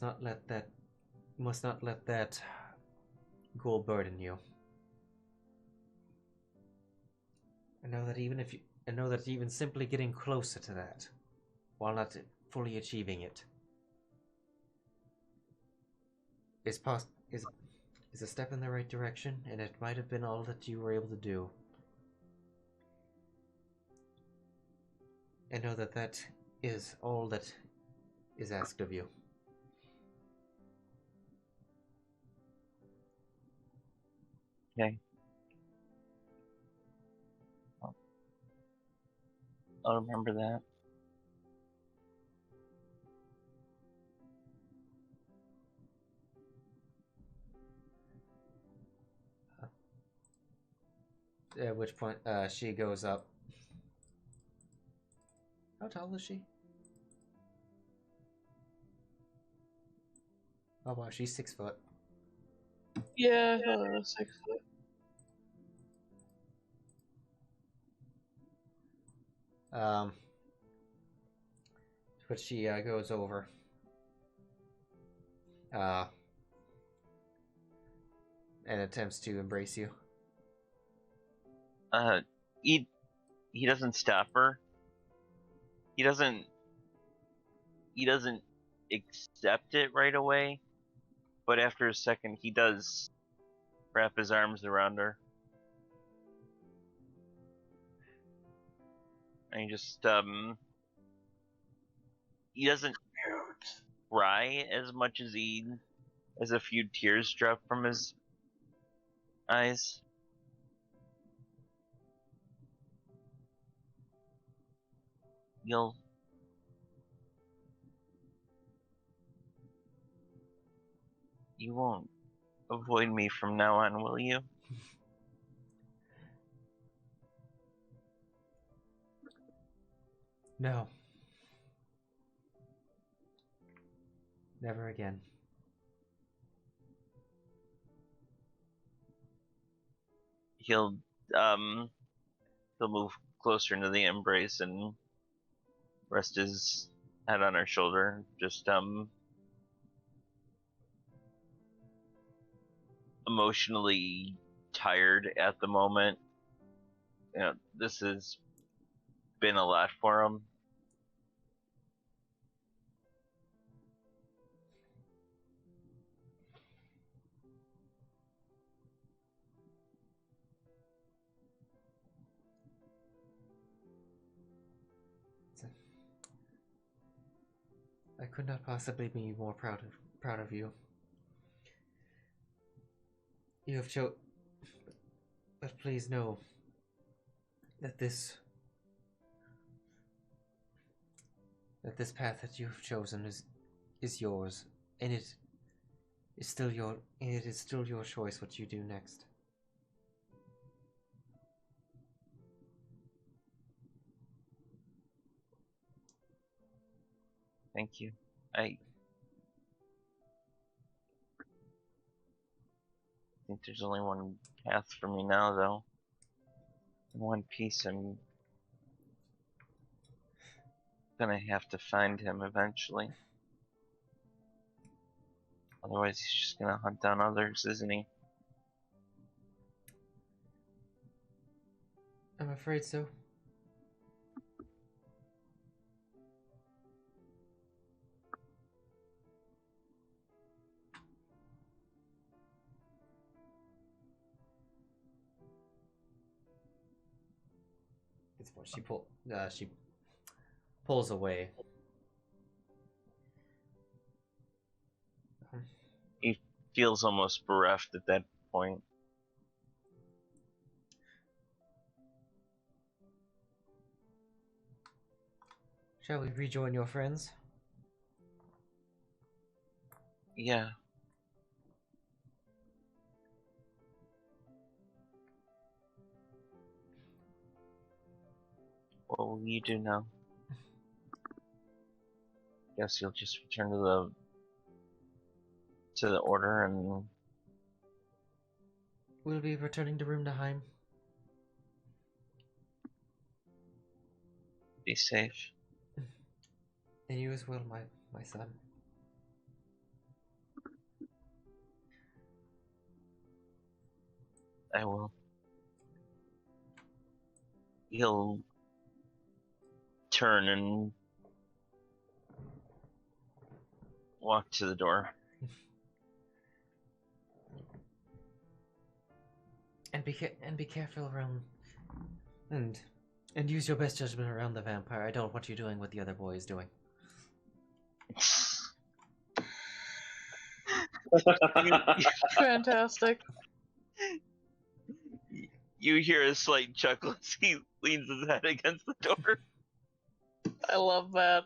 not let that goal burden you. I know that even simply getting closer to that, while not fully achieving it, is a step in the right direction, and it might have been all that you were able to do. And know that that is all that is asked of you. Okay. Well, I'll remember that. At which point, she goes up. How tall is she? Oh wow, she's 6 foot. Yeah, 6 foot. But she goes over. And attempts to embrace you. He doesn't stop her. He doesn't accept it right away, but after a second he does wrap his arms around her. And he just he doesn't cry as much as a few tears drop from his eyes. You won't avoid me from now on, will you? No. Never again. He'll move closer into the embrace and rest his head on her shoulder. Just emotionally tired at the moment. You know, this has been a lot for him. I could not possibly be more proud of you. You have but please know that this path that you have chosen is yours, and it is still your choice what you do next. Thank you. I think there's only one path for me now, though. In one piece, I'm gonna have to find him eventually. Otherwise, he's just gonna hunt down others, isn't he? I'm afraid so. It's what she pulls away. He feels almost bereft at that point. Shall we rejoin your friends? Yeah. What will you do now? Guess you'll just return to the order and We'll be returning to Rumdaheim. be safe. And you as well, my son. I will. He'll turn and walk to the door. And be careful around, and use your best judgment around the vampire. I don't want you doing what the other boy is doing. Fantastic. You hear a slight chuckle as he leans his head against the door. I love that.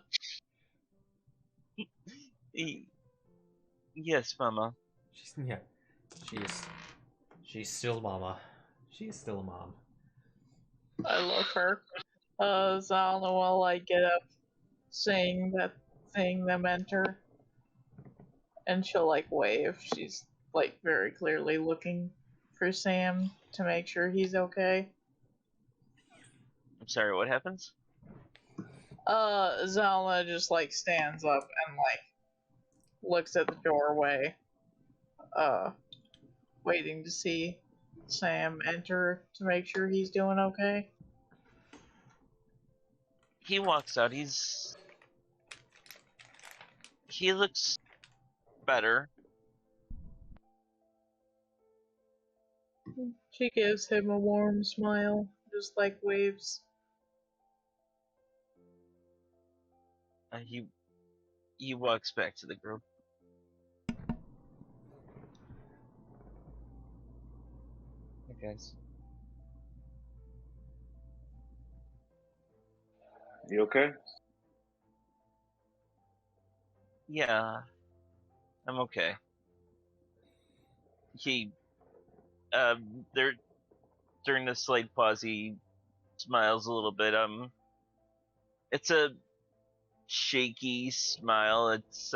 Yes, Mama. She's still Mama. She's still a mom. I love her. Zylna will like get up, saying them enter, and she'll like wave. She's like very clearly looking for Sam to make sure he's okay. I'm sorry, what happens? Zylna just like stands up and like looks at the doorway, waiting to see Sam enter to make sure he's doing okay. He walks out. He looks better. She gives him a warm smile, just like waves. He walks back to the group. Hey guys. You okay? Yeah, I'm okay. There, during this slight pause, he smiles a little bit. It's a shaky smile. It's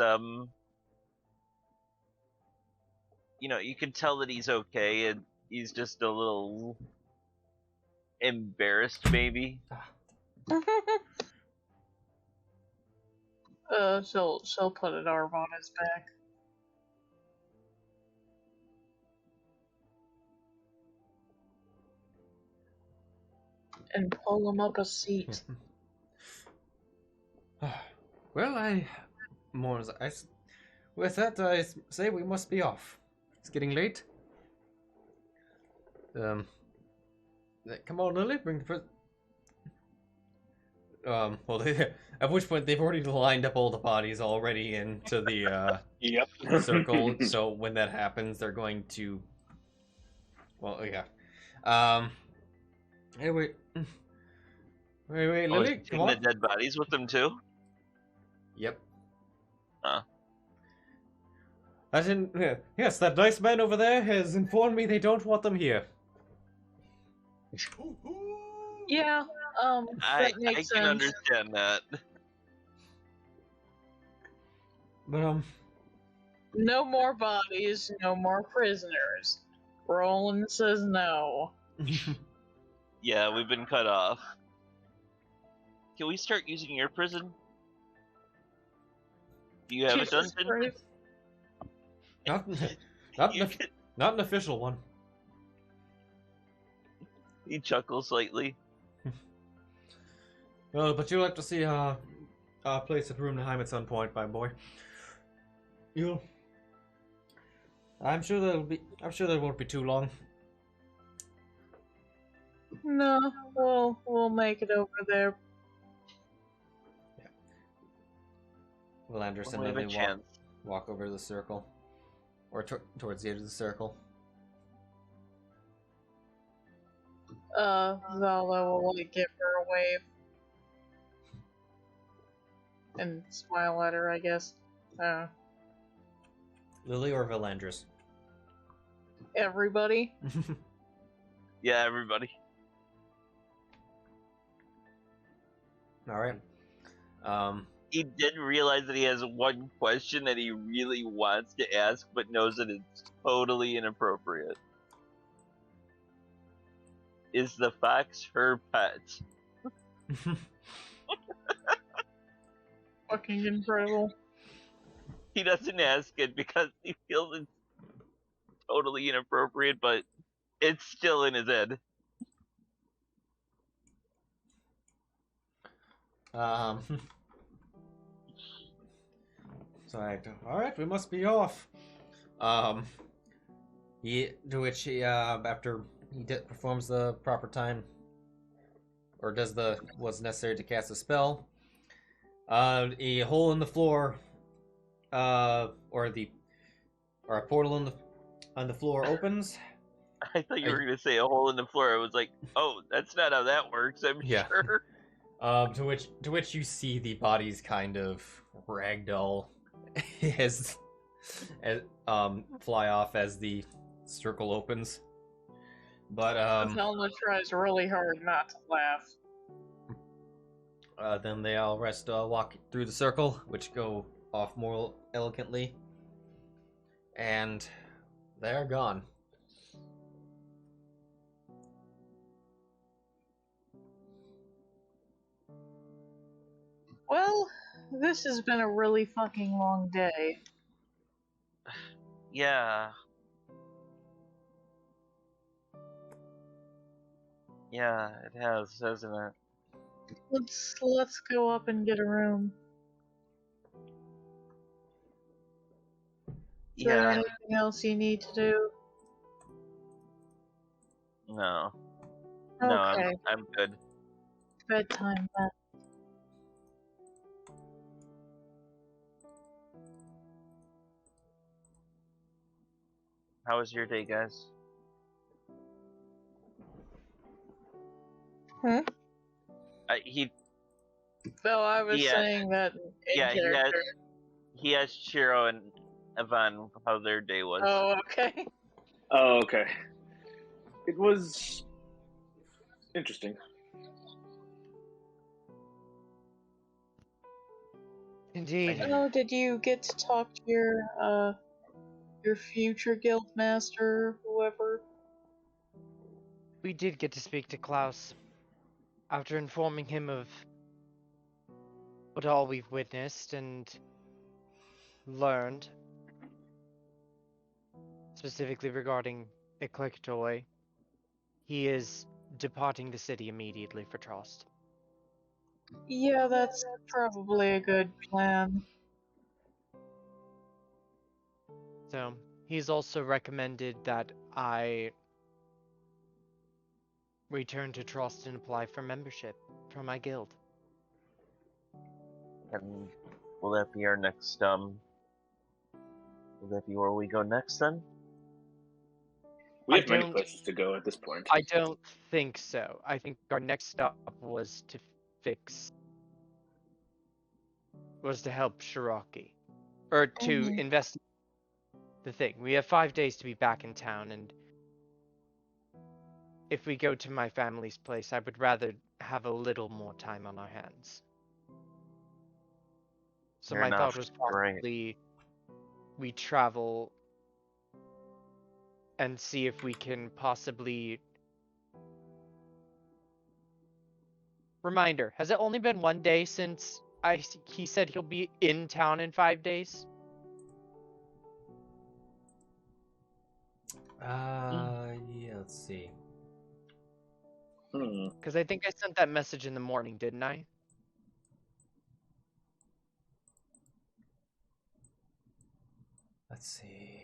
you can tell that he's okay, and he's just a little embarrassed, maybe. She'll put an arm on his back. And pull him up a seat. Well, with that, I say we must be off. It's getting late. Come on, Lily, bring the well, at which point they've already lined up all the bodies already into the Yep. circle. So when that happens, they're going to. Well, yeah. Hey, wait, Lily, come Taking on. the dead bodies with them too. Yep. Yes, that nice man over there has informed me they don't want them here. Yeah, I that makes can sense. understand that. But No more bodies, no more prisoners. Roland says no. Yeah, we've been cut off. Can we start using your prison? Do you have a Jesus dungeon? Christ. not an official one. He chuckles slightly. Well, but you'll have to see a place at Runeheim at some point, my boy. You. I'm sure that won't be too long. No, we'll make it over there. Yeah. Will Anderson We'll have a walk over to the circle, or towards the edge of the circle? Zala will like give her a wave and smile at her, I guess. Lily or Valandris? Everybody. Yeah, everybody. All right. He did realize that he has one question that he really wants to ask, but knows that it's totally inappropriate. Is the fox her pet? Fucking incredible. He doesn't ask it because he feels it's totally inappropriate, but it's still in his head. So all right, we must be off. After he performs the proper time, or does what's necessary to cast a spell, a hole in the floor, or a portal on the floor opens. I thought you were going to say a hole in the floor. I was like, oh, that's not how that works, I'm sure. To which you see the bodies kind of ragdoll as fly off as the circle opens. But Zelda tries really hard not to laugh. Then they all walk through the circle, which go off more elegantly, and they're gone. Well, this has been a really fucking long day. Yeah. Yeah, it has, hasn't it? Let's go up and get a room. Is there anything else you need to do? No. Okay. No, I'm good. Bedtime then. How was your day, guys? Hmm? I was saying that he asked Sheero and Evan how their day was. Oh, okay. Oh, okay. It was interesting. Indeed. Oh, did you get to talk to your future guild master, whoever? We did get to speak to Klaus. After informing him of what all we've witnessed and learned, specifically regarding Eclectoy, he is departing the city immediately for Trost. Yeah, that's probably a good plan. So, he's also recommended that I return to Trost and apply for membership for my guild. And will that be our next, will that be where we go next, then? We have many places to go at this point. I don't think so. I think our next stop was to help Shiraki. Or to investigate the thing. We have 5 days to be back in town, and if we go to my family's place, I would rather have a little more time on our hands. So my thought was probably we travel and see if we can possibly... Reminder, has it only been 1 day since he said he'll be in town in 5 days? Yeah, let's see. Because I think I sent that message in the morning, didn't I? Let's see.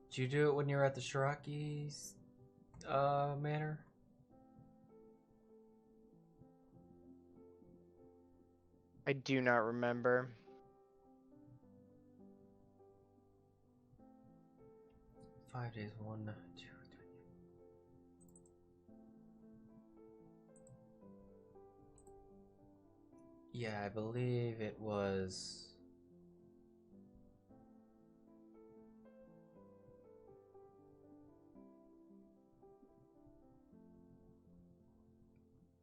Did you do it when you were at the Shiraki's manor? I do not remember. Five days, 1, 2, 3. Yeah, I believe it was.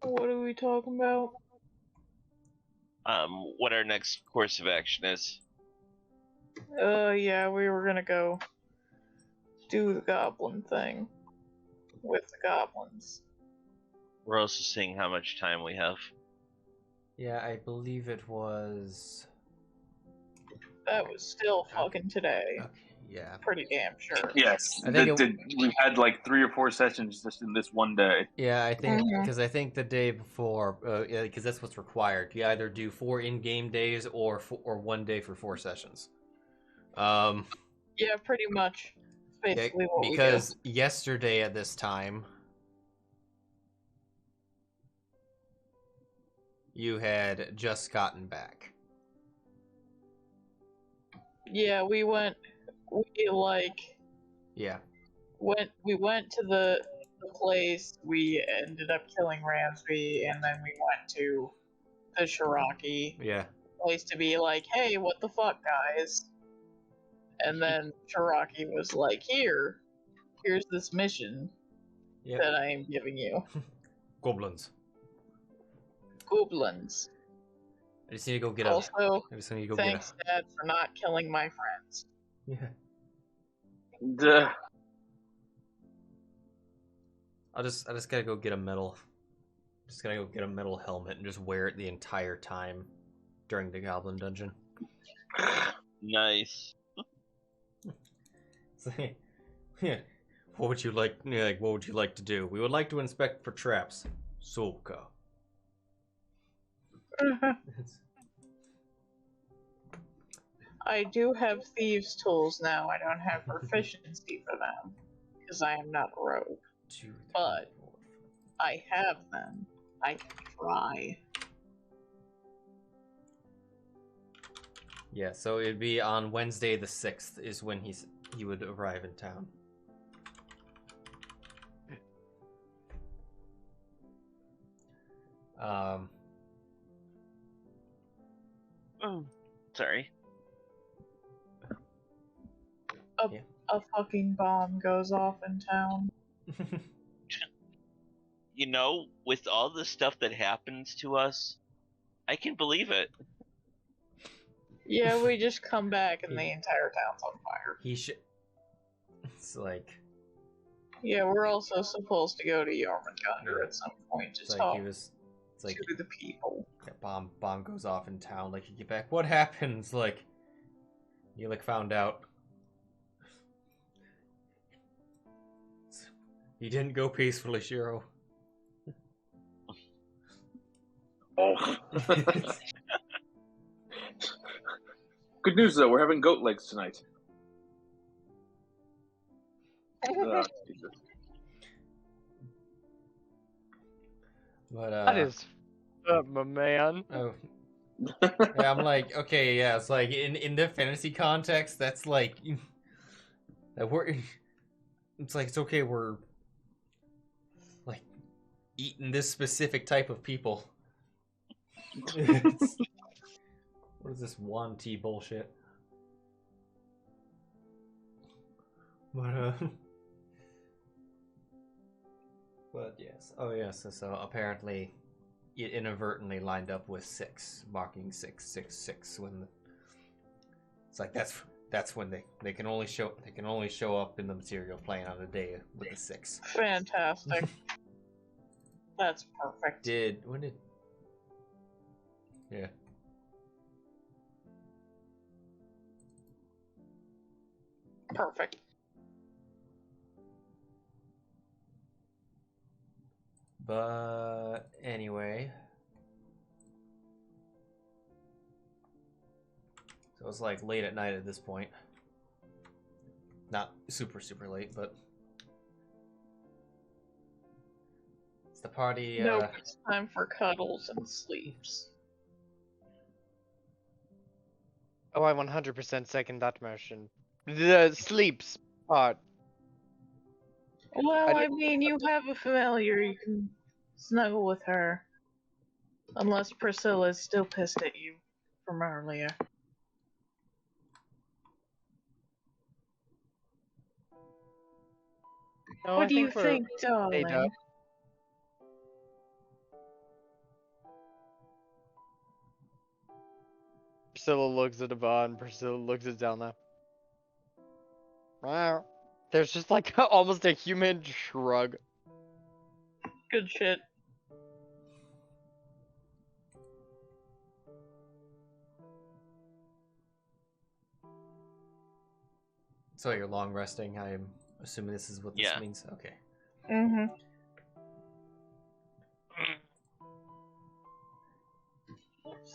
What are we talking about? What our next course of action is. Yeah, we were gonna go do the goblin thing with the goblins. We're also seeing how much time we have. Yeah, I believe it was. That was still fucking today. Okay, yeah. Pretty damn sure. Yes, I think we've had like 3 or 4 sessions just in this one day. Yeah, I think because I think the day before, because that's what's required. You either do 4 in-game days or 1 day for 4 sessions. Yeah, pretty much. Basically what because yesterday at this time, you had just gotten back. Yeah, we went to the place, we ended up killing Ramsby, and then we went to the Shiraki place to be like, hey, what the fuck, guys? And then Shiraki was like, here's this mission that I am giving you. Goblins. I just need to go get Also, thanks, Dad, for not killing my friends. Yeah. Duh. I just gotta go get a metal. Just gotta go get a metal helmet and just wear it the entire time during the Goblin Dungeon. Nice. Yeah. What would you like? What would you like to do? We would like to inspect for traps. Soka. I do have thieves' tools now. I don't have proficiency for them because I am not a rogue. 2, 3, but 4. I have them. I can try. Yeah, so it'd be on Wednesday the 6th is when he would arrive in town. Oh, sorry. A fucking bomb goes off in town. You know, with all the stuff that happens to us, I can believe it. Yeah, we just come back and the entire town's on fire. It's like... Yeah, we're also supposed to go to Jormungandr at some point to talk to the people. Yeah, bomb goes off in town. Like, you get back, what happens? Like, you found out. You didn't go peacefully, Sheero. Oh. Good news though, we're having goat legs tonight. Jesus. But that is my man. Oh. Yeah, I'm like, okay, yeah, it's like in the fantasy context, that's like that we're it's like it's okay, we're like eating this specific type of people. What is this one tea bullshit? But yes. Oh yes, so apparently it inadvertently lined up with 6, marking 666 when it's like that's when they can only show up in the material plane on a day with a 6. Fantastic. That's perfect. Yeah. Perfect. But anyway, so it's like late at night at this point. Not super late, but it's the party. Nope, it's time for cuddles and sleeps. Oh, I 100% second that motion. The sleeps part. Well, I mean, you have a familiar, you can snuggle with her. Unless Priscilla's still pissed at you from earlier. No, What do you think, darling? Priscilla looks at Yvonne, Priscilla looks at Zylna. Wow. There's just like almost a human shrug. Good shit. So you're long resting. I'm assuming this is what this means. Okay. Mm-hmm.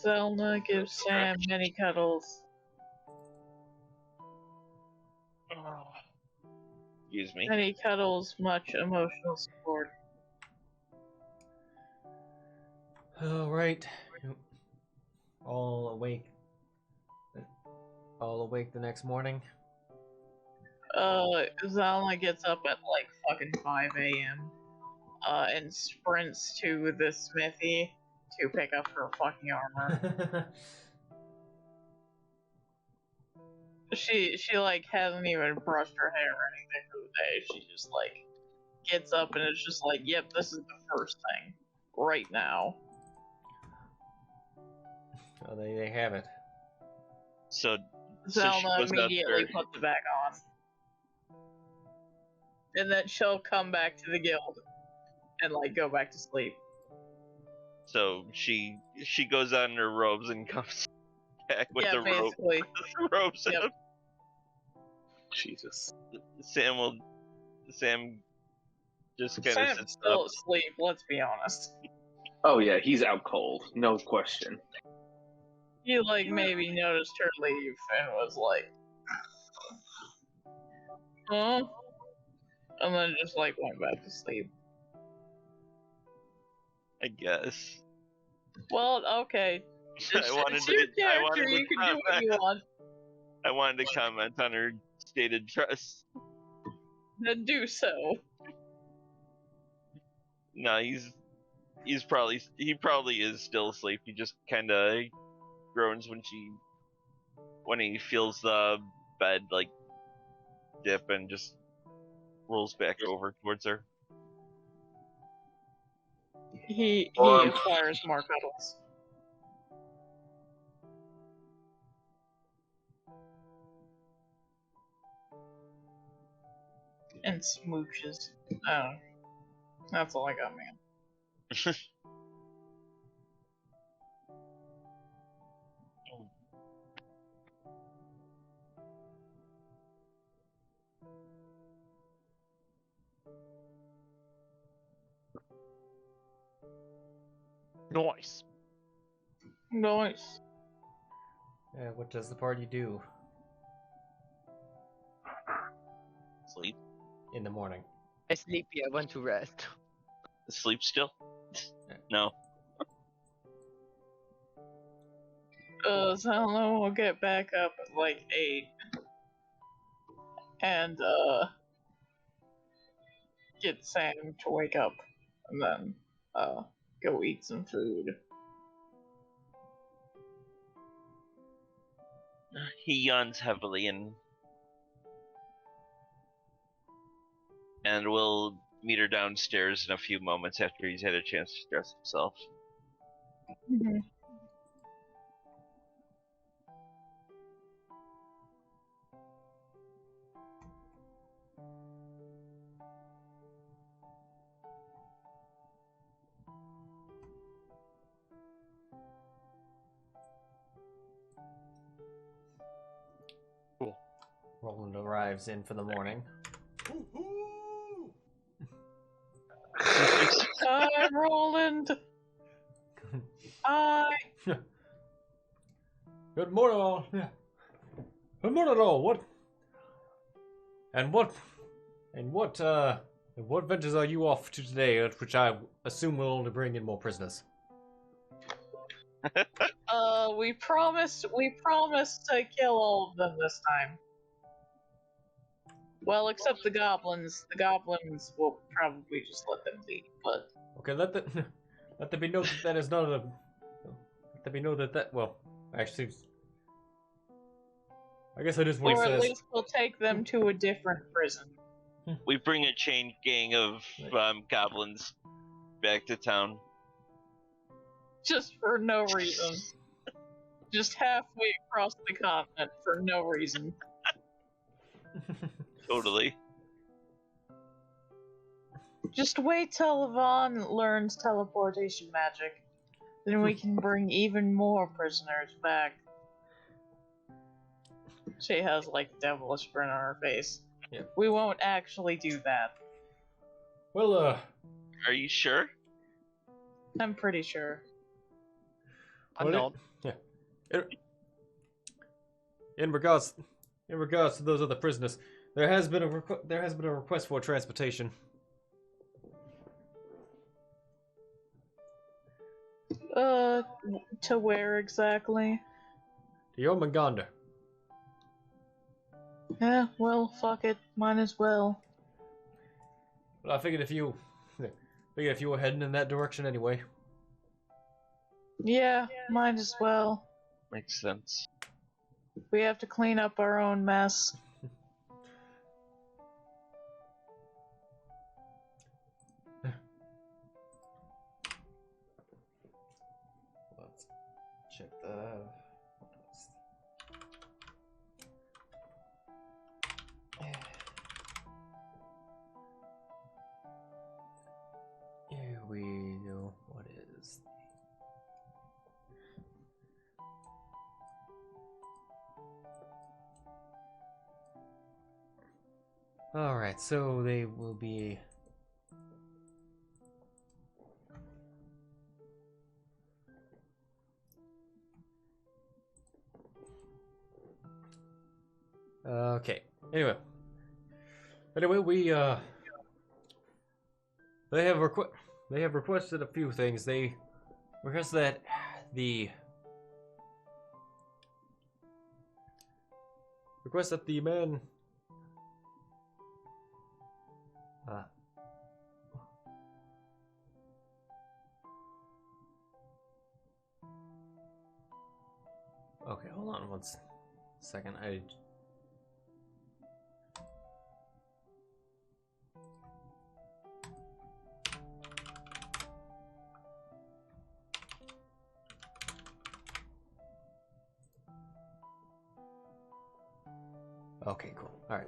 Zylna gives Sam many cuddles. Excuse me. Many cuddles, much emotional support. All right. All awake. All awake the next morning. Zylna gets up at like fucking 5 a.m. And sprints to the smithy to pick up her fucking armor. She like hasn't even brushed her hair or anything for the day. She just like gets up and it's just like, yep, this is the first thing right now. Oh, they have it. So Zylna immediately puts it back on. And then she'll come back to the guild and like go back to sleep. So she goes on her robes and comes back with the basically. robes. Yep. Jesus. Sam just kind of Sam's sits still up. asleep, let's be honest. Oh yeah, he's out cold, no question. He like maybe noticed her leave and was like, huh? And then just like went back to sleep. I guess. Well, okay. It's your character, you can do what you want. I wanted to comment on her stated trust. Then do so. No, he probably is still asleep. He just kind of groans when he feels the bed like dip and just rolls back over towards her. He acquires more cuddles. And smooches. Oh. That's all I got, man. Nice. Nice. What does the party do? Sleep. In the morning. I sleepy, I want to rest. Sleep still? No. Zylna will get back up at like 8. And, get Sam to wake up. And then, go eat some food. He yawns heavily and we'll meet her downstairs in a few moments after he's had a chance to dress himself. Mm-hmm. Cool. Roland arrives in for the morning. Hi, Roland. Hi. Good morning, all. Yeah. Good morning, all. What ventures are you off to today? Which I assume will only bring in more prisoners. We promised to kill all of them this time. Well, except the goblins. The goblins will probably just let them leave, but... Okay, let there be noted that is not a... Let there be noted that... Well, actually... I guess that is what he says. Or at least we'll take them to a different prison. We bring a chain gang of goblins back to town. Just for no reason. Just halfway across the continent for no reason. Totally. Just wait till Yvonne learns teleportation magic. Then we can bring even more prisoners back. She has, like, devilish grin on her face. Yeah. We won't actually do that. Well, Are you sure? I'm pretty sure. I'm not. Yeah. In regards to those other prisoners, there has been a request for transportation. To where exactly? To Jormungandr. Yeah, well, fuck it. Might as well. Well, I figured if you were heading in that direction anyway. Yeah, might as well. Makes sense. We have to clean up our own mess. Let's check that out. Here we go. What is Alright, so they will be... Okay. Anyway, we they have requested a few things. They request that the man okay, hold on one second. Okay, cool. All right.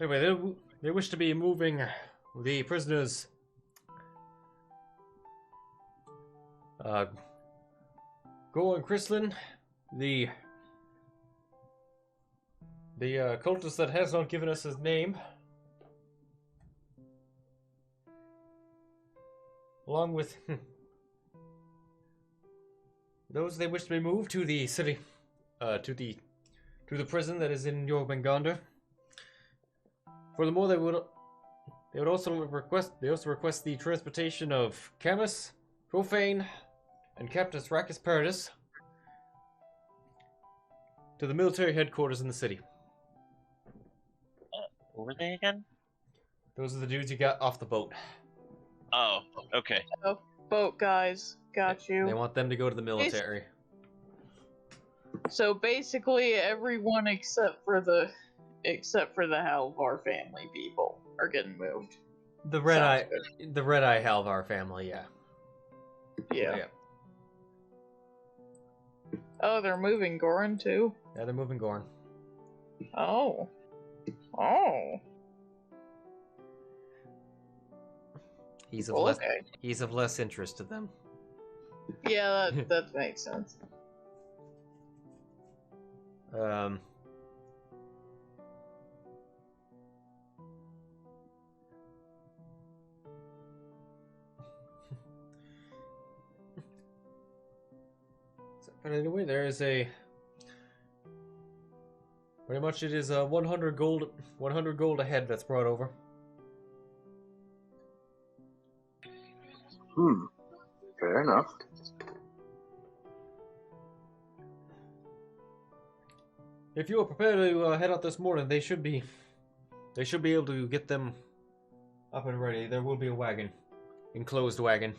Anyway, they wish to be moving the prisoners. Goran Krislin, the cultist that has not given us his name, along with those they wish to be moved to the city, to the prison that is in Jormungandr. Furthermore, they also request the transportation of Camus, Profane, and Captain Rakis Paradis to the military headquarters in the city. What were they again? Those are the dudes you got off the boat. Oh, okay. Oh, boat guys, got you. They want them to go to the military. So basically, everyone except for the Halvar family people are getting moved. The Red Eye Halvar family, yeah. Yeah. Oh, they're moving Goran too? Yeah, they're moving Goran. Oh. Oh. He's of less interest to them. Yeah, that makes sense. But anyway, there is a... Pretty much it is 100 gold a head that's brought over. Fair enough. If you are prepared to head out this morning, they should be able to get them up and ready. There will be a wagon, enclosed wagon.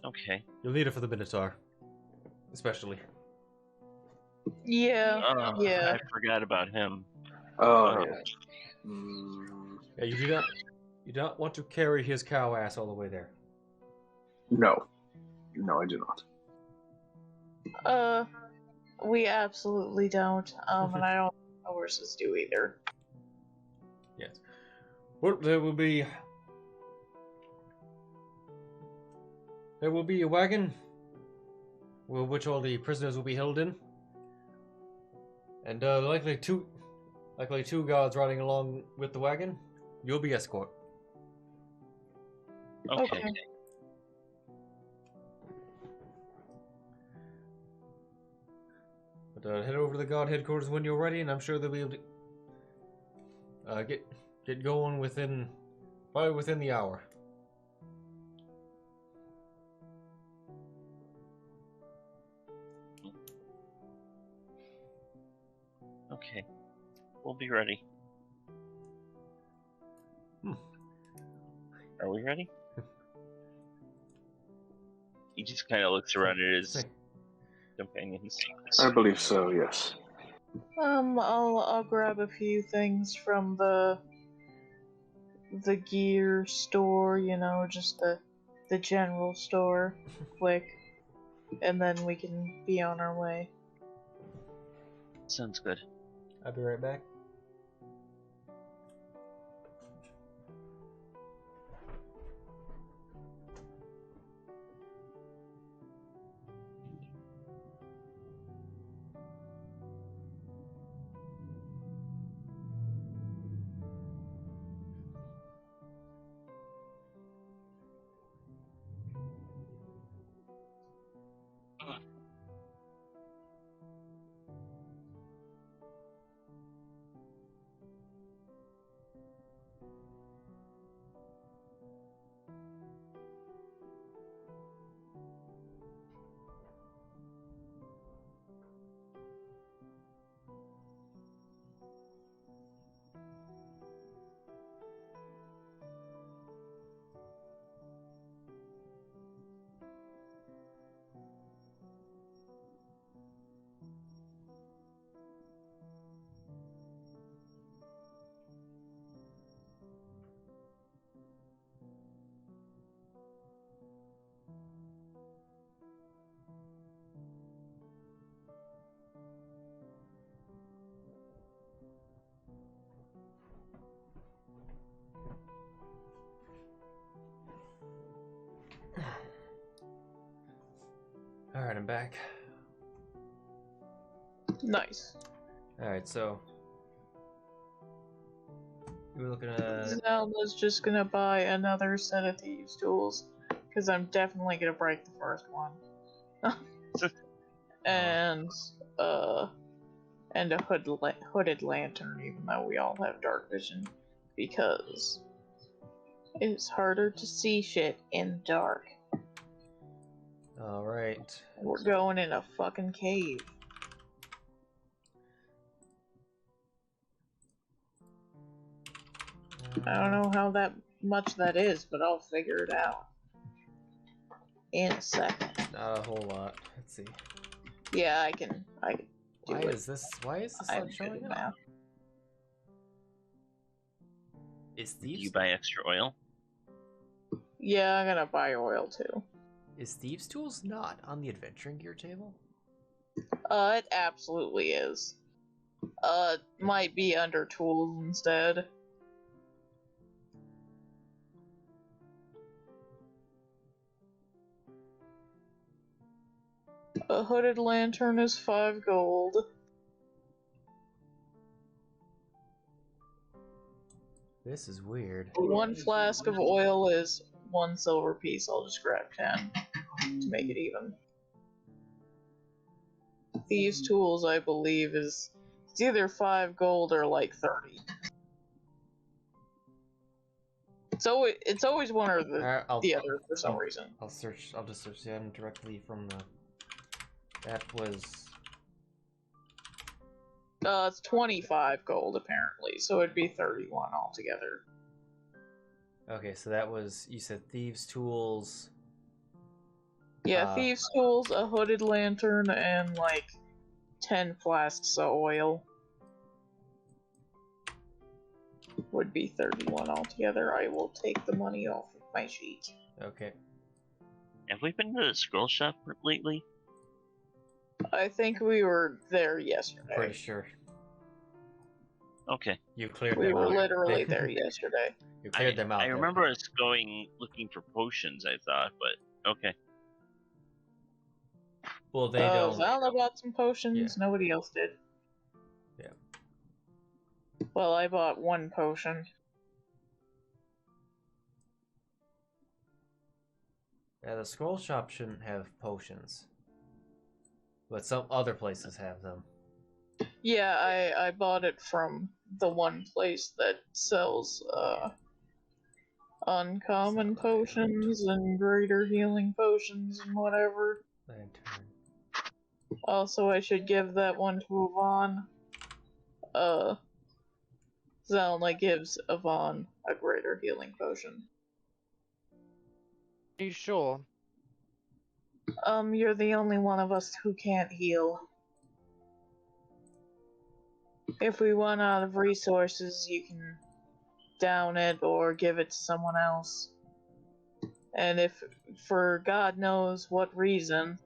Okay. You'll need it for the Minotaur, especially. Yeah, yeah. I forgot about him. Oh, yeah. Yeah, you do not want to carry his cow ass all the way there. No. No, I do not. We absolutely don't. And I don't think the horses do either. Yes. Well, there will be a wagon, which all the prisoners will be held in, and likely two guards riding along with the wagon. You'll be escort. Okay. But head over to the guard headquarters when you're ready, and I'm sure they'll be able to get going probably within the hour. Okay. We'll be ready. Are we ready? He just kind of looks around at his companions. I believe so, yes. I'll grab a few things from the gear store, just the general store, quick, and then we can be on our way. Sounds good. I'll be right back. Alright, I'm back. Nice. Alright, so you were looking at... Zylna's just gonna buy another set of thieves' tools, because I'm definitely gonna break the first one. and a hooded lantern, even though we all have dark vision, because it's harder to see shit in dark. Alright. We're going in a fucking cave. I don't know how much that is, but I'll figure it out in a second. Not a whole lot. Let's see. Yeah, I can do Why it. is this not showing up? Math. Is Do Thieves? you buy extra oil? Yeah, I'm gonna buy oil too. Is Thieves' Tools not on the adventuring gear table? It absolutely is. Might be under tools instead. A hooded lantern is 5 gold. This is weird. 1 flask of oil is 1 silver piece. I'll just grab 10. to make it even. Thieves' tools, I believe, it's either 5 gold or like 30. It's always one or the other for some reason. I'll just search them directly from the. That was. It's 25 gold apparently, so it'd be 31 altogether. Okay, so that was, you said thieves' tools. Yeah, thieves' tools, a hooded lantern, and like 10 flasks of oil. Would be 31 altogether. I will take the money off of my sheet. Okay. Have we been to the scroll shop lately? I think we were there yesterday. Pretty sure. Okay. You cleared them out. We were literally there yesterday. yesterday. You cleared them out. I remember us going looking for potions, I thought, but okay. Well, they don't. Zylna bought some potions. Yeah. Nobody else did. Yeah. Well, I bought 1 potion. Yeah, the scroll shop shouldn't have potions. But some other places have them. Yeah, I bought it from the one place that sells uncommon potions and greater healing potions and whatever. Lantern. Also, I should give that one to Yvonne. Zylna gives Yvonne a greater healing potion. Are you sure? You're the only one of us who can't heal. If we run out of resources, you can down it or give it to someone else. And if, for God knows what reason,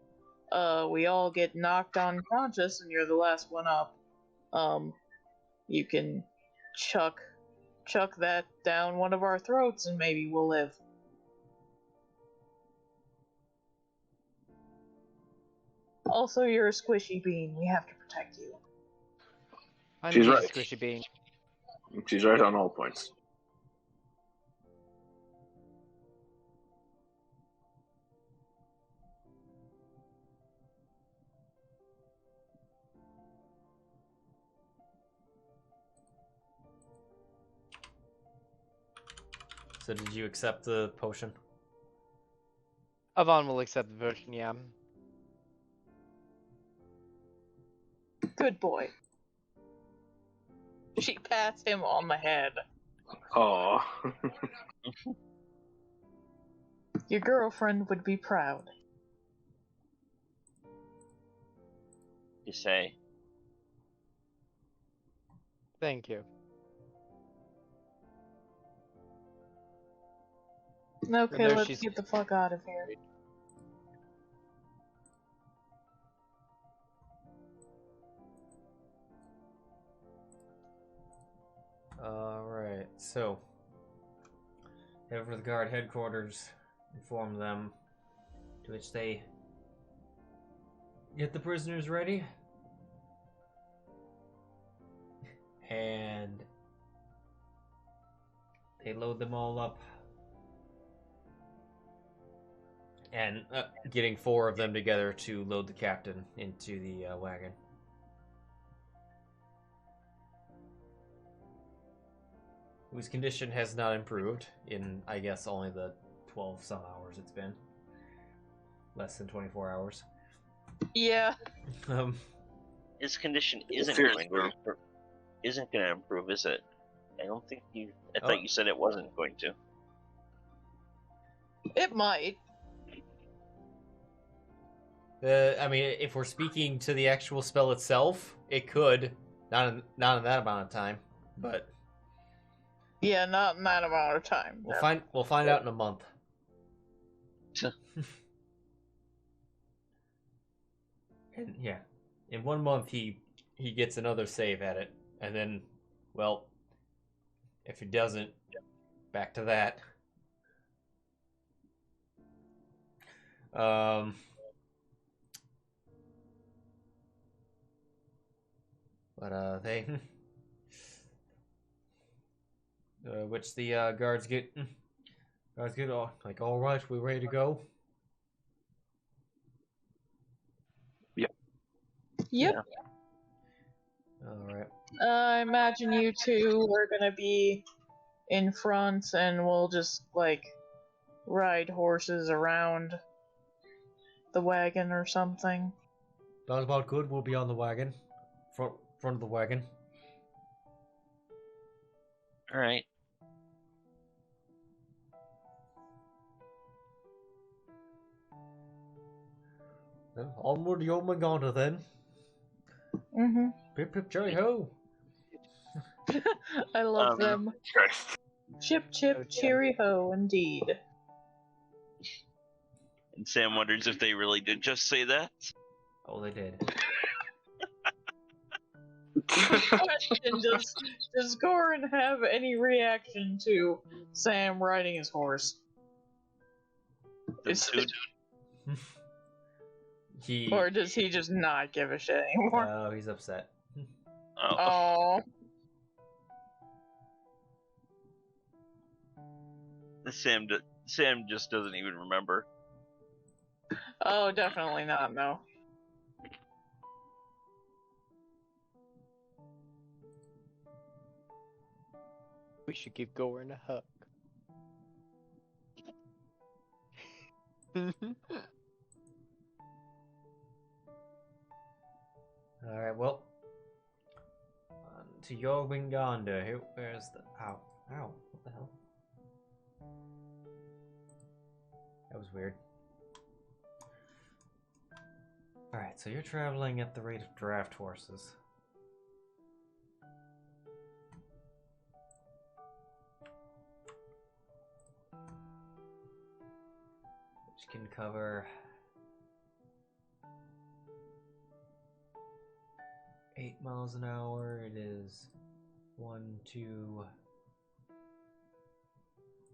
we all get knocked unconscious and you're the last one up, you can chuck that down one of our throats and maybe we'll live. Also, you're a squishy bean. We have to protect you. She's right. Squishy bean. She's right on all points. So did you accept the potion? Yvonne will accept the potion, yeah. Good boy. She pats him on the head. Aww. Your girlfriend would be proud. You say. Thank you. Okay, let's get the fuck out of here. Alright, so head over to the guard headquarters, inform them, to which they get the prisoners ready, and they load them all up, and getting 4 of them together to load the captain into the wagon. Whose condition has not improved in, I guess, only the 12 some hours it's been. Less than 24 hours. Yeah. His condition isn't going to improve, is it? I don't think you. I thought you said it wasn't going to. It might. I mean, if we're speaking to the actual spell itself, it could. Not in that amount of time, but. Yeah, not in that amount of time. We'll find out in a month. And yeah, in 1 month he gets another save at it, and then, well, if he doesn't, back to that. But they. Which the guards get all right, we ready to go? Yep. Yeah. Alright. I imagine you two are gonna be in front and we'll just, like, ride horses around the wagon or something. That's about good. We'll be on the wagon. Front of the wagon. Alright. Then onward Yomaganda then. Mm-hmm. Pip pip cherry ho! I love them. Christ. Chip chip cheery ho, indeed. And Sam wonders if they really did just say that. Oh, they did. Question, does Goran have any reaction to Sam riding his horse? Or does he just not give a shit anymore? Oh, he's upset. Oh. Sam just doesn't even remember. Oh, definitely not, no. We should give Goran a hug. Alright, well. On to Yogwinganda. Where's the... Ow. Ow. What the hell? That was weird. Alright, so you're traveling at the rate of draft horses. Which can cover 8 miles an hour. It is 1, 2,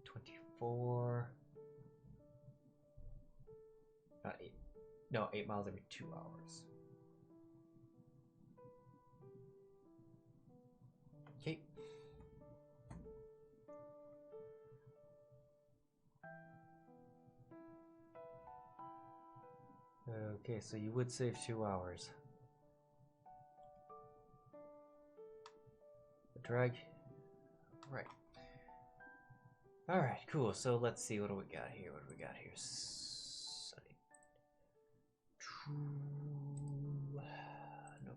24. Not 8. No, 8 miles every 2 hours. Okay. Okay, so you would save 2 hours. The drag. Right. Alright, cool. So let's see, what do we got here? Nope.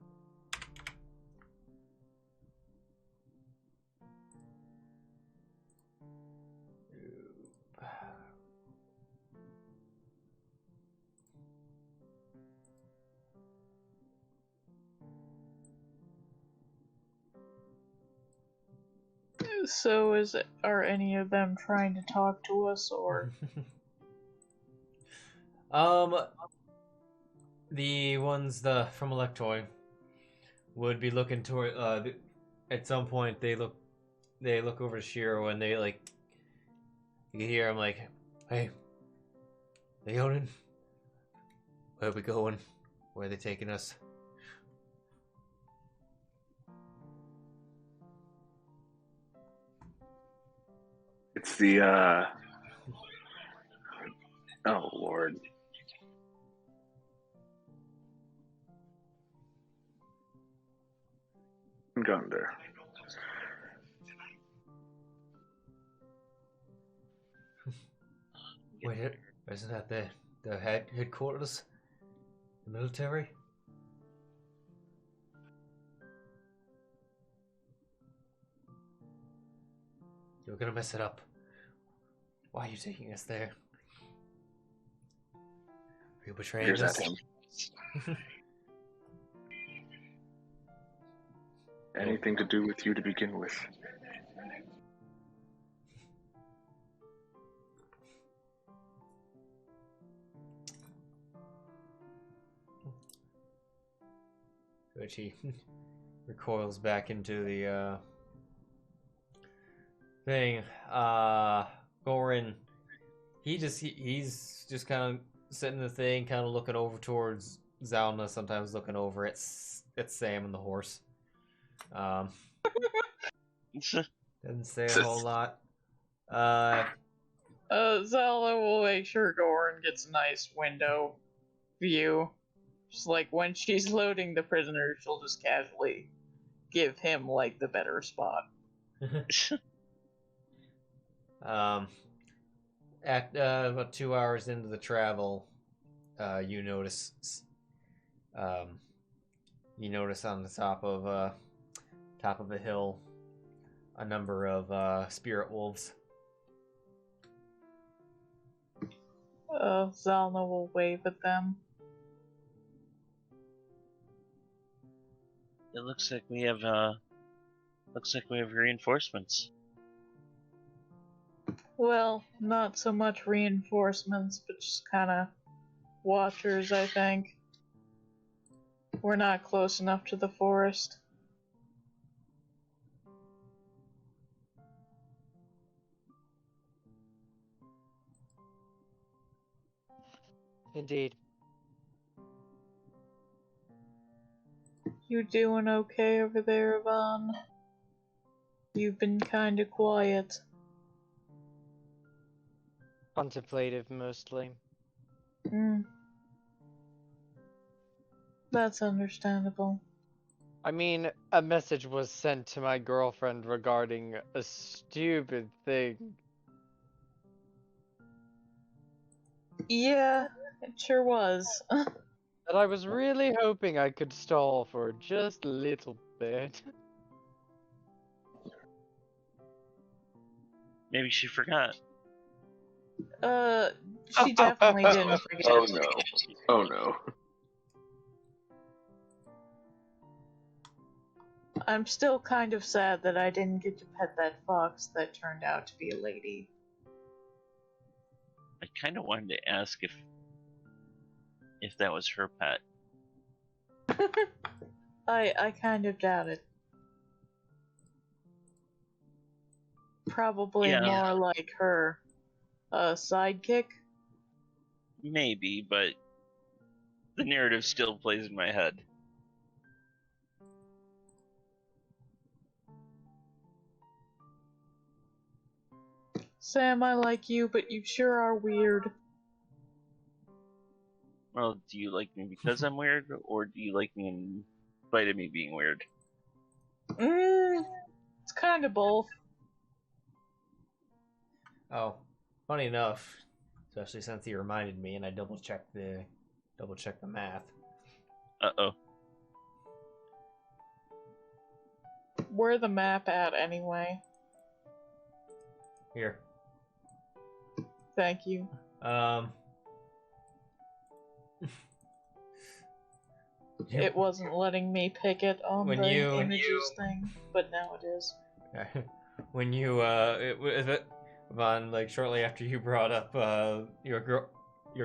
So are any of them trying to talk to us, or? The ones from Electoy would be looking toward at some point they look over to Sheero and they like you can hear him like, "Hey, Leonin, where are we going? Where are they taking us?" It's the, oh, Lord. Gunder. Wait, isn't that the headquarters? The military? You're gonna mess it up. Why are you taking us there? Are you betraying Here's us? at him. Anything to do with you to begin with. Which he recoils back into the thing. Goran, he's just kind of sitting in the thing, kind of looking over towards Zylna, sometimes looking over at Sam and the horse. Doesn't say a whole lot. Zylna will make sure Goran gets a nice window view Just like when she's loading the prisoner, she'll just casually give him like the better spot. At about 2 hours into the travel, you notice on the top of a hill a number of spirit wolves. Zylna will wave at them. It looks like we have reinforcements. Well, not so much reinforcements, but just kind of watchers, I think. We're not close enough to the forest. Indeed. You doing okay over there, Yvonne? You've been kinda quiet. Contemplative, mostly. That's understandable. I mean, a message was sent to my girlfriend regarding a stupid thing. Yeah, it sure was. That I was really hoping I could stall for just a little bit. Maybe she forgot. She definitely didn't forget. Oh no. Oh no. I'm still kind of sad that I didn't get to pet that fox that turned out to be a lady. I kind of wanted to ask if that was her pet. I kind of doubt it. Probably more like her sidekick. Maybe, but the narrative still plays in my head. Sam, I like you, but you sure are weird. Well, do you like me because I'm weird, or do you like me in spite of me being weird? It's kind of both. Oh, funny enough, especially since he reminded me, and I double checked the math. Uh-oh. Where the map at anyway? Here. Thank you. It wasn't letting me pick it on the images thing, but now it is. When you Vaughn, like shortly after you brought up your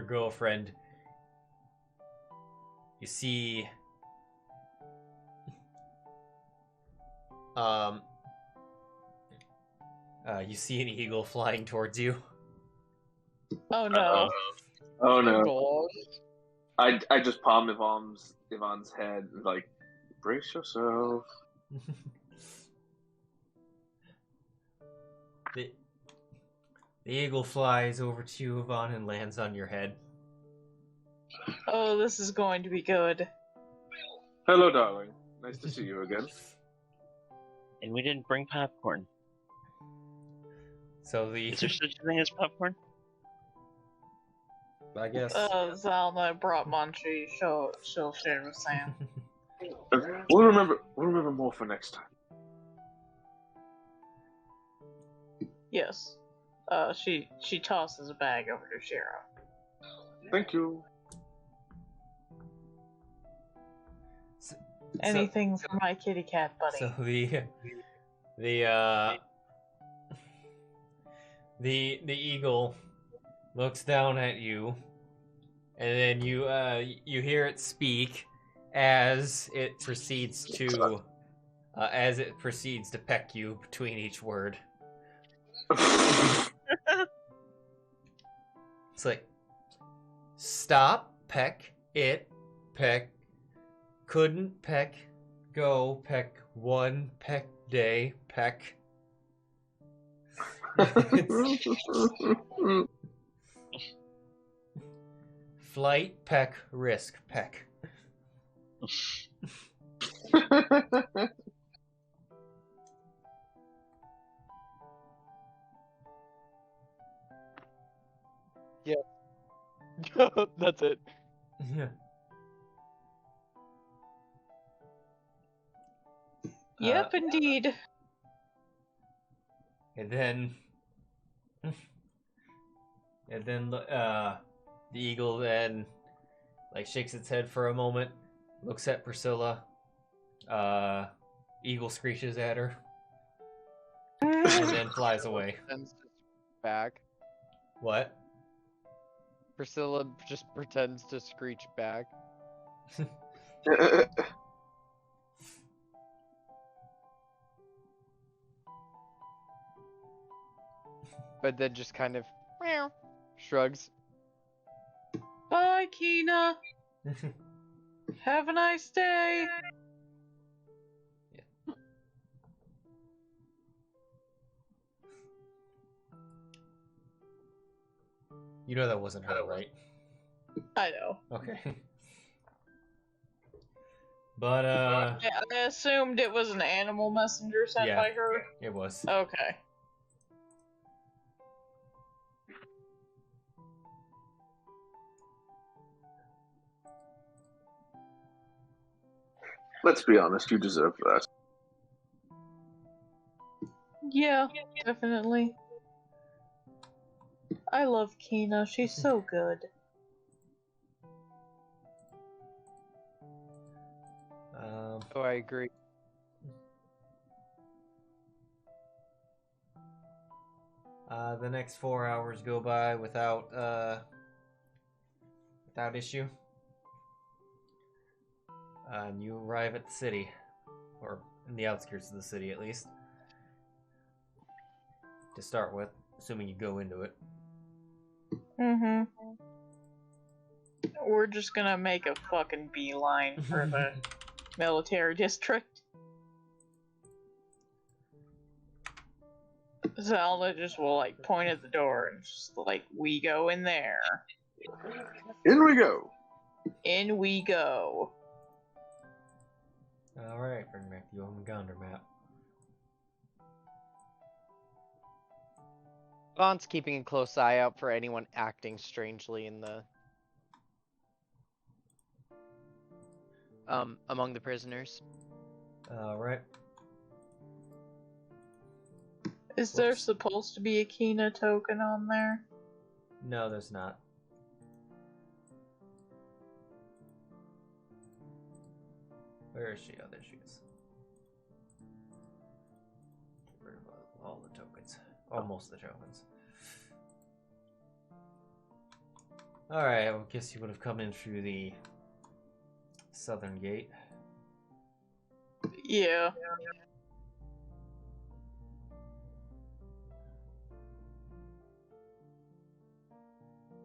girlfriend, you see you see an eagle flying towards you. Oh no. Oh no. I just palm Yvonne's head and like, brace yourself. The eagle flies over to you, Yvonne, and lands on your head. Oh, this is going to be good. Hello, darling. Nice to see you again. And we didn't bring popcorn. So Is there such a thing as popcorn? I guess. Zylna brought Munchie. She'll share with Sam. We'll remember more for next time. Yes. She tosses a bag over to Sheero. Thank you. Anything for my kitty cat buddy. So the eagle looks down at you, and then you hear it speak as it proceeds to peck you between each word. It's like, stop, peck, it, peck, couldn't peck, go, peck, one, peck, day, peck. Flight, peck, risk, peck. Yeah. That's it. Yeah. Yep, indeed. And then the eagle then like shakes its head for a moment, looks at Priscilla. Eagle screeches at her, and then flies away. Back. What? Priscilla just pretends to screech back. But then just kind of shrugs. Bye, Kina. Have a nice day. Yeah. You know that wasn't her, right? I know. Okay. But I assumed it was an animal messenger sent yeah, by her. it was. Okay. Let's be honest, you deserve that. Yeah, definitely. I love Kina. She's so good. Oh, I agree. The next 4 hours go by without issue. And you arrive at the city, or in the outskirts of the city at least. To start with, assuming you go into it. Mm-hmm. We're just gonna make a fucking beeline for the military district. Zylna just will, like, point at the door and just, like, we go in there. In we go! In we go. Alright, bring back the Jormungandr map. Vaughn's keeping a close eye out for anyone acting strangely in the among the prisoners. Alright. Is there supposed to be a Kina token on there? No, there's not. Where is she? Oh, there she is. Get rid of all the tokens. Almost the tokens. Alright, I guess you would have come in through the southern gate. Yeah.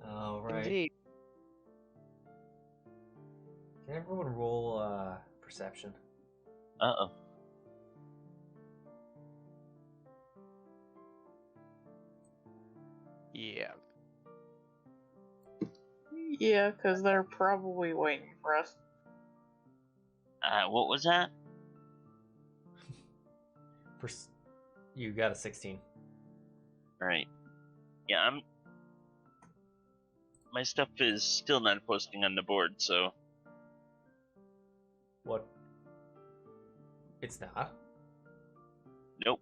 Alright. Indeed. Can everyone roll perception? Uh-oh. Yeah. Yeah, because they're probably waiting for us. What was that? You got a 16. Alright. Yeah, my stuff is still not posting on the board, so... What? It's not? Nope.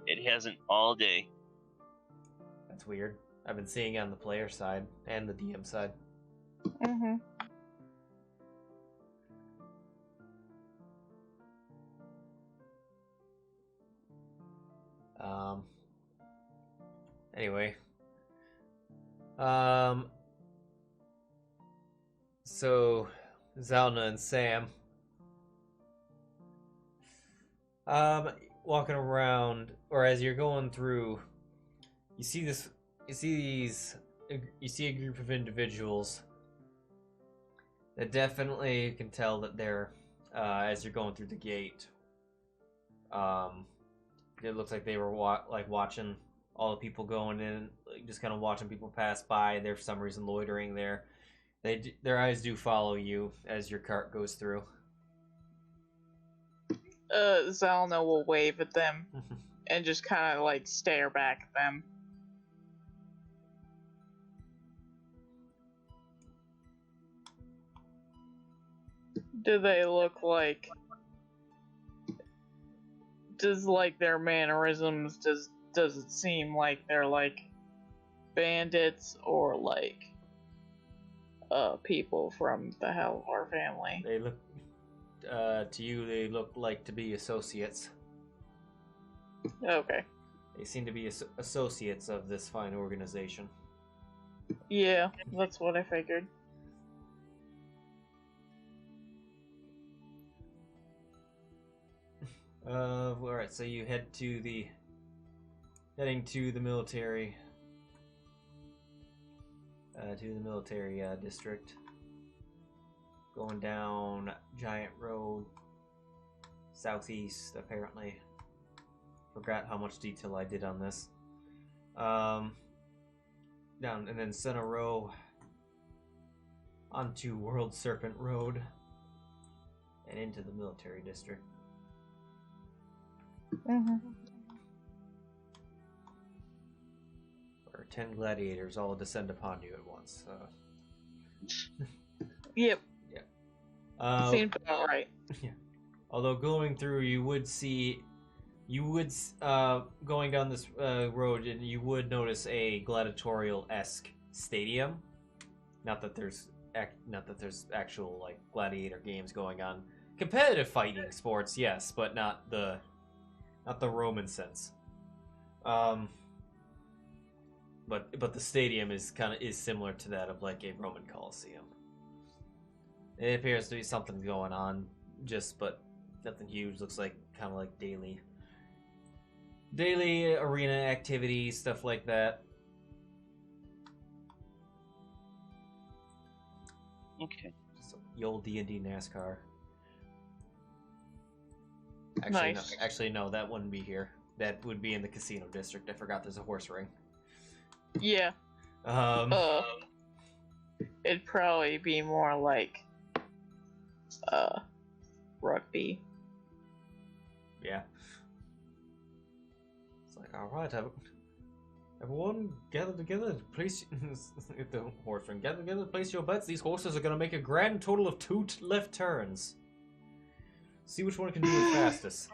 It hasn't all day. That's weird. I've been seeing it on the player side and the DM side. Mm-hmm. Anyway. So, Zylna and Sam. Walking around, or as you're going through, you see a group of individuals that definitely can tell that they're, as you're going through the gate, it looks like they were watching all the people going in, like just kind of watching people pass by. They're for some reason loitering there, Their eyes do follow you as your cart goes through. Zylna will wave at them and just kind of like stare back at them. Do they look like? Does like their mannerisms? Does it seem like they're like bandits or like people from the Helvar family? They look to you. They look like to be associates. Okay. They seem to be associates of this fine organization. Yeah, that's what I figured. Alright, so you heading to the military, district. Going down Giant Road, southeast, apparently. Forgot how much detail I did on this. Down, and then Center Row, onto World Serpent Road, and into the military district. Where 10 gladiators all descend upon you at once. Yep. Yeah. Seems about right. Yeah. Although going through, you would going down this road, and you would notice a gladiatorial-esque stadium. Not that there's actual like gladiator games going on. Competitive fighting sports, yes, but not the Roman sense. But the stadium is similar to that of like a Roman Colosseum. It appears to be something going on, but nothing huge. Looks like kind of like daily arena activities, stuff like that. Okay. So the old D&D NASCAR. Actually, no, that wouldn't be here. That would be in the casino district. I forgot there's a horse ring. Yeah. It'd probably be more like rugby. Yeah. It's like, all right, everyone gather together. Place the horse ring. Gather together. Place your bets. These horses are gonna make a grand total of 2 left turns. See which one can do it fastest.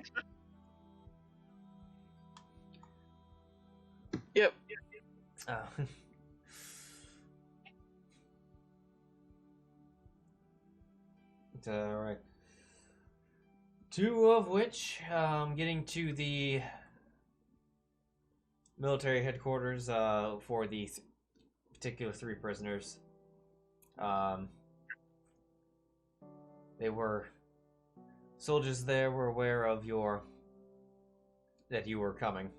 Yep. Alright. 2 of which, getting to the military headquarters for the particular 3 prisoners. They were... Soldiers there were aware of that you were coming.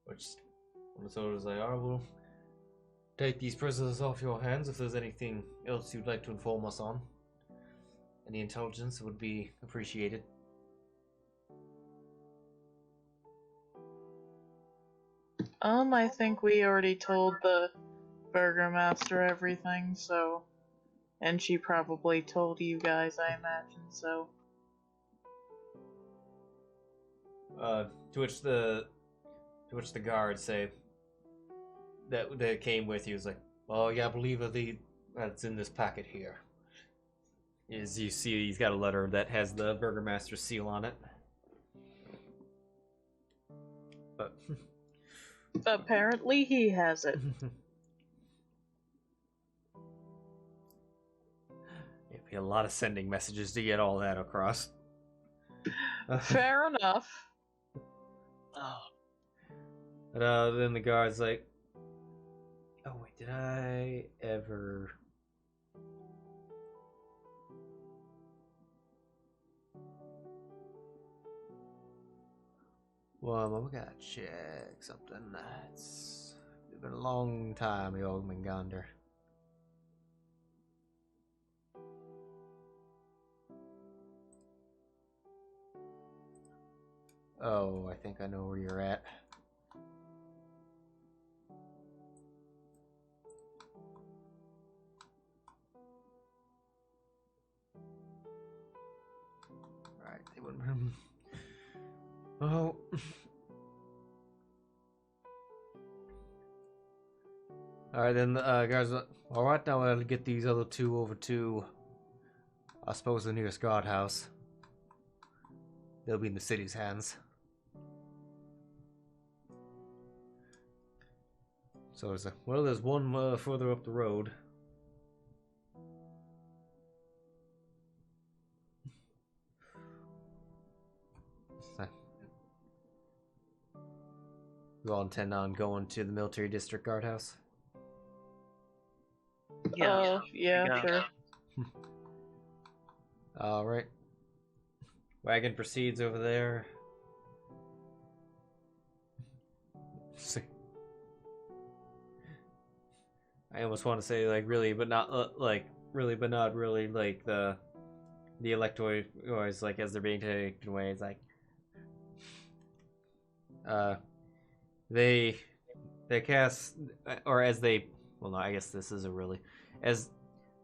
Which one of the soldiers was like, "I will take these prisoners off your hands if there's anything else you'd like to inform us on. Any intelligence would be appreciated." I think we already told the Burgermaster everything, so... And she probably told you guys, I imagine, so... To which the guards say that came with you is like, "Oh yeah, I believe that's in this packet here." As you see, he's got a letter that has the Burgermaster's seal on it. But apparently he has it. It'd be a lot of sending messages to get all that across. Fair enough. Oh. But then the guard's like, "Oh wait, did I ever..." Well, we gotta check something. It's been a long time, Yogmengander. Oh, I think I know where you're at. Alright, they wouldn't. Oh. Alright then, guys. Alright, now I'll get these other two over to, I suppose, the nearest guardhouse. They'll be in the city's hands. So there's one further up the road. You all intend on going to the military district guardhouse? Yeah, sure. Alright. Wagon proceeds over there. I almost want to say really, but not really, but not really. Like the electoid noise, like as they're being taken away, it's like they cast, or as they, well, no, I guess this isn't really, as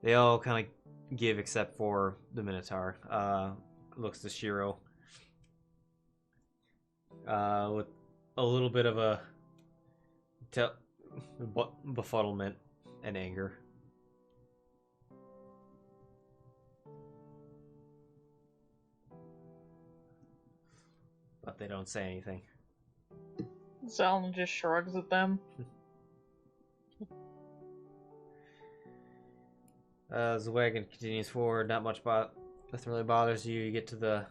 they all kind of give except for the Minotaur. Looks to Sheero with a little bit of a befuddlement and anger. But they don't say anything. Zylna just shrugs at them. As the wagon continues forward, nothing really bothers you. You get to the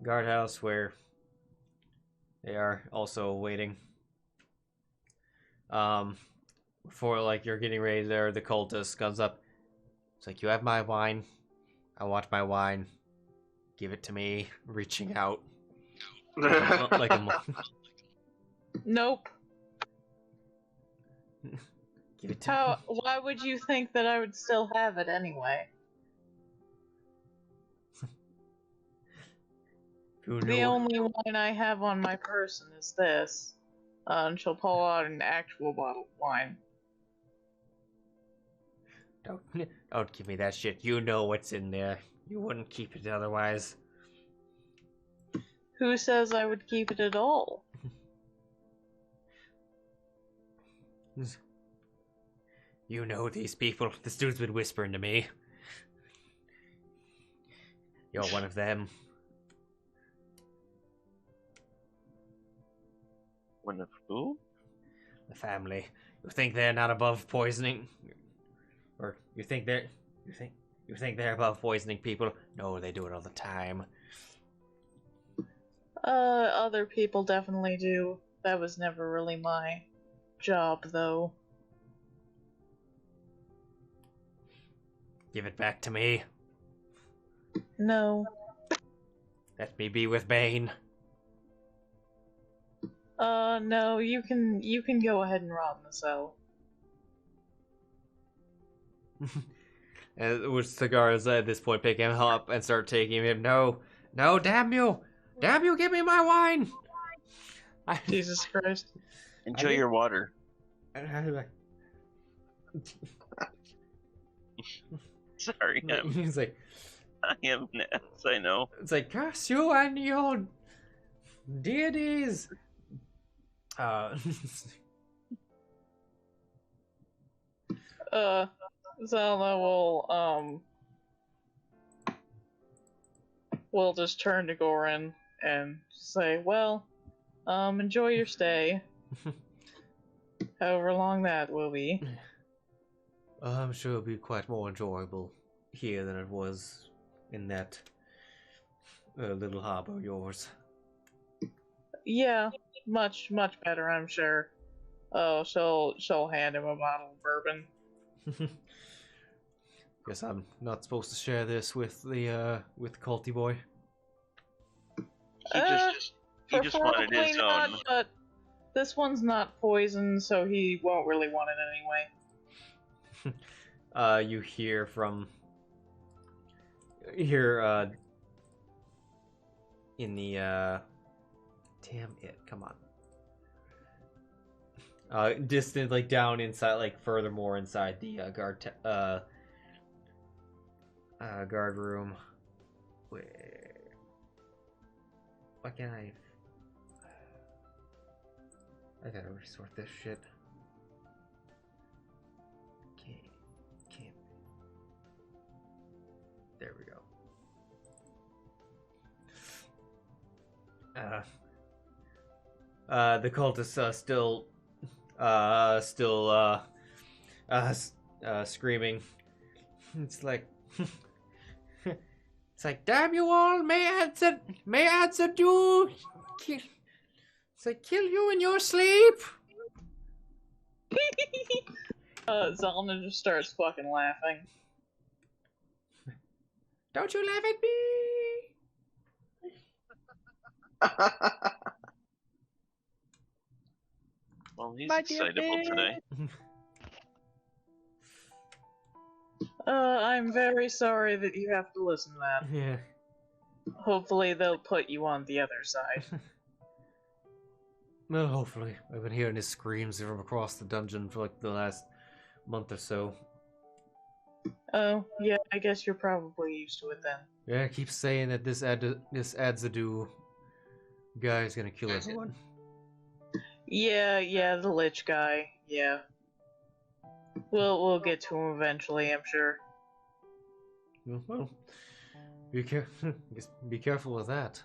guardhouse where they are also waiting. Before you're getting ready there, the cultist comes up. It's like, you have my wine. I want my wine. Give it to me. Reaching out. like a Nope. Give it to me. Why would you think that I would still have it anyway? The only wine I have on my person is this. And she'll pull out an actual bottle of wine. Don't give me that shit. You know what's in there. You wouldn't keep it otherwise. Who says I would keep it at all? You know these people. This dude's been whispering to me. You're one of them. One of who? The family. You think they're not above poisoning? Or you think they're above poisoning people? No, they do it all the time. Other people definitely do. That was never really my job, though. Give it back to me. No. Let me be with Bane. No, you can go ahead and rob the cell. Which the guards at this point pick him up and start taking him. No, damn you, give me my wine. Jesus Christ. Enjoy your water. Sorry, he's like, I am nuts, I know. It's like, curse you and your deities. Zylna will just turn to Goran and say, well, enjoy your stay. However long that will be. I'm sure it'll be quite more enjoyable here than it was in that little harbor of yours. Yeah, much better, I'm sure. Oh, she'll hand him a bottle of bourbon. Guess I'm not supposed to share this with the culty boy. He just wanted his not, own. But this one's not poison, so he won't really want it anyway. You hear from in the damn it, come on. Distant, down inside, furthermore inside the guard room. Where Why can't I? I gotta resort this shit. Can't. There we go. The cultists still screaming. It's like, it's like, damn you all! May answer do. It's like, kill you in your sleep. Zylna just starts fucking laughing. Don't you laugh at me! Well, he's excitable today. I'm very sorry that you have to listen to that. Yeah. Hopefully they'll put you on the other side. Well, hopefully. I've been hearing his screams from across the dungeon for like the last month or so. Oh, yeah, I guess you're probably used to it then. Yeah, I keep saying that this Adzadu guy is gonna kill everyone. Yeah, the Lich guy, yeah. We'll get to him eventually, I'm sure. Well, be careful with that.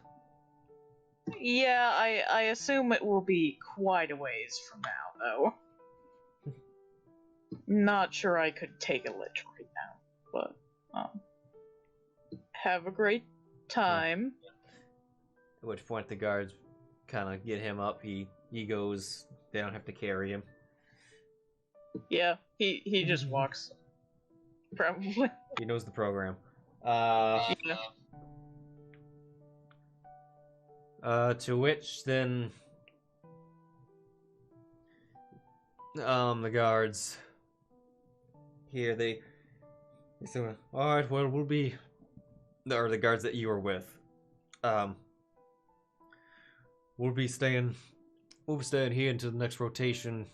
Yeah, I assume it will be quite a ways from now, though. Not sure I could take a Lich right now, but have a great time. At which point the guards kind of get him up. He goes. They don't have to carry him. Yeah, he just walks. Probably. He knows the program. Yeah. To which then the guards here they say, all right, well, we'll be, or the guards that you were with, we'll be staying here until the next rotation,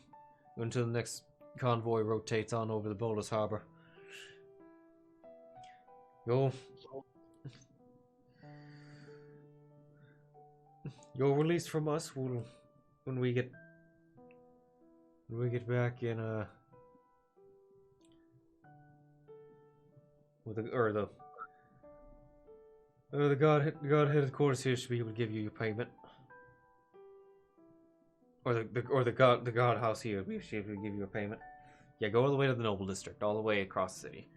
until the next convoy rotates on over the Boulders Harbor. You're released from us. When we get back in with the godhead quarters here should be able to give you your payment, or the god house here we should be able to give you a payment. Yeah, go all the way to the noble district, all the way across the city.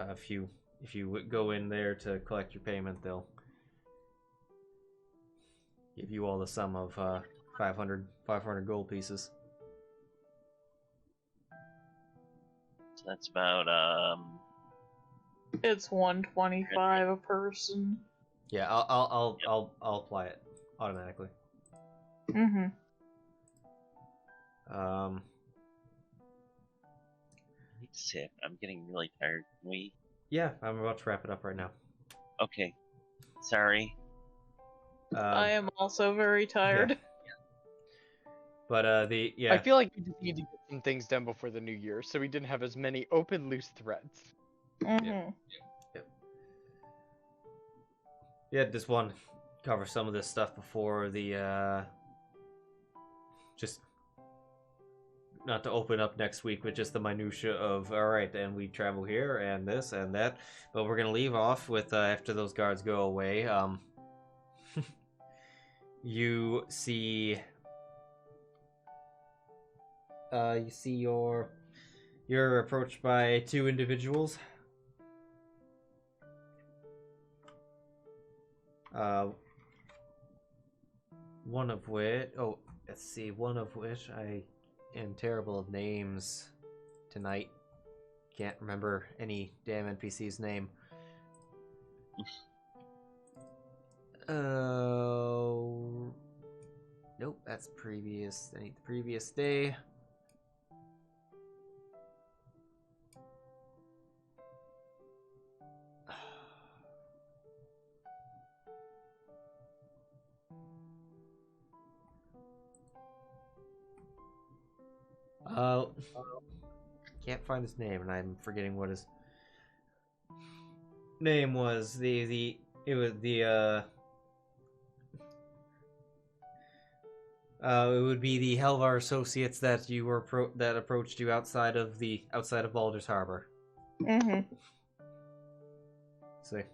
If you go in there to collect your payment, they'll give you all the sum of 500 gold pieces. So that's about It's 125 a person. Yeah, I'll apply it automatically. Mm-hmm. Sit. I'm getting really tired. Can we? Yeah, I'm about to wrap it up right now. Okay. Sorry. I am also very tired. Yeah. But I feel like we just need to get some things done before the new year, so we didn't have as many open, loose threads. Mm-hmm. Yeah, just want to cover some of this stuff before the just not to open up next week with just the minutia of alright, and we travel here and this and that, but we're gonna leave off with after those guards go away, you see you're approached by two individuals. One of which I am terrible of names tonight. Can't remember any damn NPC's name. Nope, that's previous. I need the previous day. can't find his name, and I'm forgetting what his name was. It would be the Helvar associates that you were that approached you outside of Baldur's Harbor. Mm-hmm. See.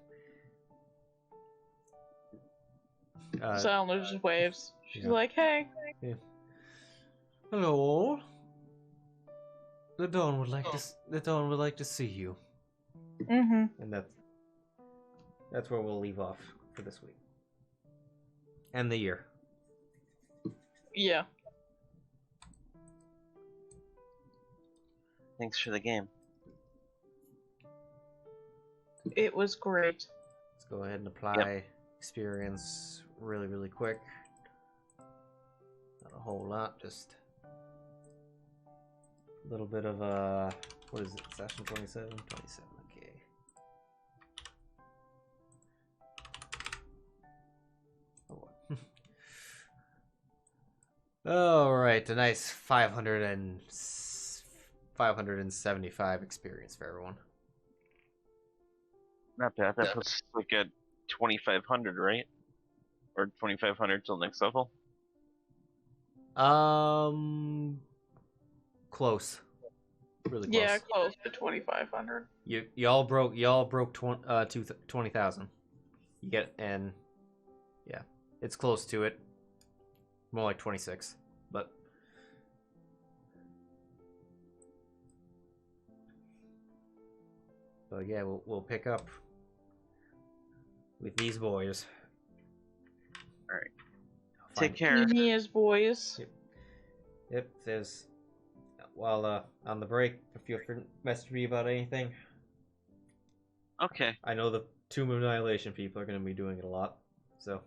Zylna just waves. She's like, "Hey." Yeah. Hello. The Dawn would like to see you. Mm-hmm. And that's where we'll leave off for this week. And the year. Yeah. Thanks for the game. It was great. Let's go ahead and apply experience really, really quick. Not a whole lot, just a little bit of what is it? Session 27? 27, okay. Alright, a nice 575 experience for everyone. Not bad. That puts us like at 2,500, right? Or 2,500 till next level. Close. Really close. Yeah, close to 2,500. Y'all broke 20,000. You get, and yeah, it's close to it. More like 26, but yeah, we'll pick up with these boys. All right. Take care. His boys. Yep. Says while on the break, feel free to message me about anything. Okay. I know the Tomb of Annihilation people are going to be doing it a lot, so.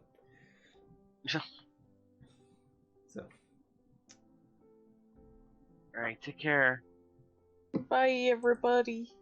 All right. Take care. Bye, everybody.